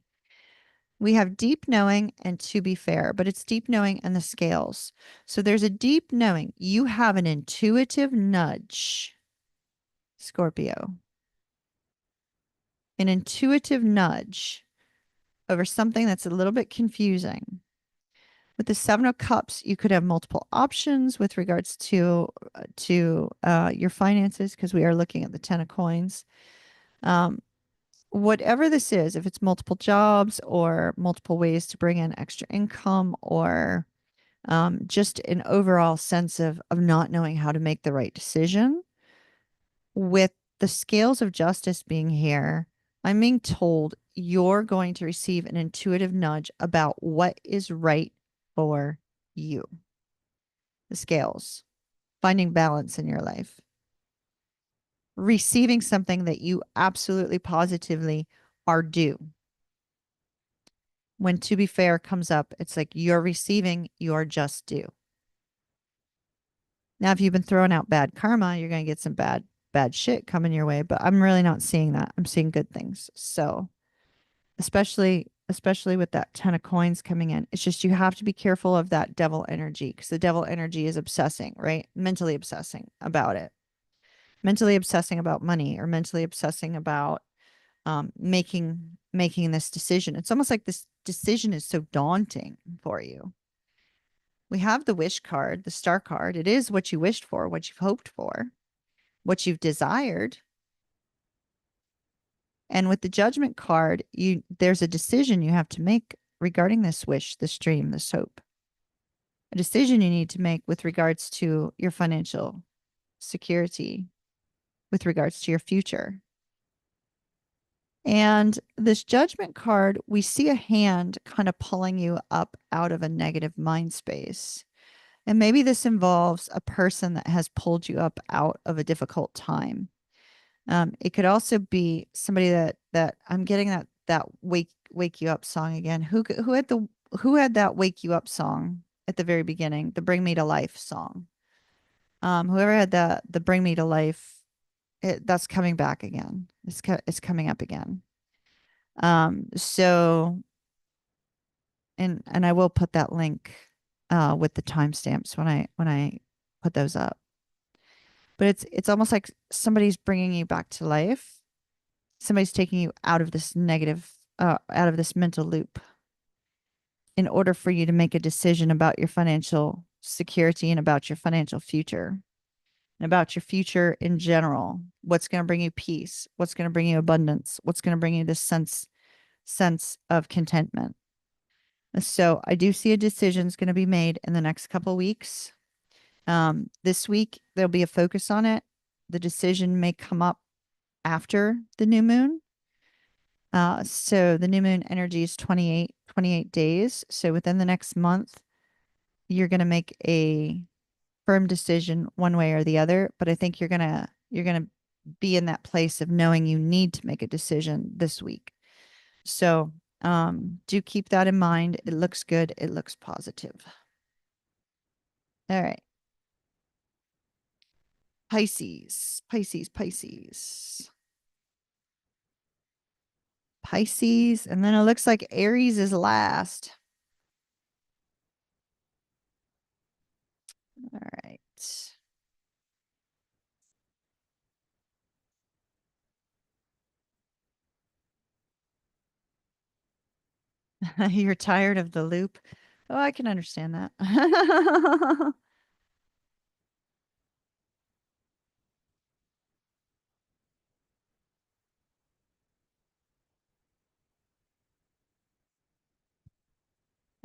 We have deep knowing and to be fair, but it's deep knowing and the scales. So there's a deep knowing. You have an intuitive nudge, Scorpio, an intuitive nudge over something that's a little bit confusing. With the Seven of Cups, you could have multiple options with regards to your finances because we are looking at the Ten of Coins. Um, Whatever this is, if it's multiple jobs or multiple ways to bring in extra income or just an overall sense of not knowing how to make the right decision. With the scales of justice being here, I'm being told you're going to receive an intuitive nudge about what is right for you. The scales, finding balance in your life, receiving something that you absolutely positively are due. When to be fair comes up, it's like you're receiving, you're just due. Now, if you've been throwing out bad karma, you're going to get some bad shit coming your way, but I'm really not seeing that. I'm seeing good things. So, especially with that 10 of coins coming in. It's just you have to be careful of that devil energy because the devil energy is obsessing, right? Mentally obsessing about it. Mentally obsessing about money or mentally obsessing about making this decision. It's almost like this decision is so daunting for you. We have the wish card, the star card. It is what you wished for, what you've hoped for, what you've desired. And with the judgment card, there's a decision you have to make regarding this wish, this dream, this hope. A decision you need to make with regards to your financial security, with regards to your future. And this judgment card, we see a hand kind of pulling you up out of a negative mind space. And maybe this involves a person that has pulled you up out of a difficult time. It could also be somebody that I'm getting that wake you up song again. Who had that wake you up song at the very beginning, the Bring Me to Life song. Whoever had the Bring Me to Life, that's coming back again. It's coming up again. So and I will put that link with the timestamps when I put those up. But it's almost like somebody's bringing you back to life. Somebody's taking you out of this negative, out of this mental loop in order for you to make a decision about your financial security and about your financial future and about your future in general. What's going to bring you peace? What's going to bring you abundance? What's going to bring you this sense of contentment? So I do see a decision is going to be made in the next couple of weeks. This week there'll be a focus on it. The decision may come up after the new moon. So the new moon energy is 28 days. So within the next month, you're going to make a firm decision one way or the other. But I think you're going to be in that place of knowing you need to make a decision this week. So do keep that in mind. It looks good. It looks positive. All right. Pisces, Pisces, Pisces, Pisces. And then it looks like Aries is last. All right. You're tired of the loop. Oh, I can understand that.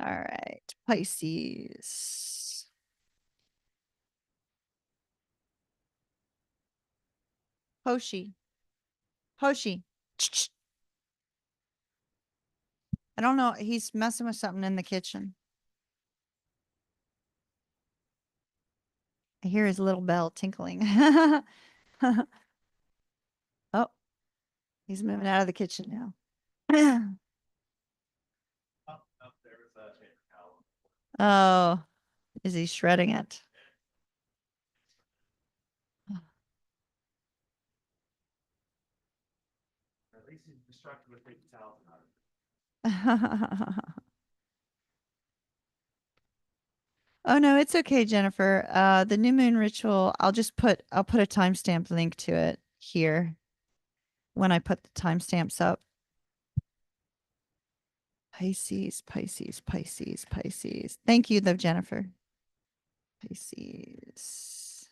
All right. Pisces. Hoshi. Hoshi. I don't know. He's messing with something in the kitchen. I hear his little bell tinkling. Oh, he's moving out of the kitchen now. Oh, is he shredding it? Oh no, it's okay, Jennifer. The new moon ritual, I'll put a timestamp link to it here when I put the timestamps up. Pisces, Pisces, Pisces, Pisces. Thank you though, Jennifer. Pisces.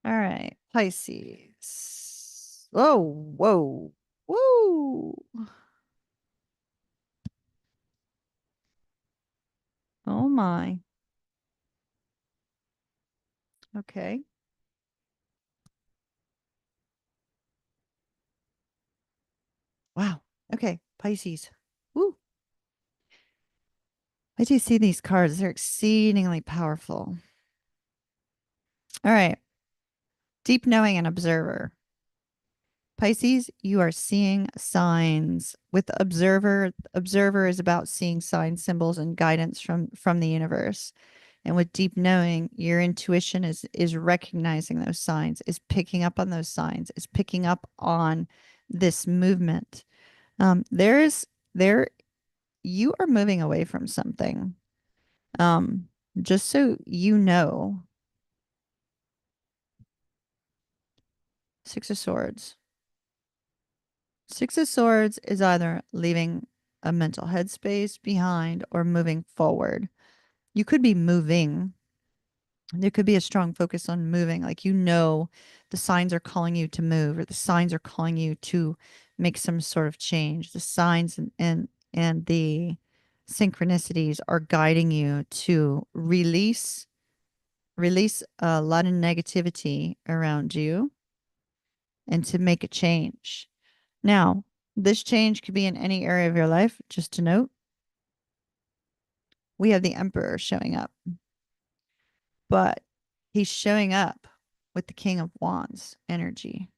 All right, Pisces. Whoa, whoa, woo. Oh my. Okay. Wow. Okay, Pisces. Woo. I do see these cards. They're exceedingly powerful. All right. Deep knowing and observer. Pisces, you are seeing signs. With the observer is about seeing signs, symbols, and guidance from the universe. And with deep knowing, your intuition is recognizing those signs, is picking up on those signs, is picking up on this movement. There's there you are moving away from something. Um, just so you know, Six of Swords. Six of Swords is either leaving a mental headspace behind or moving forward. You could be moving. There could be a strong focus on moving. Like, the signs are calling you to move, or the signs are calling you to make some sort of change. The signs and the synchronicities are guiding you to release a lot of negativity around you and to make a change. Now, this change could be in any area of your life. Just to note, we have the Emperor showing up, but he's showing up with the King of Wands energy.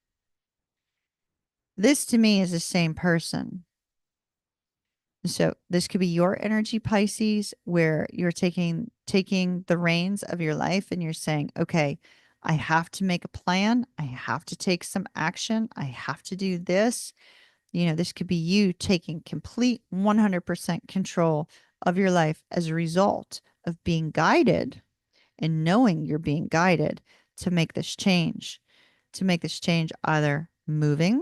This to me is the same person. So this could be your energy, Pisces, where you're taking the reins of your life and you're saying, okay, I have to make a plan. I have to take some action. I have to do this. This could be you taking complete 100% control of your life as a result of being guided and knowing you're being guided to make this change, either moving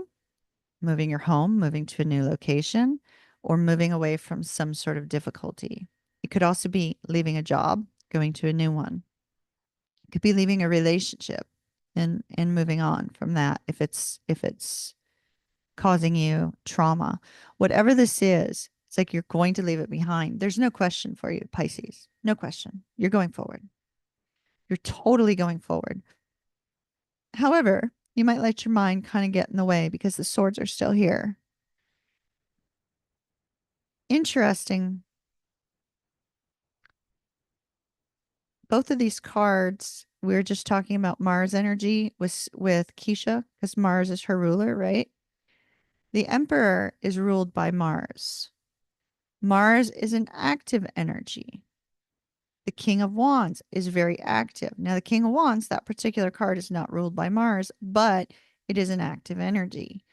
your home, moving to a new location, or moving away from some sort of difficulty. It could also be leaving a job, going to a new one. It could be leaving a relationship and moving on from that if it's causing you trauma. Whatever this is, it's like you're going to leave it behind. There's no question for you, Pisces. No question. You're going forward. You're totally going forward. However, you might let your mind kind of get in the way because the swords are still here. Interesting. Both of these cards, we were just talking about Mars energy with Keisha because Mars is her ruler, right? The Emperor is ruled by Mars. Mars is an active energy. The King of Wands is very active. Now, the King of Wands, that particular card is not ruled by Mars, but it is an active energy.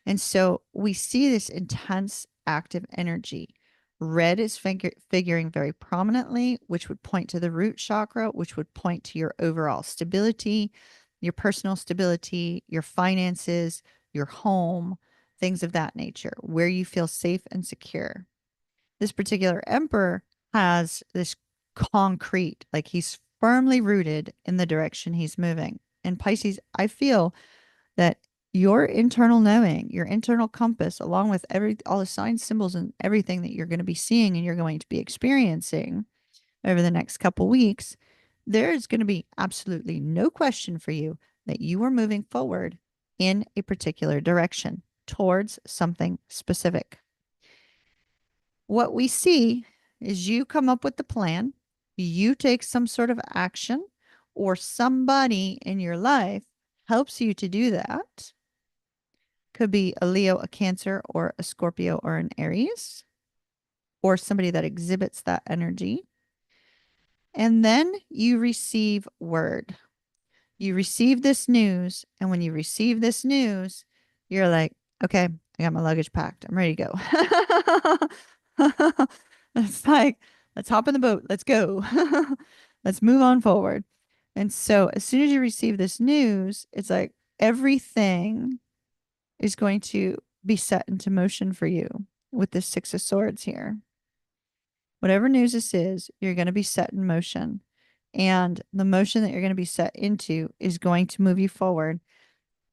And so we see this intense active energy. Red is figuring very prominently, which would point to the root chakra, which would point to your overall stability, your personal stability, your finances, your home, things of that nature, where you feel safe and secure. This particular emperor has this concrete, like he's firmly rooted in the direction he's moving. And Pisces, I feel that your internal knowing, your internal compass, along with all the signs, symbols, and everything that you're going to be seeing and you're going to be experiencing over the next couple weeks, there is going to be absolutely no question for you that you are moving forward in a particular direction towards something specific. What we see is you come up with the plan, you take some sort of action, or somebody in your life helps you to do that. Could be a Leo, a Cancer, or a Scorpio, or an Aries, or somebody that exhibits that energy. And then you receive word. You receive this news. And when you receive this news, you're like, okay, I got my luggage packed. I'm ready to go. It's like, let's hop in the boat. Let's go. Let's move on forward. And so as soon as you receive this news, it's like everything is going to be set into motion for you with this Six of Swords here. Whatever news this is, you're going to be set in motion. And the motion that you're going to be set into is going to move you forward.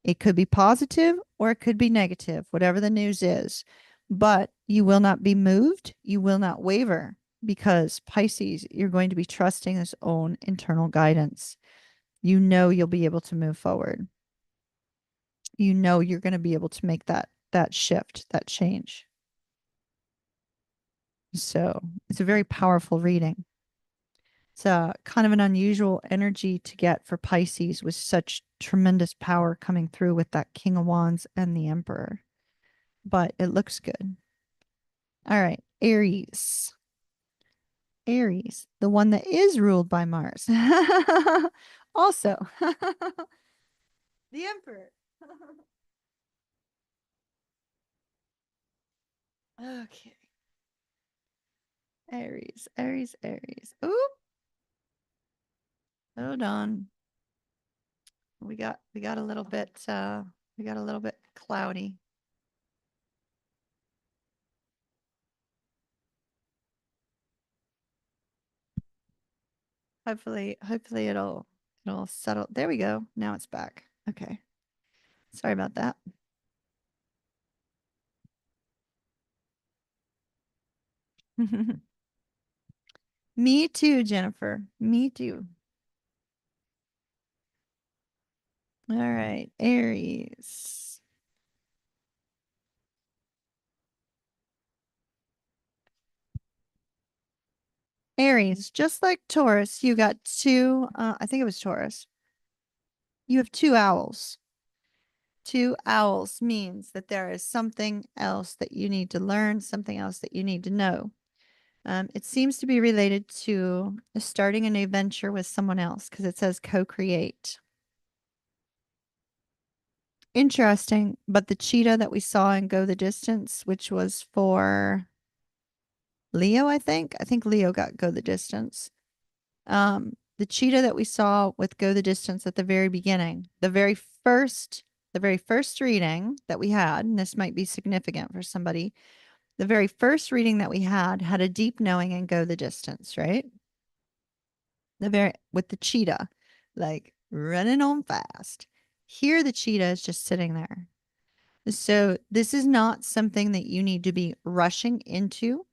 It could be positive or it could be negative, whatever the news is. But you will not be moved. You will not waver because Pisces, you're going to be trusting this own internal guidance. You know you'll be able to move forward. You know you're going to be able to make that shift, that change. So it's a very powerful reading. It's kind of an unusual energy to get for Pisces with such tremendous power coming through with that King of Wands and the Emperor. But it looks good. All right, Aries. Aries, the one that is ruled by Mars. Also, the Emperor. Okay. Aries, Aries, Aries. Oop, hold on. We got a little bit we got a little bit cloudy. Hopefully it'll settle. There we go. Now it's back. Okay. Sorry about that. Me too, Jennifer. Me too. All right, Aries. Aries, just like Taurus, you got two, I think it was Taurus. You have two owls. Two owls means that there is something else that you need to learn, something else that you need to know. It seems to be related to starting a new venture with someone else because it says co-create. Interesting, but the cheetah that we saw in Go the Distance, which was for Leo, I think Leo got Go the Distance. The cheetah that we saw with Go the Distance at the very beginning, the very first reading that we had, and this might be significant for somebody, the very first reading that we had a deep knowing and Go the Distance, right? The very with the cheetah, like running on fast. Here the cheetah is just sitting there. So this is not something that you need to be rushing into.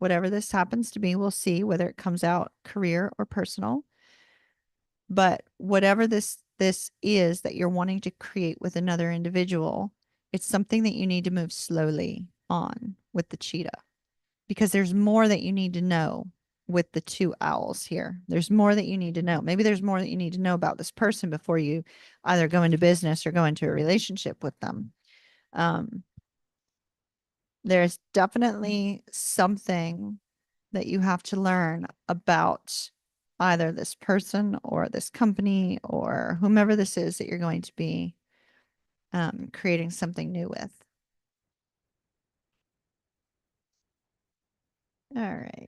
Whatever this happens to be, we'll see whether it comes out career or personal. But whatever this is that you're wanting to create with another individual, it's something that you need to move slowly on with the cheetah because there's more that you need to know with the two owls here. There's more that you need to know. Maybe there's more that you need to know about this person before you either go into business or go into a relationship with them. Um, there's definitely something that you have to learn about either this person or this company or whomever this is that you're going to be creating something new with. All right.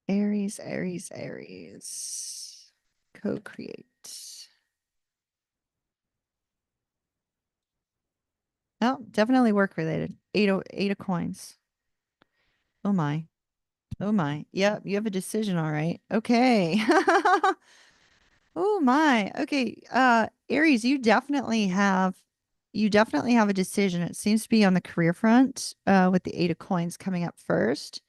Aries, Aries, Aries. Co-create. Oh, definitely work related. Eight of coins. Oh my. Oh my. Yep, you have a decision, all right. Okay. Oh my. Okay. Aries, you definitely have a decision. It seems to be on the career front, with the Eight of Coins coming up first.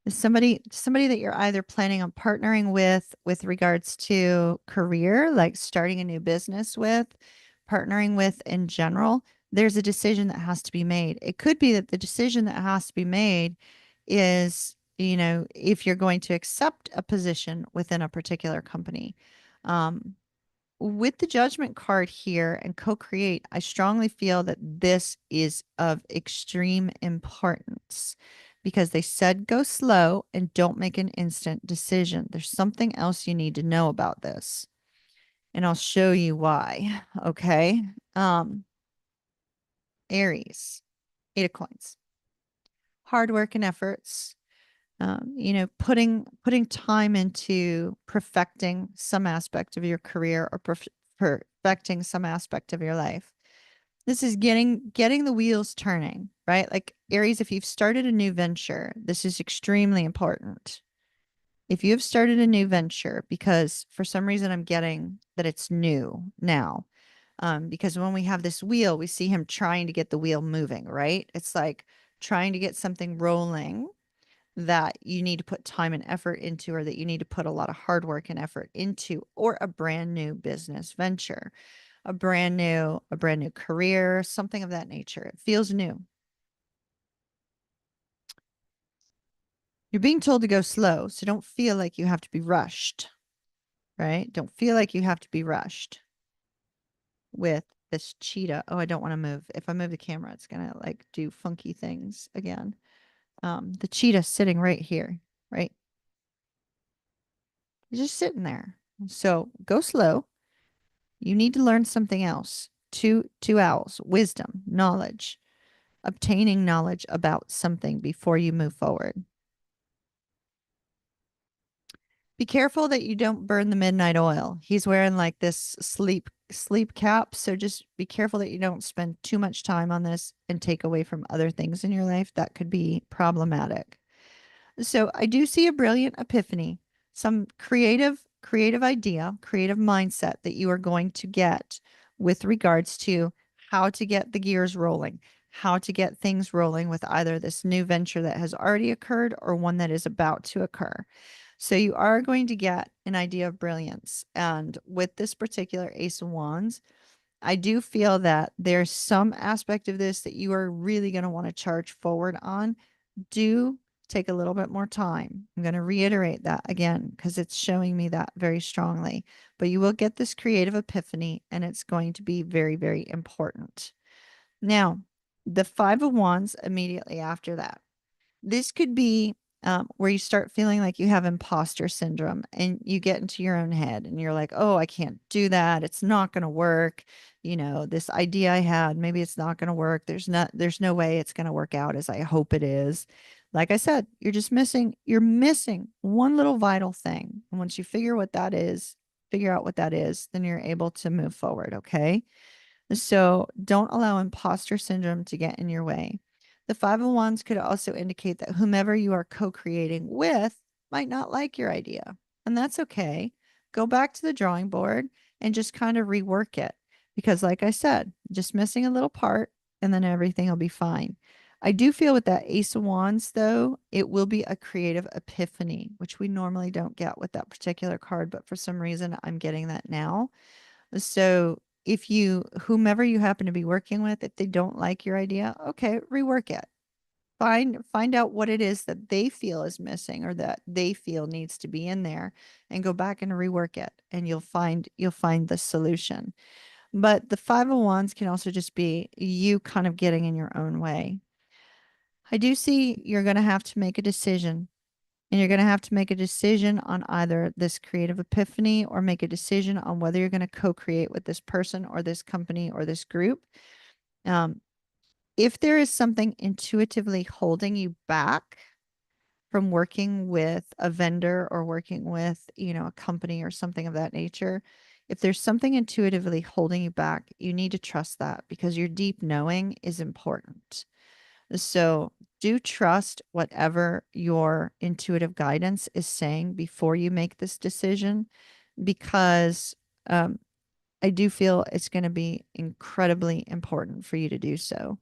Is somebody that you're either planning on partnering with regards to career, like starting a new business with, partnering with in general. There's a decision that has to be made. It could be that the decision that has to be made is, if you're going to accept a position within a particular company. Um, with the judgment card here and co-create, I strongly feel that this is of extreme importance because they said go slow and don't make an instant decision. There's something else you need to know about this, and I'll show you why. Okay. Um, Aries, Eight of Coins, hard work and efforts. Putting time into perfecting some aspect of your career or perfecting some aspect of your life. This is getting the wheels turning, right? Like Aries, if you've started a new venture, this is extremely important. If you have started a new venture, because for some reason I'm getting that it's new now. Because when we have this wheel, we see him trying to get the wheel moving, right? It's like trying to get something rolling. that you need to put time and effort into, or that you need to put a lot of hard work and effort into, or a brand new business venture, a brand new career, something of that nature. It feels new. You're being told to go slow, so don't feel like you have to be rushed, right? Don't feel like you have to be rushed with this cheetah. Oh, I don't want to move. If I move the camera, it's going to like do funky things again. The cheetah sitting right here, right? He's just sitting there. So go slow. You need to learn something else. Two owls, wisdom, knowledge, obtaining knowledge about something before you move forward. Be careful that you don't burn the midnight oil. He's wearing like this sleep cap, so just be careful that you don't spend too much time on this and take away from other things in your life that could be problematic. So I do see a brilliant epiphany, some creative idea, creative mindset that you are going to get with regards to how to get the gears rolling, how to get things rolling with either this new venture that has already occurred or one that is about to occur. So you are going to get an idea of brilliance. And with this particular Ace of Wands, I do feel that there's some aspect of this that you are really going to want to charge forward on. Do take a little bit more time. I'm going to reiterate that again because it's showing me that very strongly. But you will get this creative epiphany, and it's going to be very, very important. Now, the Five of Wands immediately after that. This could be where you start feeling like you have imposter syndrome and you get into your own head and you're like, oh, I can't do that. It's not going to work. You know, this idea I had, maybe it's not going to work. There's no way it's going to work out as I hope it is. Like I said, you're missing one little vital thing. And once you figure out what that is, then you're able to move forward. Okay. So don't allow imposter syndrome to get in your way. The Five of Wands could also indicate that whomever you are co-creating with might not like your idea. And that's okay. Go back to the drawing board and just kind of rework it. Because, like I said, just missing a little part and then everything will be fine. I do feel with that Ace of Wands, though, it will be a creative epiphany, which we normally don't get with that particular card. But for some reason, I'm getting that now. So if whomever you happen to be working with, if they don't like your idea, okay, rework it. Find out what it is that they feel is missing or that they feel needs to be in there and go back and rework it, and you'll find the solution. But the Five of Wands can also just be you kind of getting in your own way. I do see you're going to have to make a decision. And you're going to have to make a decision on either this creative epiphany or make a decision on whether you're going to co-create with this person or this company or this group. Um, if there is something intuitively holding you back from working with a vendor or working with, a company or something of that nature, if there's something intuitively holding you back, you need to trust that because your deep knowing is important. So do trust whatever your intuitive guidance is saying before you make this decision, because I do feel it's going to be incredibly important for you to do so.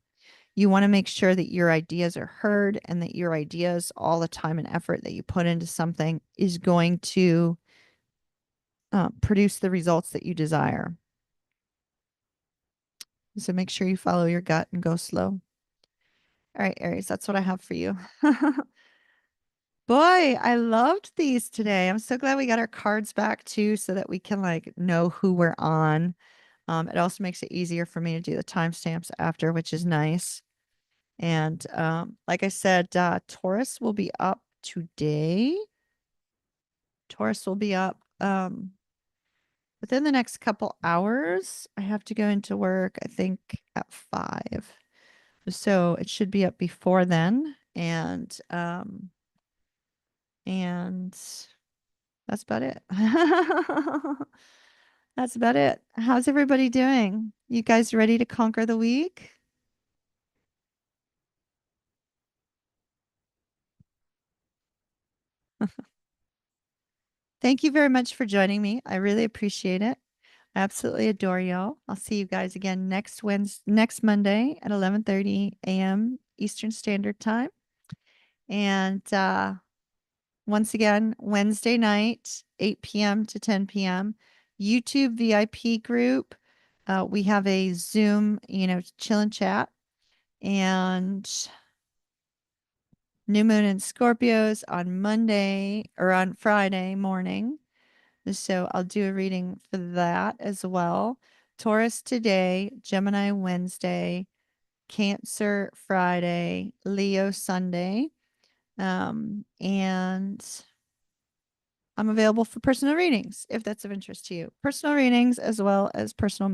You want to make sure that your ideas are heard and that your ideas, all the time and effort that you put into something, is going to produce the results that you desire. So make sure you follow your gut and go slow. All right, Aries, that's what I have for you. Boy, I loved these today. I'm so glad we got our cards back too, so that we can like know who we're on. It also makes it easier for me to do the timestamps after, which is nice. And like I said, Taurus will be up today. Taurus will be up within the next couple hours. I have to go into work, I think, at 5. So it should be up before then. And that's about it. That's about it. How's everybody doing? You guys ready to conquer the week? Thank you very much for joining me. I really appreciate it. I absolutely adore y'all. I'll see you guys again next Monday at 11:30 a.m. Eastern Standard Time. And once again, Wednesday night, 8 p.m. to 10 p.m. YouTube VIP group. We have a Zoom, chill and chat. And new moon in Scorpios on Monday or on Friday morning. So I'll do a reading for that as well. Taurus today, Gemini Wednesday, Cancer Friday, Leo Sunday. And I'm available for personal readings if that's of interest to you. Personal readings as well as personal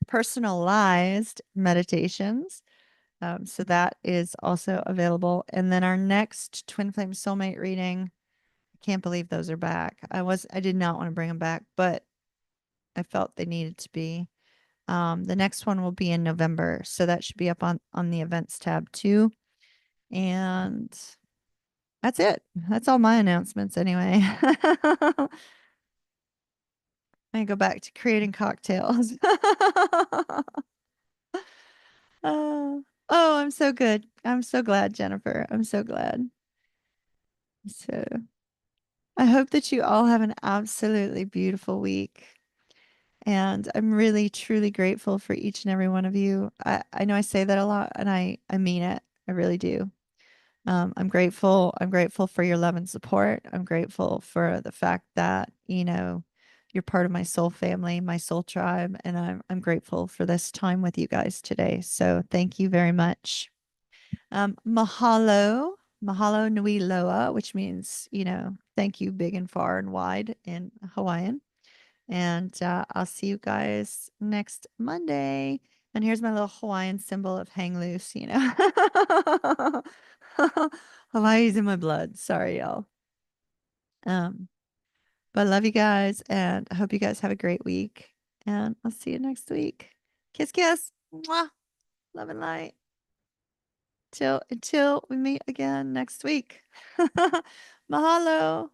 personalized meditations. So that is also available. And then our next Twin Flame Soulmate reading, I can't believe those are back. I did not want to bring them back, but I felt they needed to be. The next one will be in November, so that should be up on the events tab too. And that's it. That's all my announcements anyway. I go back to creating cocktails. Oh, I'm so good. I'm so glad, Jennifer. I'm so glad. So I hope that you all have an absolutely beautiful week. And I'm really, truly grateful for each and every one of you. I know I say that a lot and I mean it. I really do. I'm grateful. I'm grateful for your love and support. I'm grateful for the fact that, you're part of my soul family, my soul tribe, and I'm grateful for this time with you guys today. So thank you very much. Mahalo, mahalo nui loa, which means, thank you big and far and wide in Hawaiian. And I'll see you guys next Monday. And here's my little Hawaiian symbol of hang loose, Hawaii's in my blood. Sorry, y'all. Um, but I love you guys and I hope you guys have a great week. And I'll see you next week. Kiss, kiss. Mwah. Love and light. Till until we meet again next week. Mahalo.